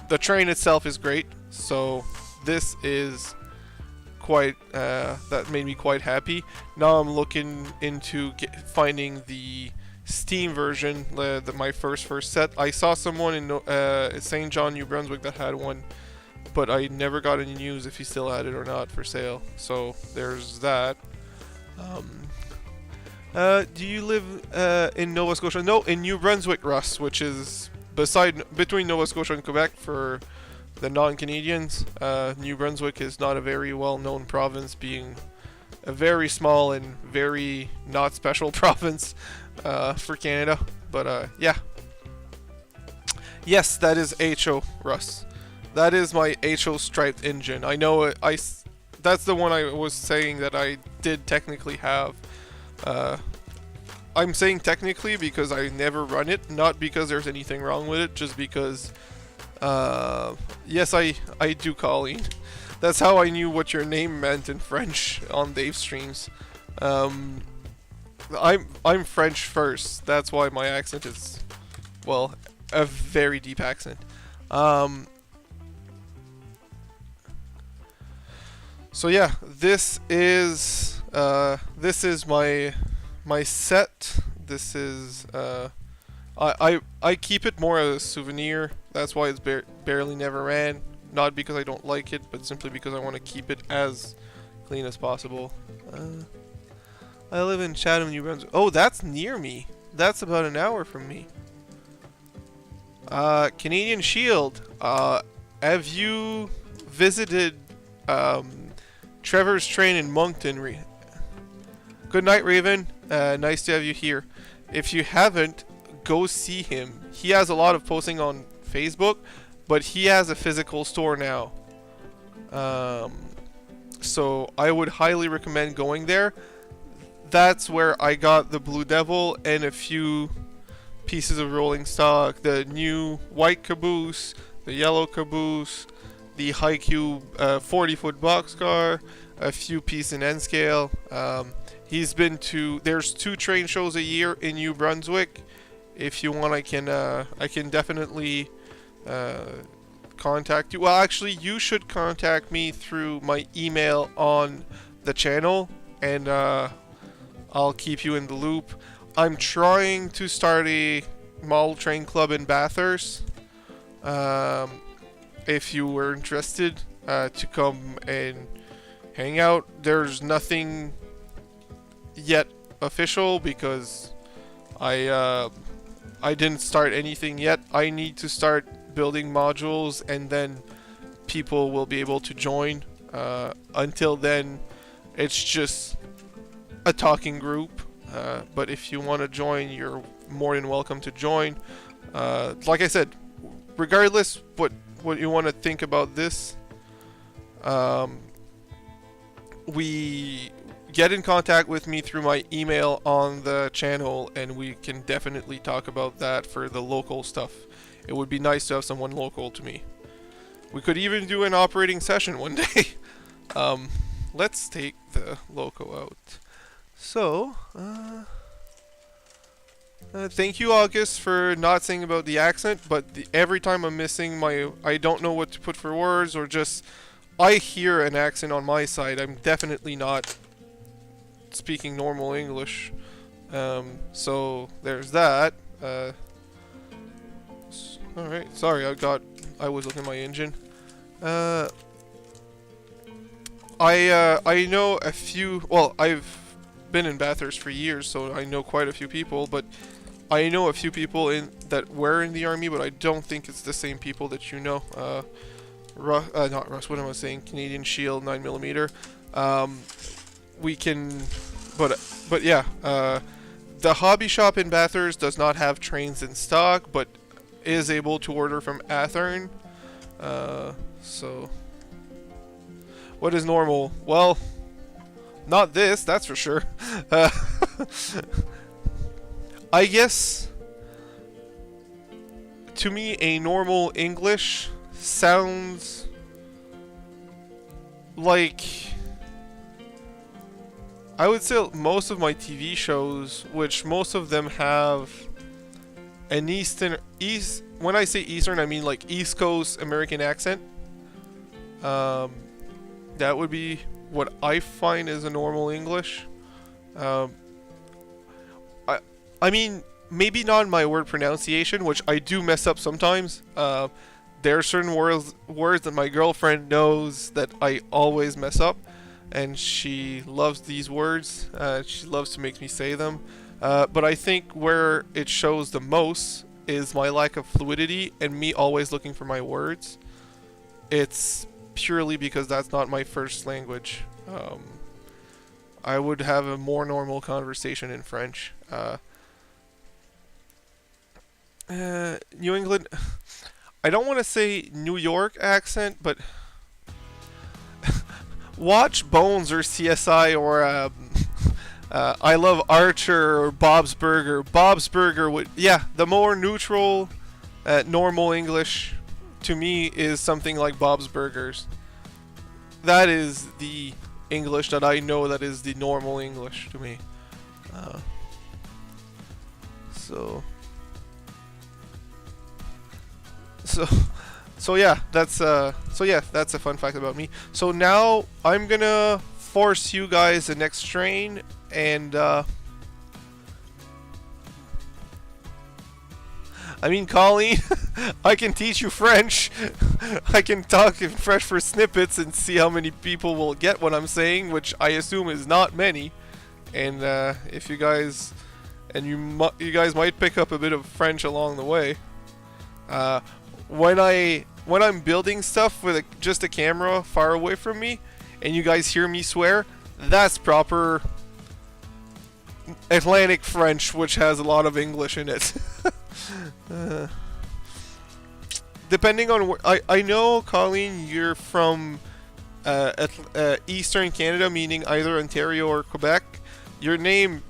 Speaker 1: the train itself is great. So this is quite... that made me quite happy. Now I'm looking into finding the Steam version, my first set. I saw someone in St. John, New Brunswick that had one. But I never got any news if he still had it or not for sale. So there's that. Do you live in Nova Scotia? No, in New Brunswick, Russ, which is between Nova Scotia and Quebec for the non-Canadians. New Brunswick is not a very well-known province, being a very small and very not special province. for Canada. But yeah. Yes, that is HO, Russ. That is my HO striped engine. I know it. That's the one I was saying that I did technically have. I'm saying technically because I never run it, not because there's anything wrong with it, just because. Yes, I do, Colleen. That's how I knew what your name meant in French on Dave's streams. I'm French first. That's why my accent is, well, a very deep accent. So yeah, this is my set. This is I keep it more as a souvenir. That's why it's barely never ran. Not because I don't like it, but simply because I want to keep it as clean as possible. I live in Chatham, New Brunswick. Oh, that's near me. That's about an hour from me. Canadian Shield. Have you visited Trevor's Train in Moncton? Good night, Raven. Nice to have you here. If you haven't, go see him. He has a lot of posting on Facebook, but he has a physical store now. So I would highly recommend going there. That's where I got the Blue Devil and a few pieces of rolling stock. The new white caboose, the yellow caboose, the Haikyuu 40-foot boxcar, a few pieces in N scale. He's been to. There's 2 train shows a year in New Brunswick. If you want, I can definitely contact you. Well, actually, you should contact me through my email on the channel, and I'll keep you in the loop. I'm trying to start a model train club in Bathurst. If you were interested to come and hang out, there's nothing yet official because I didn't start anything yet. I need to start building modules, and then people will be able to join. Until then, it's just a talking group. But if you want to join, you're more than welcome to join. Like I said, regardless what you want to think about this, we get in contact with me through my email on the channel, and we can definitely talk about that for the local stuff. It would be nice to have someone local to me. We could even do an operating session one day. Let's take the loco out. So, thank you, August, for not saying about the accent, but every time I'm missing I don't know what to put for words, or just, I hear an accent on my side. I'm definitely not speaking normal English. So, there's that. Alright, sorry, I was looking at my engine. I know a few, well, I've been in Bathurst for years, so I know quite a few people, but I know a few people that were in the army, but I don't think it's the same people that you know. Not Russ, what am I saying? Canadian Shield 9mm. We can, but yeah, the hobby shop in Bathurst does not have trains in stock, but is able to order from Athern. So what is normal? Well, not this, that's for sure. I guess to me a normal English sounds like, I would say most of my TV shows, which most of them have an when I say Eastern, I mean like East Coast American accent. That would be what I find is a normal English. I mean, maybe not in my word pronunciation, which I do mess up sometimes. There are certain words that my girlfriend knows that I always mess up, and she loves these words. She loves to make me say them. But I think where it shows the most is my lack of fluidity and me always looking for my words. It's purely because that's not my first language. I would have a more normal conversation in French. New England. I don't want to say New York accent, but watch Bones or CSI or I Love Archer or Bob's Burger. Bob's Burger would, yeah, the more neutral, normal English to me is something like Bob's Burgers. That is the English that I know that is the normal English to me. Uh, so, so, so yeah, that's a fun fact about me. So now I'm gonna force you guys the next train, and I mean, Colleen, I can teach you French. I can talk in French for snippets and see how many people will get what I'm saying, which I assume is not many. And if you guys, and you guys might pick up a bit of French along the way. When I'm building stuff with just a camera far away from me, and you guys hear me swear, that's proper Atlantic French, which has a lot of English in it. Depending on where, I know, Colleen, you're from Eastern Canada, meaning either Ontario or Quebec. Your name,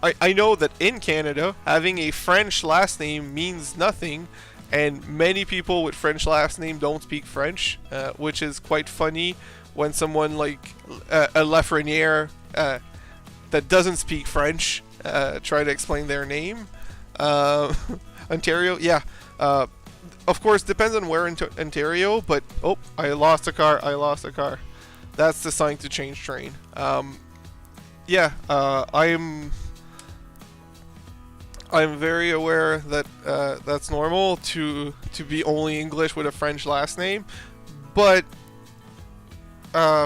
Speaker 1: I know that in Canada, having a French last name means nothing, and many people with French last name don't speak French, which is quite funny when someone like a Lafreniere that doesn't speak French try to explain their name. Ontario, yeah. Of course, depends on where in Ontario, but oh, I lost a car. That's the sign to change train. Yeah, I'm very aware that that's normal to be only English with a French last name, but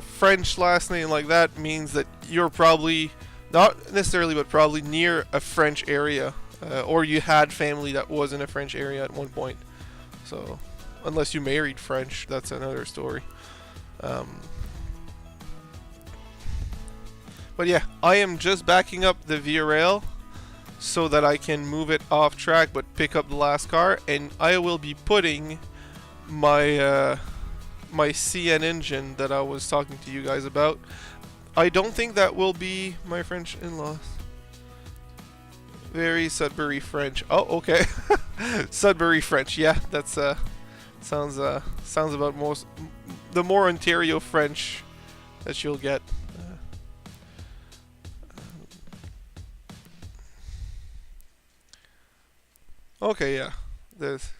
Speaker 1: French last name like that means that you're probably not necessarily, but probably near a French area, or you had family that was in a French area at one point. So, unless you married French, that's another story. But yeah, I am just backing up the Via Rail so that I can move it off track but pick up the last car, and I will be putting my my CN engine that I was talking to you guys about. I don't think that will be my French in-laws. Very Sudbury French. Oh, okay. Sudbury French. Yeah, that's sounds about the more Ontario French that you'll get. Okay, yeah. There's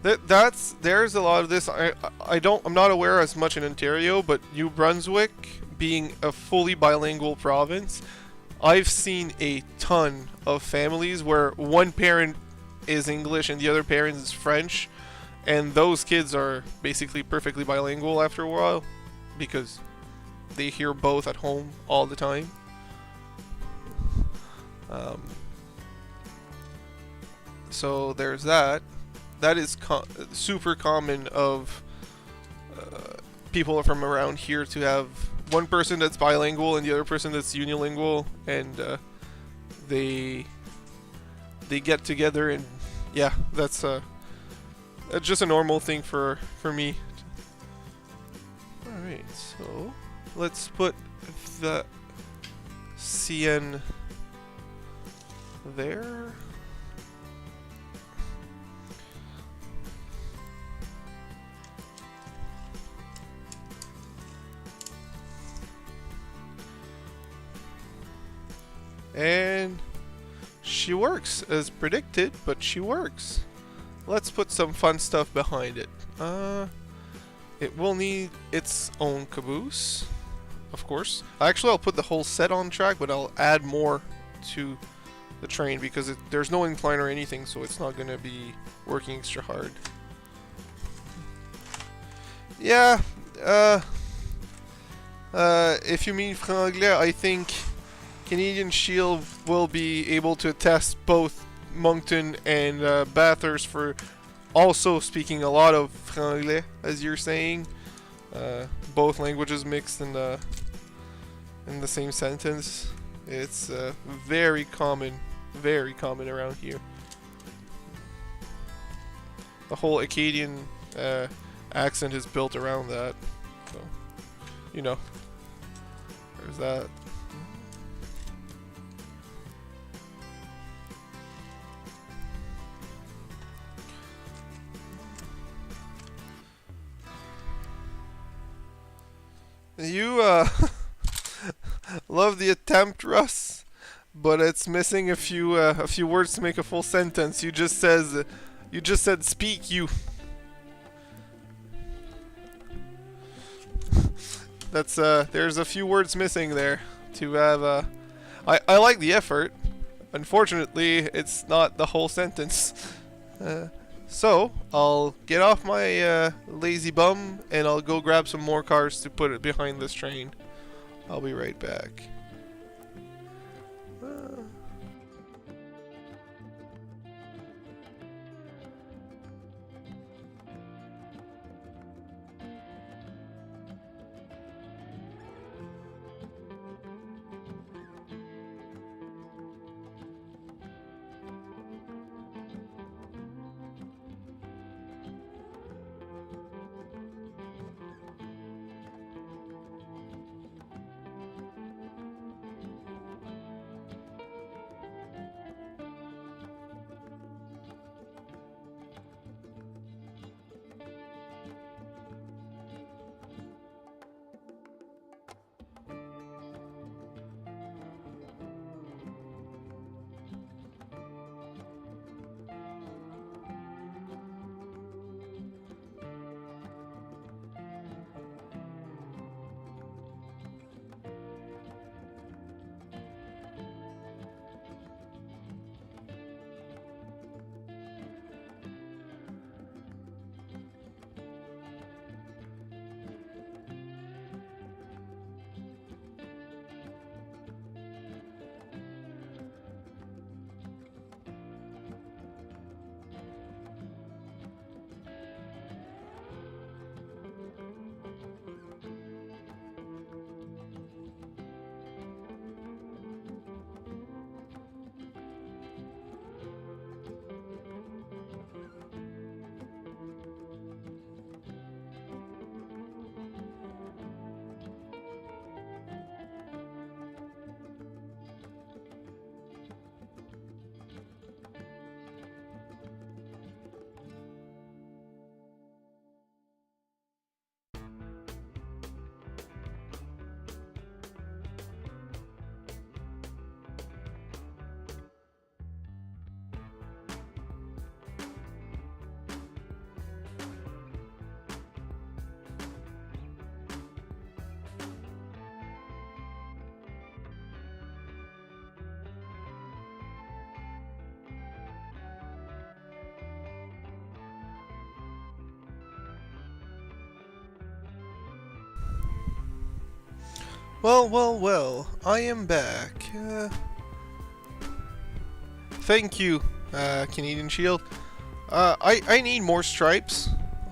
Speaker 1: a lot of this. I'm not aware as much in Ontario, but New Brunswick being a fully bilingual province, I've seen a ton of families where one parent is English and the other parent is French, and those kids are basically perfectly bilingual after a while because they hear both at home all the time. So there's that. That is super common of people from around here to have one person that's bilingual and the other person that's unilingual, and they get together, and yeah, that's just a normal thing for me. All right, so let's put the CN there. And she works as predicted, but she works. Let's put some fun stuff behind it. It will need its own caboose, of course. Actually, I'll put the whole set on track, but I'll add more to the train because there's no incline or anything, so it's not going to be working extra hard. Yeah, if you mean franglais, I think Canadian Shield will be able to test both Moncton and Bathurst for also speaking a lot of franglais, as you're saying. Both languages mixed in the same sentence. It's very common around here. the whole Acadian accent is built around that. So, you know, there's that. You love the attempt, Russ, but it's missing a few words to make a full sentence. You just said speak you. That's there's a few words missing there to have I like the effort. Unfortunately, it's not the whole sentence. So, I'll get off my lazy bum and I'll go grab some more cars to put it behind this train. I'll be right back. Well, I am back. Thank you, Canadian Shield. I need more stripes,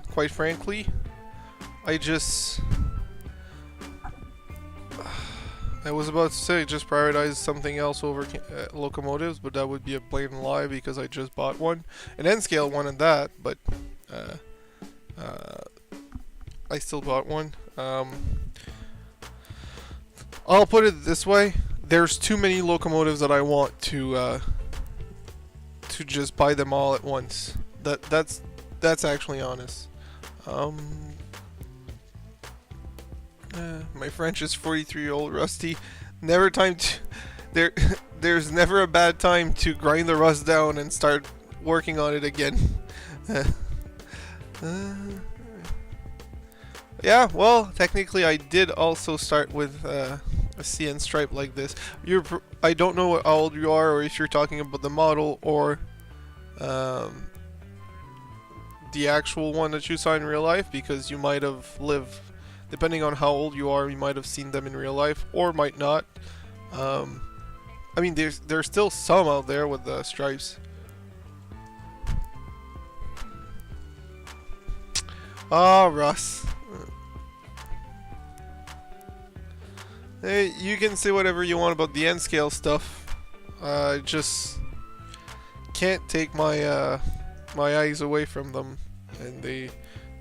Speaker 1: quite frankly. I was about to say just prioritize something else over locomotives, but that would be a blatant lie because I just bought one. An N-scale one at that, but I still bought one. I'll put it this way: there's too many locomotives that I want to just buy them all at once. That's actually honest. My French is 43-year-old rusty. Never time to there's never a bad time to grind the rust down and start working on it again. Yeah, well, technically I did also start with a CN stripe like this. I don't know how old you are, or if you're talking about the model or the actual one that you saw in real life, because you might have lived, depending on how old you are, you might have seen them in real life or might not. I mean, there's still some out there with the stripes. Ah, Russ. Hey, you can say whatever you want about the N-scale stuff. I just can't take my my eyes away from them. and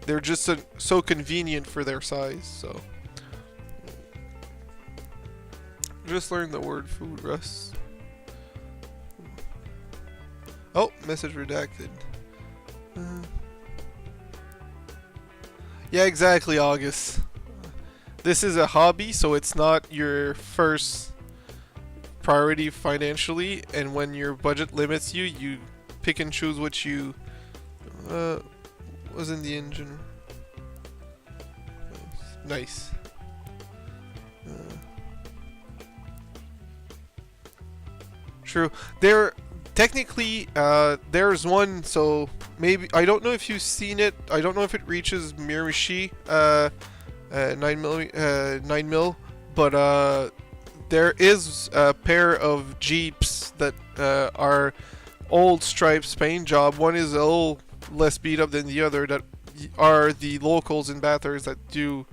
Speaker 1: they're just so convenient for their size. So just learned the word food, Russ. Oh, message redacted. Yeah, exactly, August. This is a hobby, so it's not your first priority financially, and when your budget limits you, you pick and choose what you was in the engine. Nice. True. There technically there's one, so maybe I don't know if you've seen it. I don't know if it reaches Miramichi 9 mil, but there is a pair of Jeeps that are old Stripes paint job. One is a little less beat up than the other, that are the locals in Bathurst that do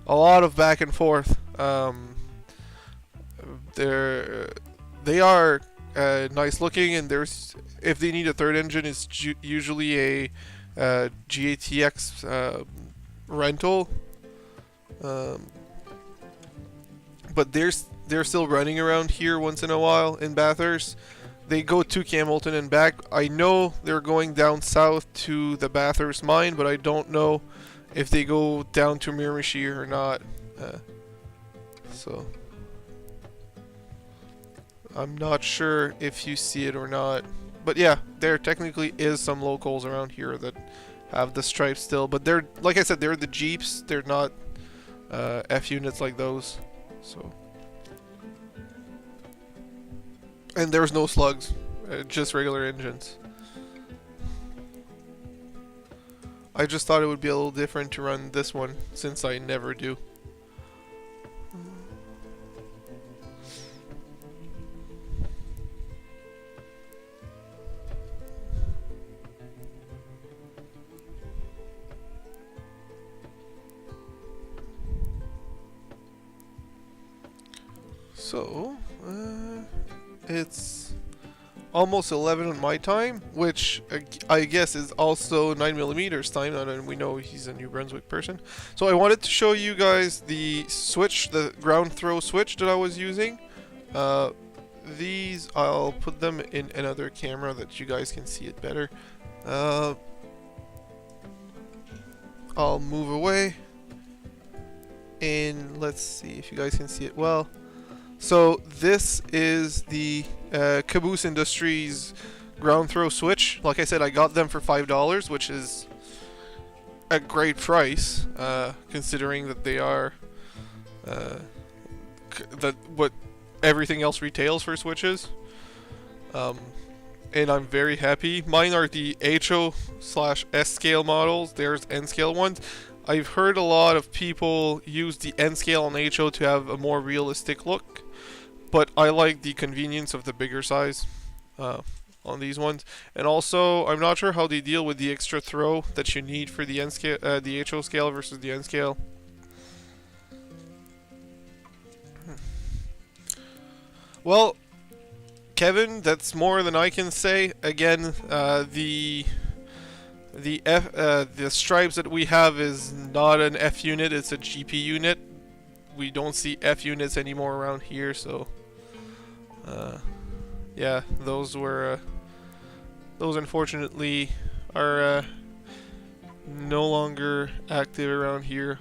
Speaker 1: a lot of back and forth. They are nice looking, and there's, if they need a third engine, it's usually a GATX rental. But they're still running around here once in a while in Bathurst. They go to Campbellton and back. I know they're going down south to the Bathurst mine, but I don't know if they go down to Miramichi or not. So I'm not sure if you see it or not. But yeah, there technically is some locals around here that have the Stripes still. But they're, like I said, they're the Jeeps. They're not F units like those. So, and there's no slugs, just regular engines. I just thought it would be a little different to run this one, since I never do. So, it's almost 11 on my time, which I guess is also 9mm's time, and we know he's a New Brunswick person. So I wanted to show you guys the switch, the ground throw switch that I was using. These, I'll put them in another camera that you guys can see it better. I'll move away, and let's see if you guys can see it well. So this is the Caboose Industries ground throw switch. Like I said, I got them for $5, which is a great price, considering that they are what everything else retails for switches. And I'm very happy. Mine are the HO/S scale models. There's N scale ones. I've heard a lot of people use the N scale on HO to have a more realistic look, but I like the convenience of the bigger size on these ones. And also, I'm not sure how they deal with the extra throw that you need for the N scale, the HO scale versus the N scale. Well, Kevin, that's more than I can say. Again, the Stripes that we have is not an F unit, it's a GP unit. We don't see F units anymore around here, so yeah, those unfortunately are no longer active around here.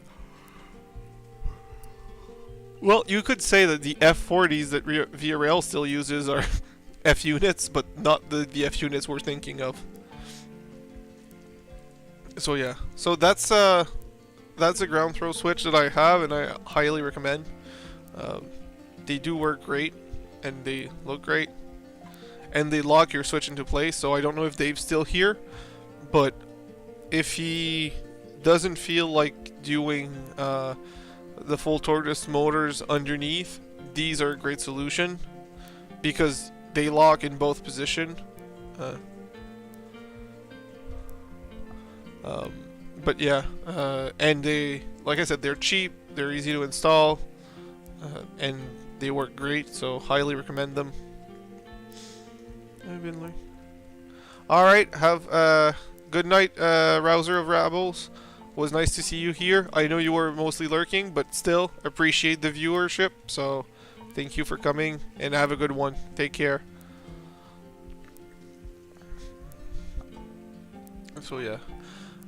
Speaker 1: Well, you could say that the F40s that Via Rail still uses are F units, but not the F units we're thinking of. So yeah, so that's a ground throw switch that I have, and I highly recommend. They do work great, and they look great, and they lock your switch into place. So I don't know if Dave's still here, but if he doesn't feel like doing the full tortoise motors underneath, these are a great solution because they lock in both position. But yeah, and they, like I said, they're cheap, they're easy to install, and they work great, so highly recommend them. Alright, have a good night, Rouser of Rabbles. Was nice to see you here. I know you were mostly lurking, but still appreciate the viewership. So, thank you for coming and have a good one. Take care. So yeah.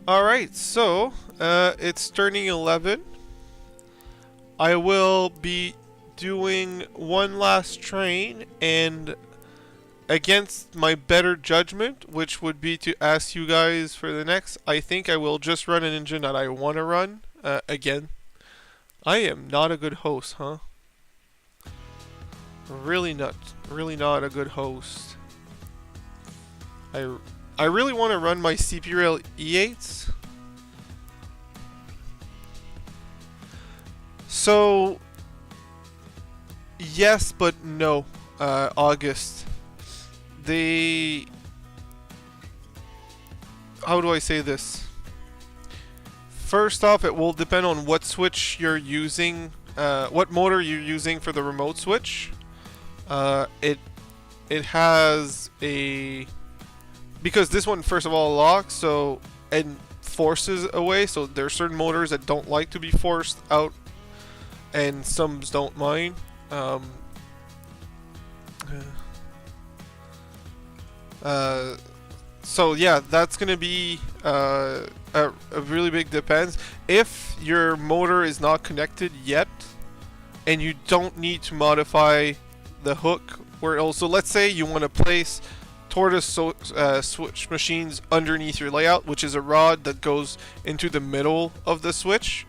Speaker 1: Alright, so it's turning 11. I will be doing one last train, and against my better judgment, which would be to ask you guys for the next, I think I will just run an engine that I want to run again. I am not a good host, huh? Really not a good host. I really want to run my CP Rail E8s. So yes, but no. August. How do I say this? First off, it will depend on what switch you're using, what motor you're using for the remote switch. It has a, because this one first of all locks, so and forces away. So there are certain motors that don't like to be forced out, and some don't mind. So yeah, that's gonna be a really big depends. If your motor is not connected yet, and you don't need to modify the hook, where also, let's say you want to place tortoise switch machines underneath your layout, which is a rod that goes into the middle of the switch.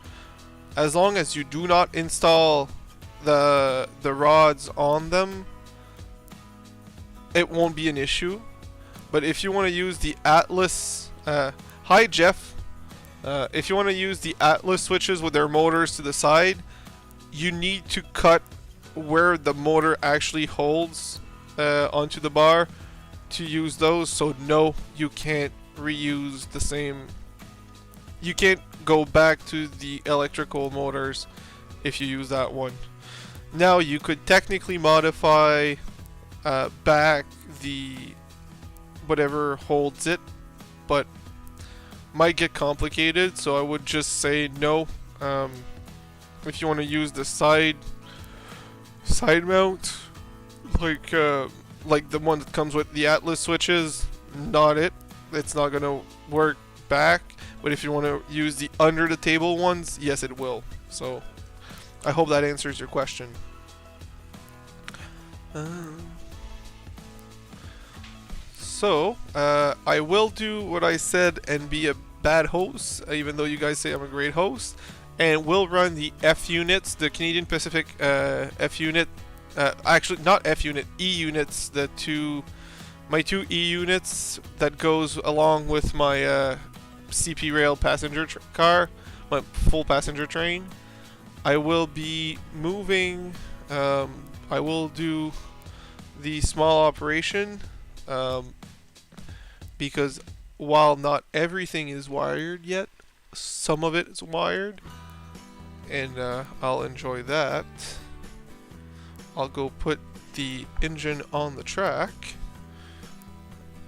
Speaker 1: As long as you do not install the rods on them, it won't be an issue. But if you want to use the Atlas, hi Jeff, if you want to use the Atlas switches with their motors to the side, you need to cut where the motor actually holds onto the bar to use those. So no, you can't reuse the same, you can't go back to the electrical motors if you use that one. Now you could technically modify back the whatever holds it, but might get complicated, so I would just say no. If you want to use the side mount, like the one that comes with the Atlas switches, not it. It's not gonna work back. But if you want to use the under the table ones, yes, it will. So I hope that answers your question. So I will do what I said and be a bad host, even though you guys say I'm a great host, and we'll run the F units, the Canadian Pacific F unit, actually not F unit, E units, my two E units that goes along with my CP Rail passenger car, my full passenger train. I will be moving, I will do the small operation, because while not everything is wired yet, some of it is wired, and I'll enjoy that. I'll go put the engine on the track,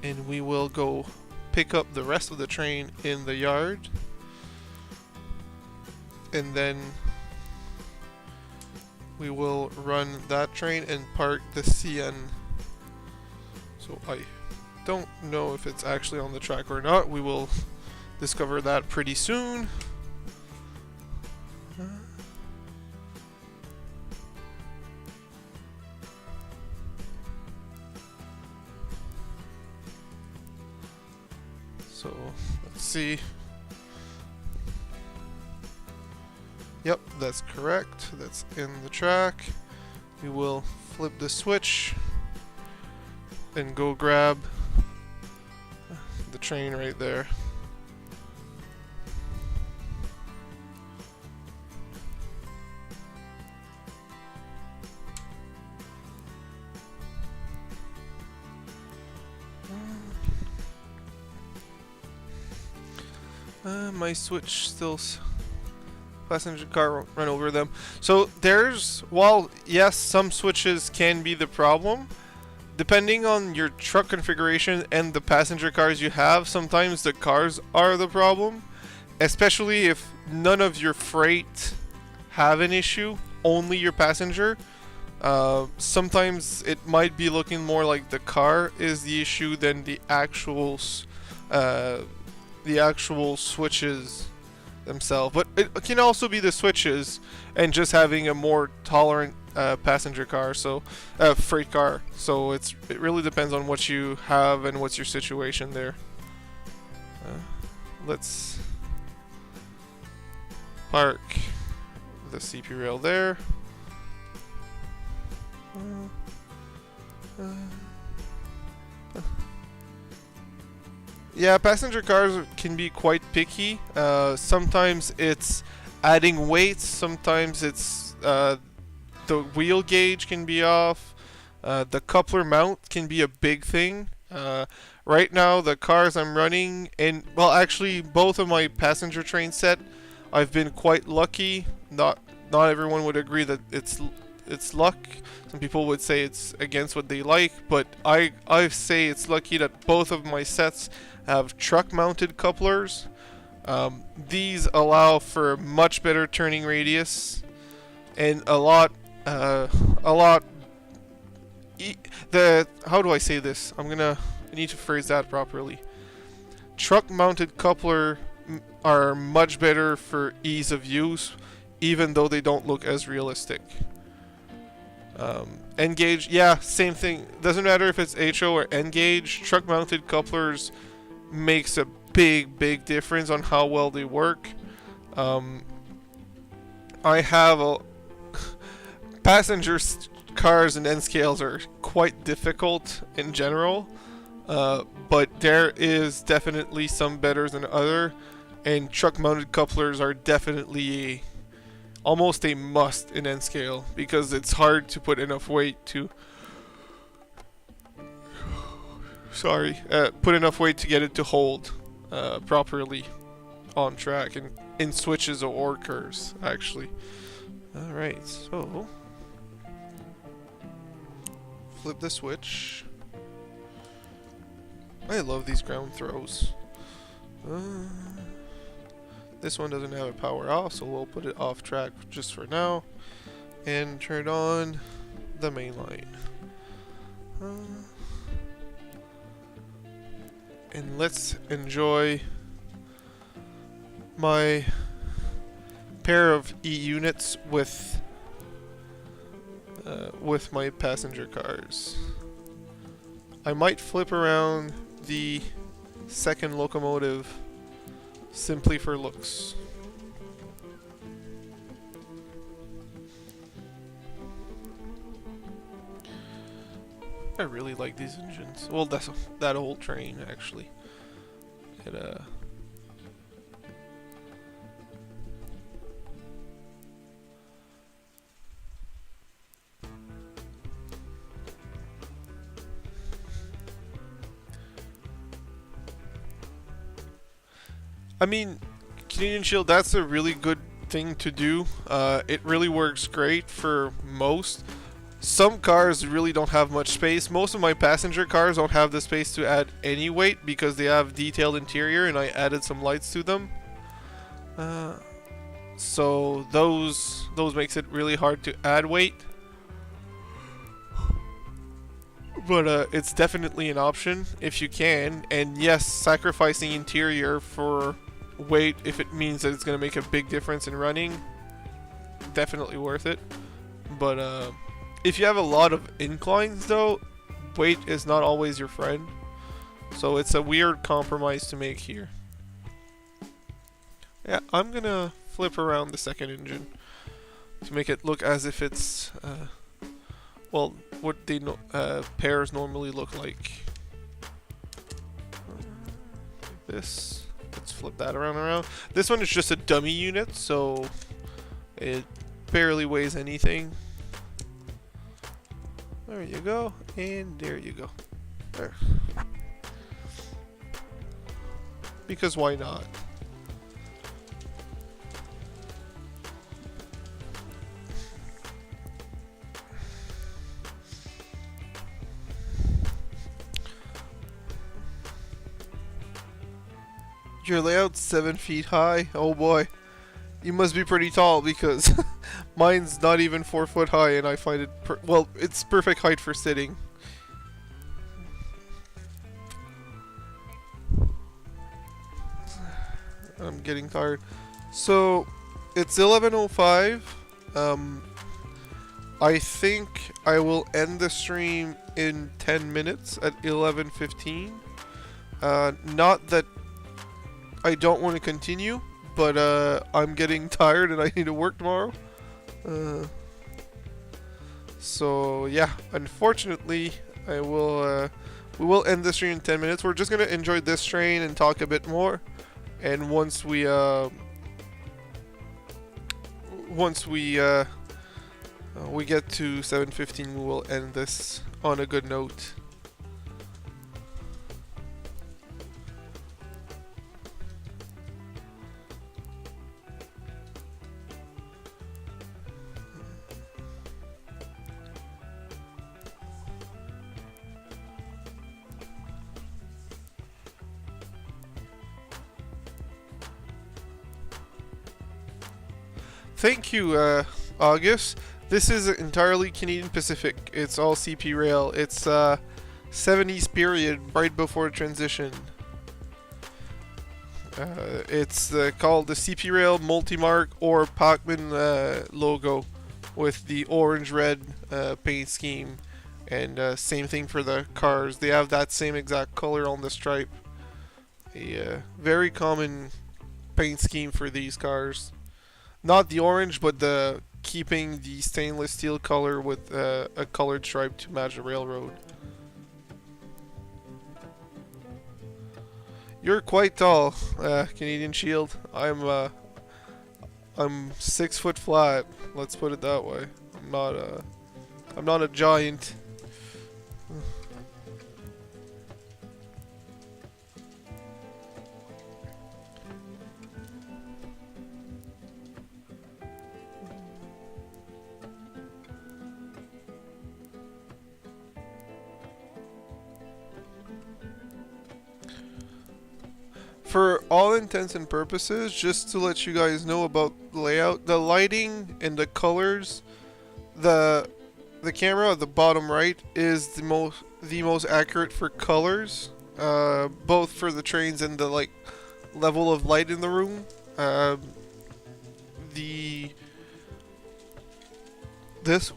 Speaker 1: and we will go pick up the rest of the train in the yard, and then we will run that train and park the CN. So I don't know if it's actually on the track or not. We will discover that pretty soon. So let's see. Yep, that's correct. That's in the track. We will flip the switch and go grab the train right there. My switch still passenger car won't run over them. So there's, while yes, some switches can be the problem, depending on your truck configuration and the passenger cars you have, sometimes the cars are the problem, especially if none of your freight have an issue, only your passenger. Sometimes it might be looking more like the car is the issue than the actual switches themselves. But it can also be the switches and just having a more tolerant passenger car, so freight car. So it really depends on what you have and what's your situation there. Let's park the CP rail there. Yeah, passenger cars can be quite picky. Sometimes it's adding weight, sometimes it's the wheel gauge can be off, the coupler mount can be a big thing. Right now, the cars I'm running, and well, actually, both of my passenger train set, I've been quite lucky. Not everyone would agree that it's luck. Some people would say it's against what they like, but I say it's lucky that both of my sets have truck-mounted couplers. These allow for much better turning radius and a lot. How do I say this? I need to phrase that properly. Truck-mounted coupler are much better for ease of use, even though they don't look as realistic. N-gauge, yeah, same thing. Doesn't matter if it's HO or N-gauge. Truck-mounted couplers makes a big difference on how well they work. I have passenger cars and N scales are quite difficult in general, but there is definitely some better than other, and truck-mounted couplers are definitely almost a must in N scale because it's hard to put enough weight to put enough weight to get it to hold properly on track and in switches or curves actually. Alright, so flip the switch. I love these ground throws. This one doesn't have a power off, so we'll put it off track just for now and turn on the main line. And let's enjoy my pair of E-units with my passenger cars. I might flip around the second locomotive simply for looks. I really like these engines. Well, that old train actually. I mean, Canadian Shield, that's a really good thing to do. It really works great for most. Some cars really don't have much space. Most of my passenger cars don't have the space to add any weight because they have detailed interior and I added some lights to them. So those makes it really hard to add weight. But it's definitely an option if you can. And yes, sacrificing interior for weight, if it means that it's going to make a big difference in running, definitely worth it. But if you have a lot of inclines though, weight is not always your friend. So it's a weird compromise to make here. Yeah, I'm going to flip around the second engine to make it look as if it's well, what the pairs normally look like. This, let's flip that around. This one is just a dummy unit, so it barely weighs anything. There you go, and there you go. There. Because why not? Your layout's 7 feet high? Oh boy. You must be pretty tall because mine's not even 4 foot high and I find it well, it's perfect height for sitting. I'm getting tired. So, it's 11:05. I think I will end the stream in 10 minutes at 11:15. Not that I don't want to continue, but I'm getting tired and I need to work tomorrow. So yeah, unfortunately, we will end the stream in 10 minutes. We're just gonna enjoy this train and talk a bit more, and once we get to 7:15, we will end this on a good note. Thank you, August. This is entirely Canadian Pacific. It's all CP Rail. It's 70s period, right before transition. It's called the CP Rail Multimark or Pacman logo with the orange-red paint scheme. And same thing for the cars. They have that same exact color on the stripe. A very common paint scheme for these cars. Not the orange, but the keeping the stainless steel color with a colored stripe to match the railroad. You're quite tall, Canadian Shield. I'm 6 foot flat. Let's put it that way. I'm not a giant. For all intents and purposes, just to let you guys know about the layout, the lighting and the colors, the camera at the bottom right is the most accurate for colors, both for the trains and the level of light in the room. This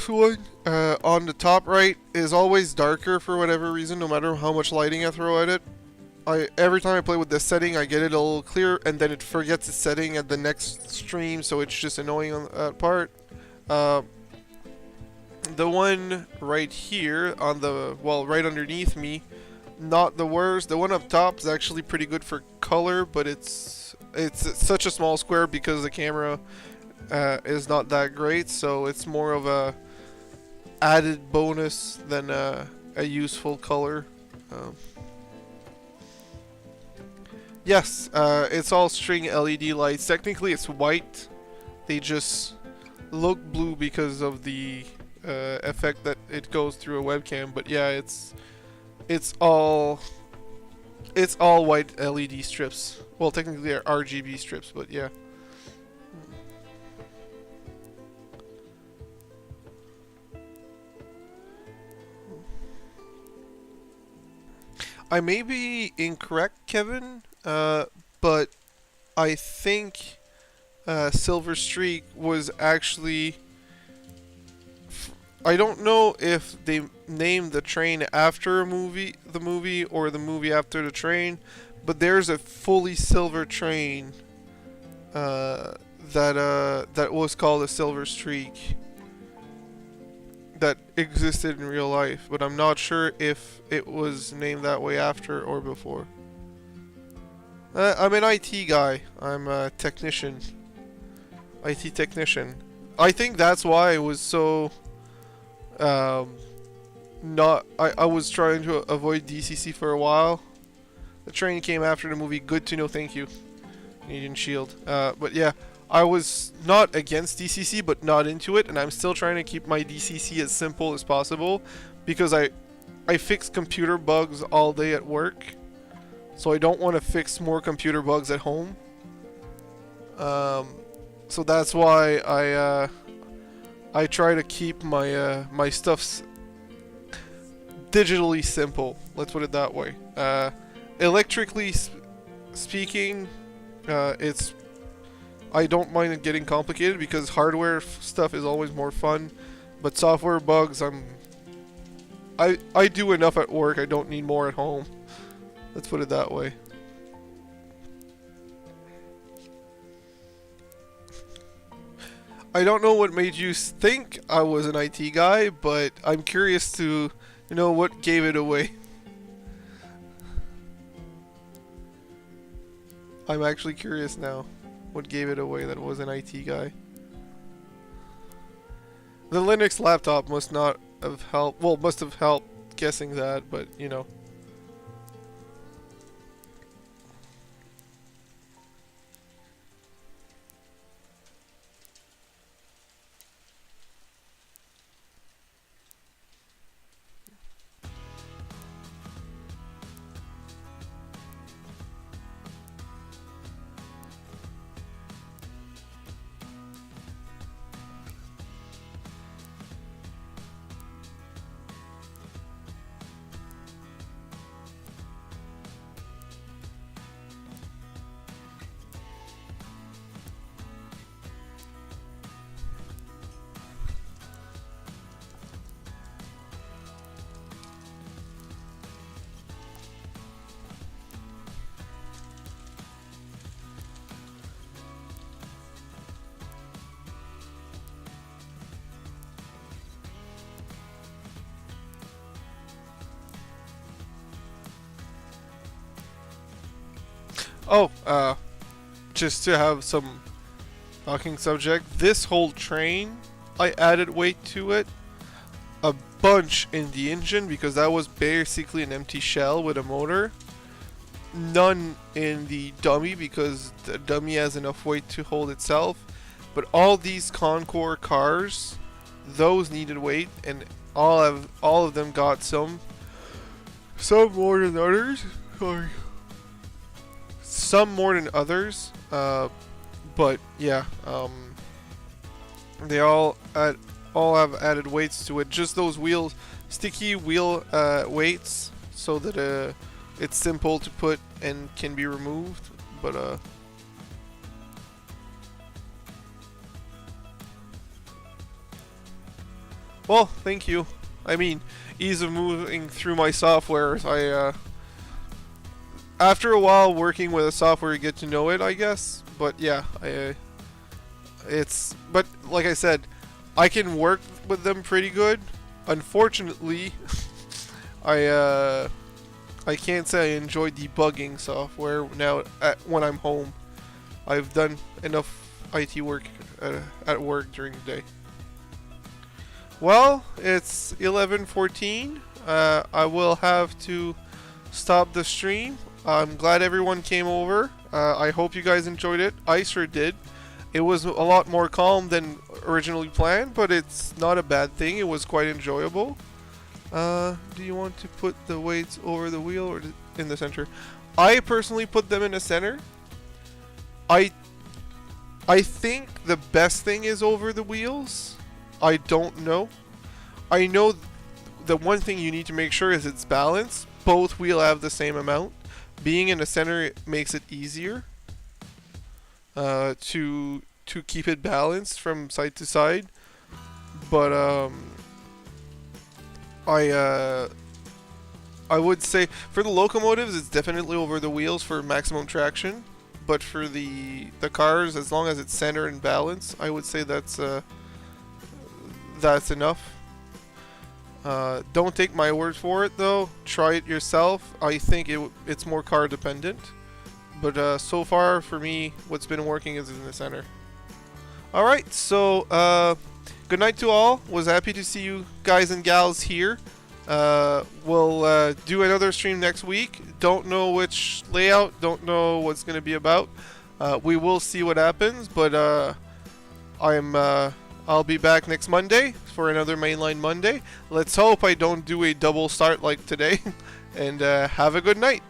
Speaker 1: one on the top right is always darker for whatever reason, no matter how much lighting I throw at it. Every time I play with this setting, I get it a little clearer, and then it forgets its setting at the next stream, so it's just annoying on that part. The one right here, right underneath me, not the worst. The one up top is actually pretty good for color, but it's such a small square because the camera is not that great, so it's more of a added bonus than a useful color. Yes, it's all string LED lights. Technically it's white. They just look blue because of the effect that it goes through a webcam. But yeah, it's all white LED strips. Well, technically they're RGB strips, but yeah. I may be incorrect, Kevin, but I think Silver Streak was actually... I don't know if they named the train after the movie, or the movie after the train, but there's a fully silver train that was called a Silver Streak that existed in real life, but I'm not sure if it was named that way after or before. I'm an IT guy. I'm a technician. IT technician. I think that's why I was so... I was trying to avoid DCC for a while. The train came after the movie. Good to know, thank you. Canadian Shield. But yeah, I was not against DCC, but not into it, and I'm still trying to keep my DCC as simple as possible, because I fix computer bugs all day at work. so I don't want to fix more computer bugs at home. So that's why I try to keep my my stuff digitally simple. Let's put it that way. Electrically speaking, it's I don't mind it getting complicated because hardware stuff is always more fun, but software bugs I do enough at work. I don't need more at home. Let's put it that way. I don't know what made you think I was an IT guy, but I'm curious to know what gave it away. I'm actually curious now what gave it away that it was an IT guy. The Linux laptop must not have helped. Well, must have helped guessing that, but you know. Oh, just to have some talking subject. This whole train, I added weight to it. A bunch in the engine because that was basically an empty shell with a motor. None in the dummy because the dummy has enough weight to hold itself. But all these Concours cars, those needed weight, and all of them got some more than others. Sorry. Some more than others, but yeah, they all have added weights to it. Just those sticky wheel weights, so that it's simple to put and can be removed. But well, thank you. I mean, ease of moving through my software. After a while working with a software, you get to know it, I guess. But yeah, but like I said, I can work with them pretty good. Unfortunately, I can't say I enjoy debugging software now when I'm home. I've done enough IT work at work during the day. Well, it's 11:14. I will have to stop the stream. I'm glad everyone came over. I hope you guys enjoyed it. I sure did. It was a lot more calm than originally planned, but it's not a bad thing. It was quite enjoyable. Do you want to put the weights over the wheel or in the center? I personally put them in the center. I think the best thing is over the wheels. I don't know. I know the one thing you need to make sure is it's balanced. Both wheels have the same amount. Being in the center makes it easier to keep it balanced from side to side. But I would say for the locomotives, it's definitely over the wheels for maximum traction. But for the cars, as long as it's centered and balanced, I would say that's enough. Don't take my word for it though. Try it yourself. I think it's more car dependent. But so far for me, what's been working is in the center. Alright, so good night to all. Was happy to see you guys and gals here. We'll do another stream next week. Don't know which layout. Don't know what's going to be about. We will see what happens. But I'll be back next Monday for another Mainline Monday. Let's hope I don't do a double start like today. And have a good night.